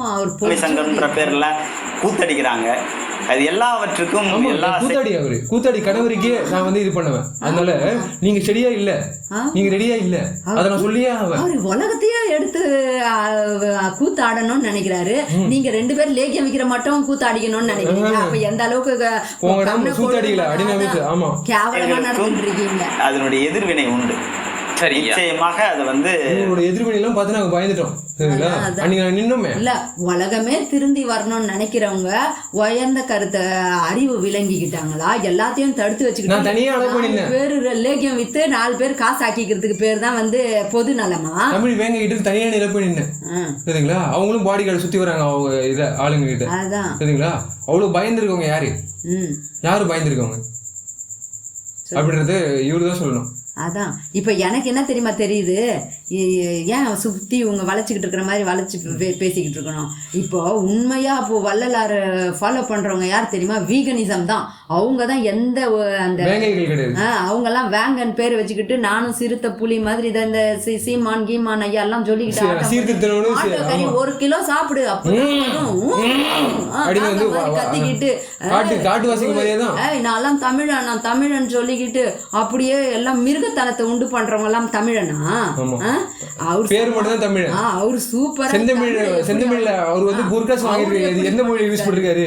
சங்கம்ன்ற பேர்ல கூத்தடிக்கிறாங்க. அது எல்லாவற்றுக்கும் கூத்தாடி கணவருக்கே நான் இது பண்ணுவேன். அதனால நீங்க சரியா இல்ல, நீங்க ரெடியா இல்ல, அத நான் சொல்லியே உலகத்தையே எடுத்து கூத்தாடணும்னு நினைக்கிறாரு. நீங்க 2 பேரும் லேகியம் விக்கிற மட்டும் கூத்தாடிக்கணும்னு நினைக்கிறீங்க. அப்ப எந்த அளவுக்கு கூத்தாடிக்கல அப்படின்னு ஆமா கேவலமா நடந்துட்டு இருக்கீங்க. அதனுடைய எதிர்வினை உண்டு. நிச்சயமாக அது உங்களோட எதிர்வினையெல்லாம் பார்த்து நாங்க பயந்துட்டோம் சரிங்களா? அன்னைக்கு நான் நின்னோமே. இல்ல, உலகமே திருந்தி வரணும்னு நினைக்கிறவங்க உயர்ந்த கருத்தை அறிவு விளங்கிக்கிட்டாங்களா? எல்லாத்தையும் தடுத்து வச்சுக்கிட்டு நான் தனியா அலோவ் பண்ணினேன். வேறு லேகியம் வித்து 4 பேர் காசு ஆக்கிக்கிறதுக்கு பேர் தான் வந்து பொது நலமா? தமிழ் வேங்க கிட்ட தனியான இழப்பு நின்று சரிங்களா? அவங்களும் பாடி கார்டு சுத்தி வராங்க அவங்க இதை ஆளுங்க கிட்ட. அதான் சரிங்களா? அவ்வளவு பயந்துருக்கவங்க யாரு? யாரு பயந்துருக்கவங்க அப்படின்றது இவரு தான் சொல்லணும். அதான் இப்போ எனக்கு என்ன தெரியுமா தெரியுது, ஏன் சுற்றி இவங்க வளைச்சிக்கிட்டு இருக்கிற மாதிரி வளைச்சி பேசிக்கிட்டு இருக்கணும். இப்போ உண்மையாக இப்போ வள்ளலார் ஃபாலோ பண்ணுறவங்க யார் தெரியுமா? வீகனிசம் தான். அவங்க தான் எந்த அந்த அவங்கெல்லாம் வேங்கன் பேர் வச்சுக்கிட்டு நானும் சிறுத்தை புலி மாதிரி இதை இந்த சீமான் கீமான் ஐயா எல்லாம் சொல்லிக்கிட்டு 1 கிலோ சாப்பிடு கத்திக்கிட்டு நான் தமிழன் நான் தமிழன் சொல்லிக்கிட்டு அப்படியே எல்லாம் மிருகத்தனத்தை உண்டு பண்றவங்க எல்லாம் தமிழனா? பேர் மட்டும் தான் தமிழ். அவரு சூப்பர் செந்தமிழ்ல அவர் வந்து குர்காஸ் வாங்கிருக்காரு. எந்த மொழி யூஸ் பண்றாரு,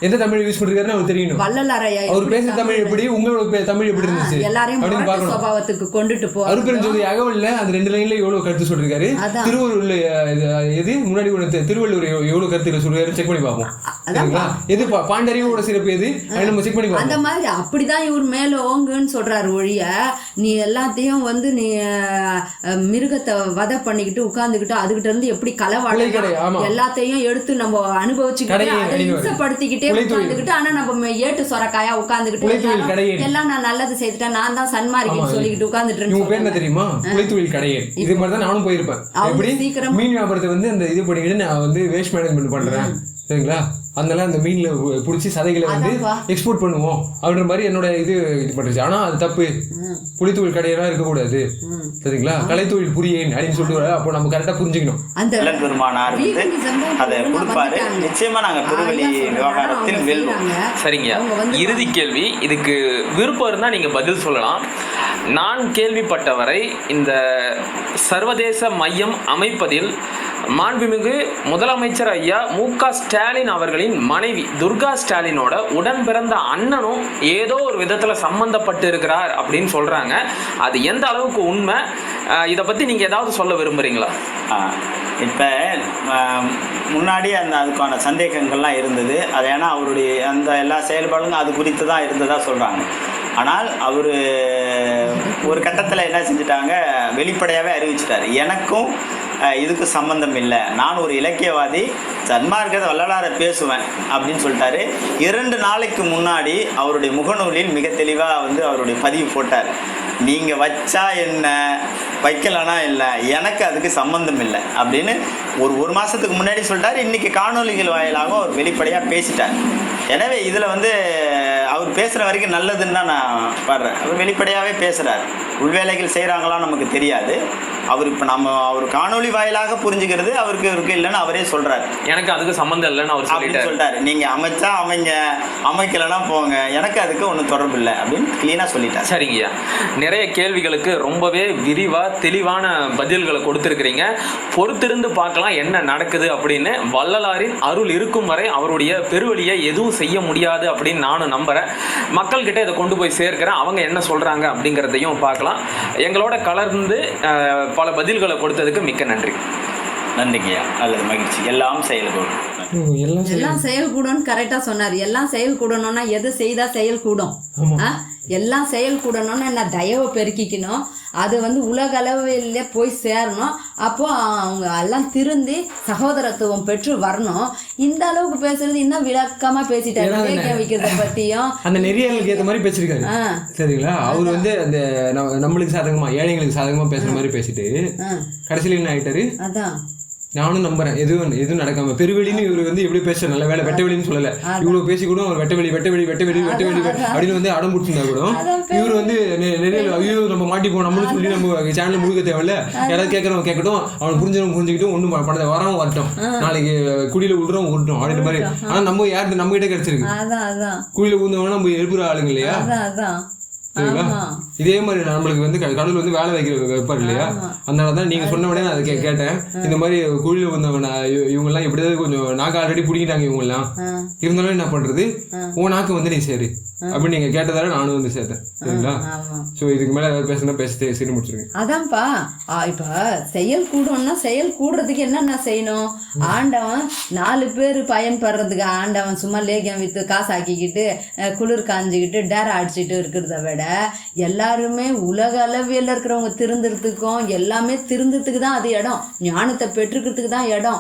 எந்த தமிழ் யூஸ் பண்றாருன்னு அவருக்கு தெரியணும். வள்ளலாரையா அவர் பேச தமிழ் எப்படி, உங்களோட தமிழ் எப்படி இருந்துச்சு எல்லாரையும் சுபாவத்துக்கு கொண்டுட்டு போ. அருப்பெருஞ்சோதி அகவல்ல அந்த 2 லைன்ல எவ்வளவு கருத்து சொல்லிருக்காரு. திருவள்ளூர்ல எது முன்னாடி திருவள்ளூர் எவ்வளவு கருத்து சொல்றாரு செக் பண்ணி பார்ப்போம். எது பாண்டறிவோட சிறப்பு எது நம்ம செக் பண்ணி பார்ப்போம். அந்த மாதிரி அப்படிதான் இவர் மேல ஓங்குன்னு சொல்றாரு ஒழிய நீ எல்லாத்தையும் வந்து நீ மிருகத்தை வதை பண்ணிக்கிட்டு உட்கார்ந்துக்கிட்டு அதுகிட்ட இருந்து எப்படி களவாட எல்லாத்தையும் எடுத்து நம்ம அனுபவிச்சுக்கிட்டு அதை இம்சப்படுத்திக்கிட்டே உட்கார்ந்துக்கிட்டு ஆனா நம்ம ஏட்டு சொரக்காயா உட்கார்ந்துக்கிட்டு எல்லாம் நான் நல்லது செய்துட்டேன் நான் தான் சன்மார்க்கன்னு சொல்லிக்கிட்டு உட்கார்ந்துட்டு இருக்கேன். தெரியுமா குலைத்தொழில் கடையே இது மாதிரி தான் நானும் போயிருப்பேன். எப்படி மீன் வியாபாரத்தை வந்து அந்த இது பண்ணிக்கிட்டு நான் வந்து வேஸ்ட் மேனேஜ்மெண்ட் பண்றேன் சரிங்களா? அதனால அந்த மீன்ல பிடிச்சி சதைகளை வந்து எக்ஸ்போர்ட் பண்ணுவோம் அப்படின்ற மாதிரி என்னோட இது பண்ணுச்சு. ஆனா அது தப்பு. புலித்தொழில் கடையெல்லாம் இருக்கக்கூடாது சரிங்களா? கலைத்தொழில் புரியேன் அப்படின்னு சொல்லிட்டு அப்போ நம்ம கரெக்டா புரிஞ்சுக்கணும். சரிங்க. இறுதி கேள்வி, இதுக்கு விருப்பம் இருந்தா நீங்க பதில் சொல்லலாம். நான் கேள்விப்பட்டவரை இந்த சர்வதேச மையம் அமைப்பதில் மாண்புமிகு முதலமைச்சர் ஐயா மு.க. ஸ்டாலின் அவர்களின் மனைவி துர்கா ஸ்டாலினோட உடன் பிறந்த அண்ணனும் ஏதோ ஒரு விதத்துல சம்பந்தப்பட்டு இருக்கிறார் அப்படின்னு சொல்றாங்க. அது எந்த அளவுக்கு உண்மை, இதை பத்தி நீங்க ஏதாவது சொல்ல விரும்புறீங்களா? இப்போ முன்னாடி அதுக்கான சந்தேகங்கள்லாம் இருந்தது. அது ஏன்னா அவருடைய அந்த எல்லா செயல்பாடுகளும் அது குறித்து தான் இருந்ததாக சொல்கிறாங்க. ஆனால் அவர் ஒரு கட்டத்தில் என்ன செஞ்சுட்டாங்க, வெளிப்படையாகவே அறிவிச்சிட்டார், எனக்கும் இதுக்கு சம்பந்தம் இல்லை, நான் ஒரு இலக்கியவாதி, சன்மார்க்கத்தை வள்ளலாரை பேசுவேன் அப்படின்னு சொல்லிட்டாரு. 2 நாளைக்கு முன்னாடி அவருடைய முகநூலில் மிக தெளிவாக வந்து அவருடைய பதிவு போட்டார். நீங்கள் வச்சா என்ன, வைக்கலனா இல்லை, எனக்கு அதுக்கு சம்பந்தம் இல்லை அப்படின்னு ஒரு மாதத்துக்கு முன்னாடி சொல்லிட்டார். இன்றைக்கி காணொலிகள் வாயிலாக அவர் வெளிப்படையாக பேசிட்டார். எனவே இதில் வந்து அவர் பேசுகிற வரைக்கும் நல்லதுன்னு தான் நான் பாடுறேன். அவர் வெளிப்படையாகவே பேசுகிறார். உள்வேலைகள் செய்கிறாங்களாம் நமக்கு தெரியாது. அவர் இப்போ அவர் காணொலி வாயிலாக புரிஞ்சுக்கிறது அவருக்கு இருக்கு இல்லைன்னு அவரே சொல்கிறார். எனக்கு அதுக்கு சம்மந்தம் இல்லைன்னு அவர் சொல்லிட்டாரு. நீங்கள் அமைச்சா அமைங்க, அமைக்கலைன்னா போங்க, எனக்கு அதுக்கு ஒன்றும் தொடர்பு இல்லை அப்படின்னு கிளீனாக சொல்லிட்டார். சரிங்கய்யா, நிறைய கேள்விகளுக்கு ரொம்பவே விரிவாக தெளிவான பதில்களை கொடுத்துருக்கிறீங்க. பொறுத்திருந்து பார்க்கலாம் என்ன நடக்குது அப்படின்னு. வள்ளலாரின் அருள் இருக்கும் வரை அவருடைய பெருவழியை எதுவும் செய்ய முடியாது அப்படின்னு நானும் நம்புகிறேன். மக்கள்கிட்ட இதை கொண்டு போய் சேர்க்கிறேன். அவங்க என்ன சொல்கிறாங்க அப்படிங்கிறதையும் பார்க்கலாம். எங்களோட கலர்ந்து பல பதில்களை கொடுத்ததுக்கு மிக்க நன்றி. நன்றிங்கய்யா, நல்லது, மகிழ்ச்சி. எல்லாம் செயல்கூடும், எல்லாம் செயல்கூடும் கரெக்டாக சொன்னார். எல்லாம் செயல்கூடணும்னா எது செய்தா செயல்கூடும்? எல்லாம் செயல்கூடணும்னா என்ன, தயவை பெருக்கிக்கணும், அது வந்து உலக அளவிலே போய் சேரணும். அப்போ அவங்க எல்லாம் திருந்தி சகோதரத்துவம் பெற்று வரணும். இந்த அளவுக்கு பேசுறது இன்னும் விளக்கமா பேசிட்டாரு. வைக்கிறத பத்தியும் அந்த நெறியலுக்கு ஏற்ற மாதிரி பேசிருக்காரு சரிங்களா? அவர் வந்து அந்த நம்மளுக்கு சாதகமா ஏழைங்களுக்கு சாதகமா பேசுற மாதிரி பேசிட்டு கடைசியில் என்ன ஆயிட்டாரு? அதான் நானும் நம்புறேன். எதுவும் நடக்காம பெருவெளின்னு இவர் வந்து எப்படி பேசுற, நல்ல வேலை வெட்ட வெளின்னு சொல்லல. இவ்வளவு பேசி கூட அவர் வெட்டவெளி அப்படின்னு வந்து அடம் பிடிச்சிருந்தா கூட இவர் வந்து நிறைய ஐயோ நம்ம மாட்டிப்போம் நம்மளும் சொல்லி நம்ம சேனல் முழுக்க தேவையில்ல, யாராவது கேட்கறவங்க கேட்கட்டும், அவன் புரிஞ்சுக்கிட்டும் ஒன்றும் பணத்தை வரவும் வரட்டும், நாளைக்கு குடியில விடுறோம் விட்டோம் அப்படின்ற மாதிரி. ஆனா நம்ம யாருக்கு நம்ம கிட்ட கிடைச்சிருக்கு, குடியில விழுந்தவங்க நம்ம எழுப்புற ஆளுங்க இல்லையா? சரிங்களா? இதே மாதிரி நம்மளுக்கு வந்து கடவுள் வந்து வேலை வைப்பார் இல்லையா? அதனாலதான் நீங்க சொன்ன உடனே அதை கேட்டேன். இந்த மாதிரி குழியில வந்தவங்க இவங்க எல்லாம் எப்படியாவது கொஞ்சம் நாக்கு ஆல்ரெடி பிடிக்கிட்டாங்க இவங்க எல்லாம், இருந்தாலும் என்ன பண்றது, உன் நாக்கு வந்து நீ சரி அப்படின்னு நீங்க கேட்டதால நானும் வந்து சேர்த்தேன். சரிங்களா? சோ இதுக்கு மேல ஏதாவது பேசினா பேசிட்டு சரி முடிச்சிருக்கேன். அதான்ப்பா, இப்ப செயல் கூடணும்னா செயல் கூடுறதுக்கு என்னென்ன செய்யணும்? ஆண்டவன் 4 பேர் பயன்படுறதுக்கு ஆண்டவன் சும்மா லேகியம் வித்து காசு ஆக்கிக்கிட்டு குளிர் காஞ்சிக்கிட்டு டேரா அடிச்சுட்டு இருக்கிறத விட எல்லா எல்லாருமே உலக அளவியல் இருக்கிறவங்க திருந்துறதுக்கும் எல்லாமே திருந்ததுக்கு தான் அது இடம், ஞானத்தை பெற்றுக்கிறதுக்கு தான் இடம்.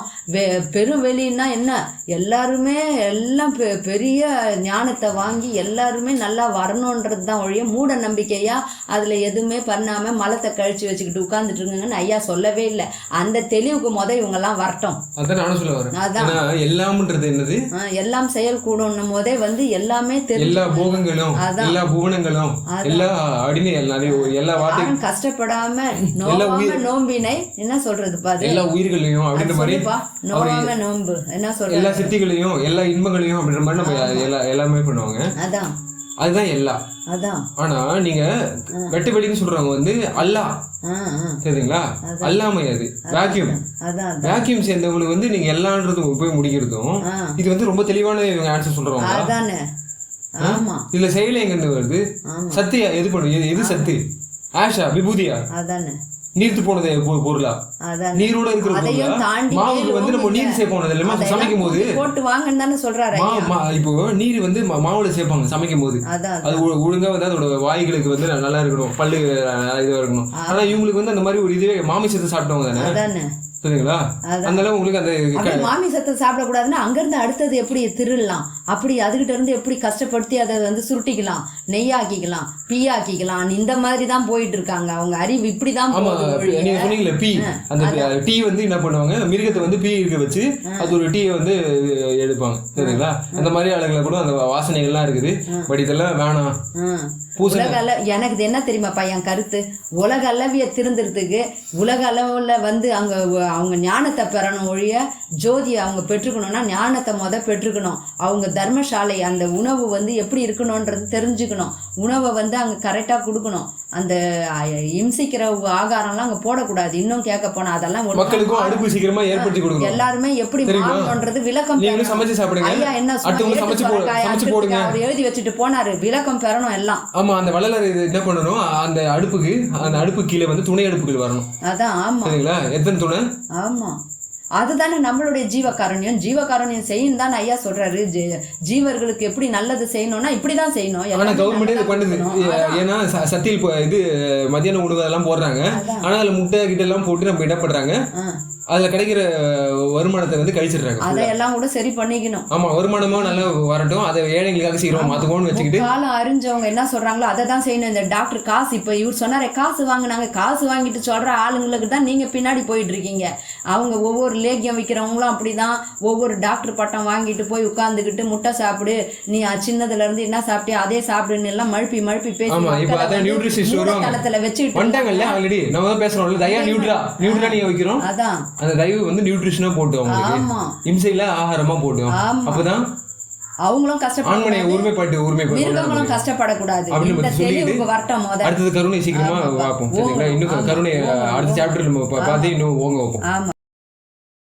பெரும் வெளின்னா என்ன, எல்லாருமே எல்லாம் பெரிய ஞானத்தை வாங்கி எல்லாருமே நல்லா வரணுன்றது தான் ஒழிய மூட நம்பிக்கையா அதில் எதுவுமே பண்ணாமல் மலத்தை கழிச்சு வச்சுக்கிட்டு உட்கார்ந்துட்டு இருக்குங்கன்னு ஐயா சொல்லவே இல்லை. அந்த தெளிவுக்கு இவங்கெல்லாம் வரட்டும். அதான் நானும் சொல்ல வரேன். அதான் எல்லாம்ன்றது என்னது, எல்லாம் செயல் கூடணும் போதே எல்லாமே எல்லா போகங்களும் எல்லா புவனங்களும் எல்லா அடிமை எல்லா வார்த்தையும் கஷ்டப்படாம நோம்பினை என்ன சொல்றது பாரு, எல்லா உயிர்களையும் அப்படின்ற மாதிரி நோவாம நோம்பு என்ன சொல்றது, எல்லா சித்திகளையும் எல்லா இன்பங்களையும் அப்படின்ற மாதிரி நம்ம எல்லாமே பண்ணுவாங்க. அதான் அதுதான் எல்லாம். அதான் ஆனா நீங்க வெட்டு வெளின்னு சொல்றவங்க வந்து அல்லாஹ், சரிங்களா, அல்லாமை அது வேக்யூம். வேக்யூம் சேர்ந்தவங்களுக்கு வந்து நீங்க எல்லான்றதும் போய் முடிக்கிறதும் இது வந்து ரொம்ப தெளிவான இவங்க ஆன்சர் சொல்றவங்க. அதானே இதுல செயல எங்க இருந்து வருது, சத்தியா எது பண்ணுது, எது சத்து, ஆஷா விபூதியா, அதானே நீர்த்து போனது பொருளா, நீரோட இருக்கிற பொருளா, மாவுக்கு வந்து நம்ம நீர் சேர்ப்போம் இல்லையா சமைக்கும் போது போட்டு வாங்கன்னு தானே சொல்றாரு. இப்போ நீர் வந்து மாவுல சேர்ப்பாங்க சமைக்கும் போது, அது ஒழுங்கா வந்து அதோட வாய்களுக்கு வந்து நல்லா இருக்கணும், பல்லு இதுவா இருக்கணும். ஆனா இவங்களுக்கு வந்து அந்த மாதிரி ஒரு இதுவே மாமிசத்தை சாப்பிட்டவங்க தானே, சரிங்களா, அதனால உங்களுக்கு அந்த மாமிசத்தை சாப்பிடக்கூடாதுன்னா அங்கிருந்து அடுத்தது எப்படி திருடலாம், அப்படி அதுகிட்ட இருந்து எப்படி கஷ்டப்படுத்தி அதை வந்து சுருட்டிக்கலாம், நெய்யாக்கிக்கலாம், பீயாக்கிக்கலாம், இந்த மாதிரி தான் போயிட்டு இருக்காங்க. அவங்க அறிவு இப்படிதான். நீங்க சொன்னீங்களே பீ, அந்த டீ வந்து என்ன பண்ணுவாங்க, மிருகத்தை வந்து பீ இருக்க வச்சு அது ஒரு டீயை வந்து எடுப்பாங்க, சரிங்களா. அந்த மாதிரி ஆளுங்களை கூட அந்த வாசனைகள்லாம் இருக்குது. பட் இதெல்லாம் வேணாம். எனக்கு என்ன தெரியுமாப்பா என் கருத்து, உலக அளவிய திருந்துறதுக்கு உலக அளவுல வந்து அவங்க ஞானத்தை பெறணும் ஒழிய ஜோதியை அவங்க பெற்றுக்கணும்னா ஞானத்தை பெற்றுக்கணும். அவங்க தர்மசாலை அந்த உணவு வந்து எப்படி இருக்கணும்ன்றது தெரிஞ்சுக்கணும். உணவை வந்து அங்கே கரெக்டாக கொடுக்கணும். அந்த இம்சிக்கிற ஆகாரம்லாம் அங்கே போடக்கூடாது. இன்னும் கேட்க போனா அதெல்லாம் மக்களுக்கும் அடுப்பு சீக்கிரமா ஏற்படுத்தி கொடுக்கணும். எல்லாருமே எப்படி மாறணும்ன்றது விளக்கம் ஐயா என்ன அவர் எழுதி வச்சுட்டு போனாரு, விளக்கம் பெறணும் எல்லாம். ஆமா, அந்த வள்ளலார் என்ன பண்ணணும், அந்த அடுப்பு கீழே வந்து துணை அடுப்புகள் வரணும். அதான் ஆமா, சரிங்களா, எத்தனை துணை. ஆமா, அதுதானே நம்மளுடைய ஜீவகாருண்யம். ஜீவகாருண்யம் செய்யணும் தான் ஐயா சொல்றாரு. ஜீவர்களுக்கு எப்படி நல்லது செய்யணும்னா இப்படிதான் செய்யணும். ஆனா கவர்மெண்ட் பண்ணுது. ஏன்னா சத்தியில் இது மத்தியான உணவு அதெல்லாம் போடுறாங்க. ஆனா அதுல முட்டை கிட்ட எல்லாம் போட்டு நம்ம என்ன பண்றாங்க, அதுல கிடைக்கிற வருமானத்தை வந்து கழிச்சிடுறாங்க. அதையெல்லாம் கூட சரி பண்ணிக்கணும். ஆமா, வருமானமா நல்லா வரட்டும், அதை ஏழைங்களுக்காக சீக்கிரமா மாத்துக்கோன்னு வச்சுக்கிட்டு காலம் அறிஞ்சவங்க என்ன சொல்றாங்களோ அதை தான் செய்யணும். இந்த டாக்டர் காசு, இப்ப இவர் சொன்னாரே காசு வாங்கினாங்க, காசு வாங்கிட்டு சொல்ற ஆளுங்களுக்கு தான் நீங்க பின்னாடி போயிட்டு இருக்கீங்க. அவங்க ஒவ்வொரு லேகியம் விற்கிறவங்களும் அப்படிதான் ஒவ்வொரு டாக்டர் பட்டம் வாங்கிட்டு போய் உட்கார்ந்துக்கிட்டு முட்டை சாப்பிடு, நீ சின்னதுல இருந்து என்ன சாப்பிட்டியா அதே சாப்பிடுன்னு எல்லாம் மழுப்பி பேசி தளத்துல வச்சுக்கிட்டு ஆல்ரெடி நம்ம தான் பேசுறோம்ல, தயா நியூட்ரா நீங்க வைக்கிறோம். அதான் அந்த தயவு வந்து நியூட்ரிஷனா போட்டு அவங்களுக்கு இம்சையில ஆகாரமா போட்டு அப்பதான் அவங்களும் மிருகங்களும் கஷ்டப்படக்கூடாது. அடுத்தது கருணை சீக்கிரமா பார்ப்போம், சரிங்களா. இன்னும் கருணை அடுத்த சாப்டர் நம்ம பார்த்து இன்னும் ஓங்க வைப்போம்.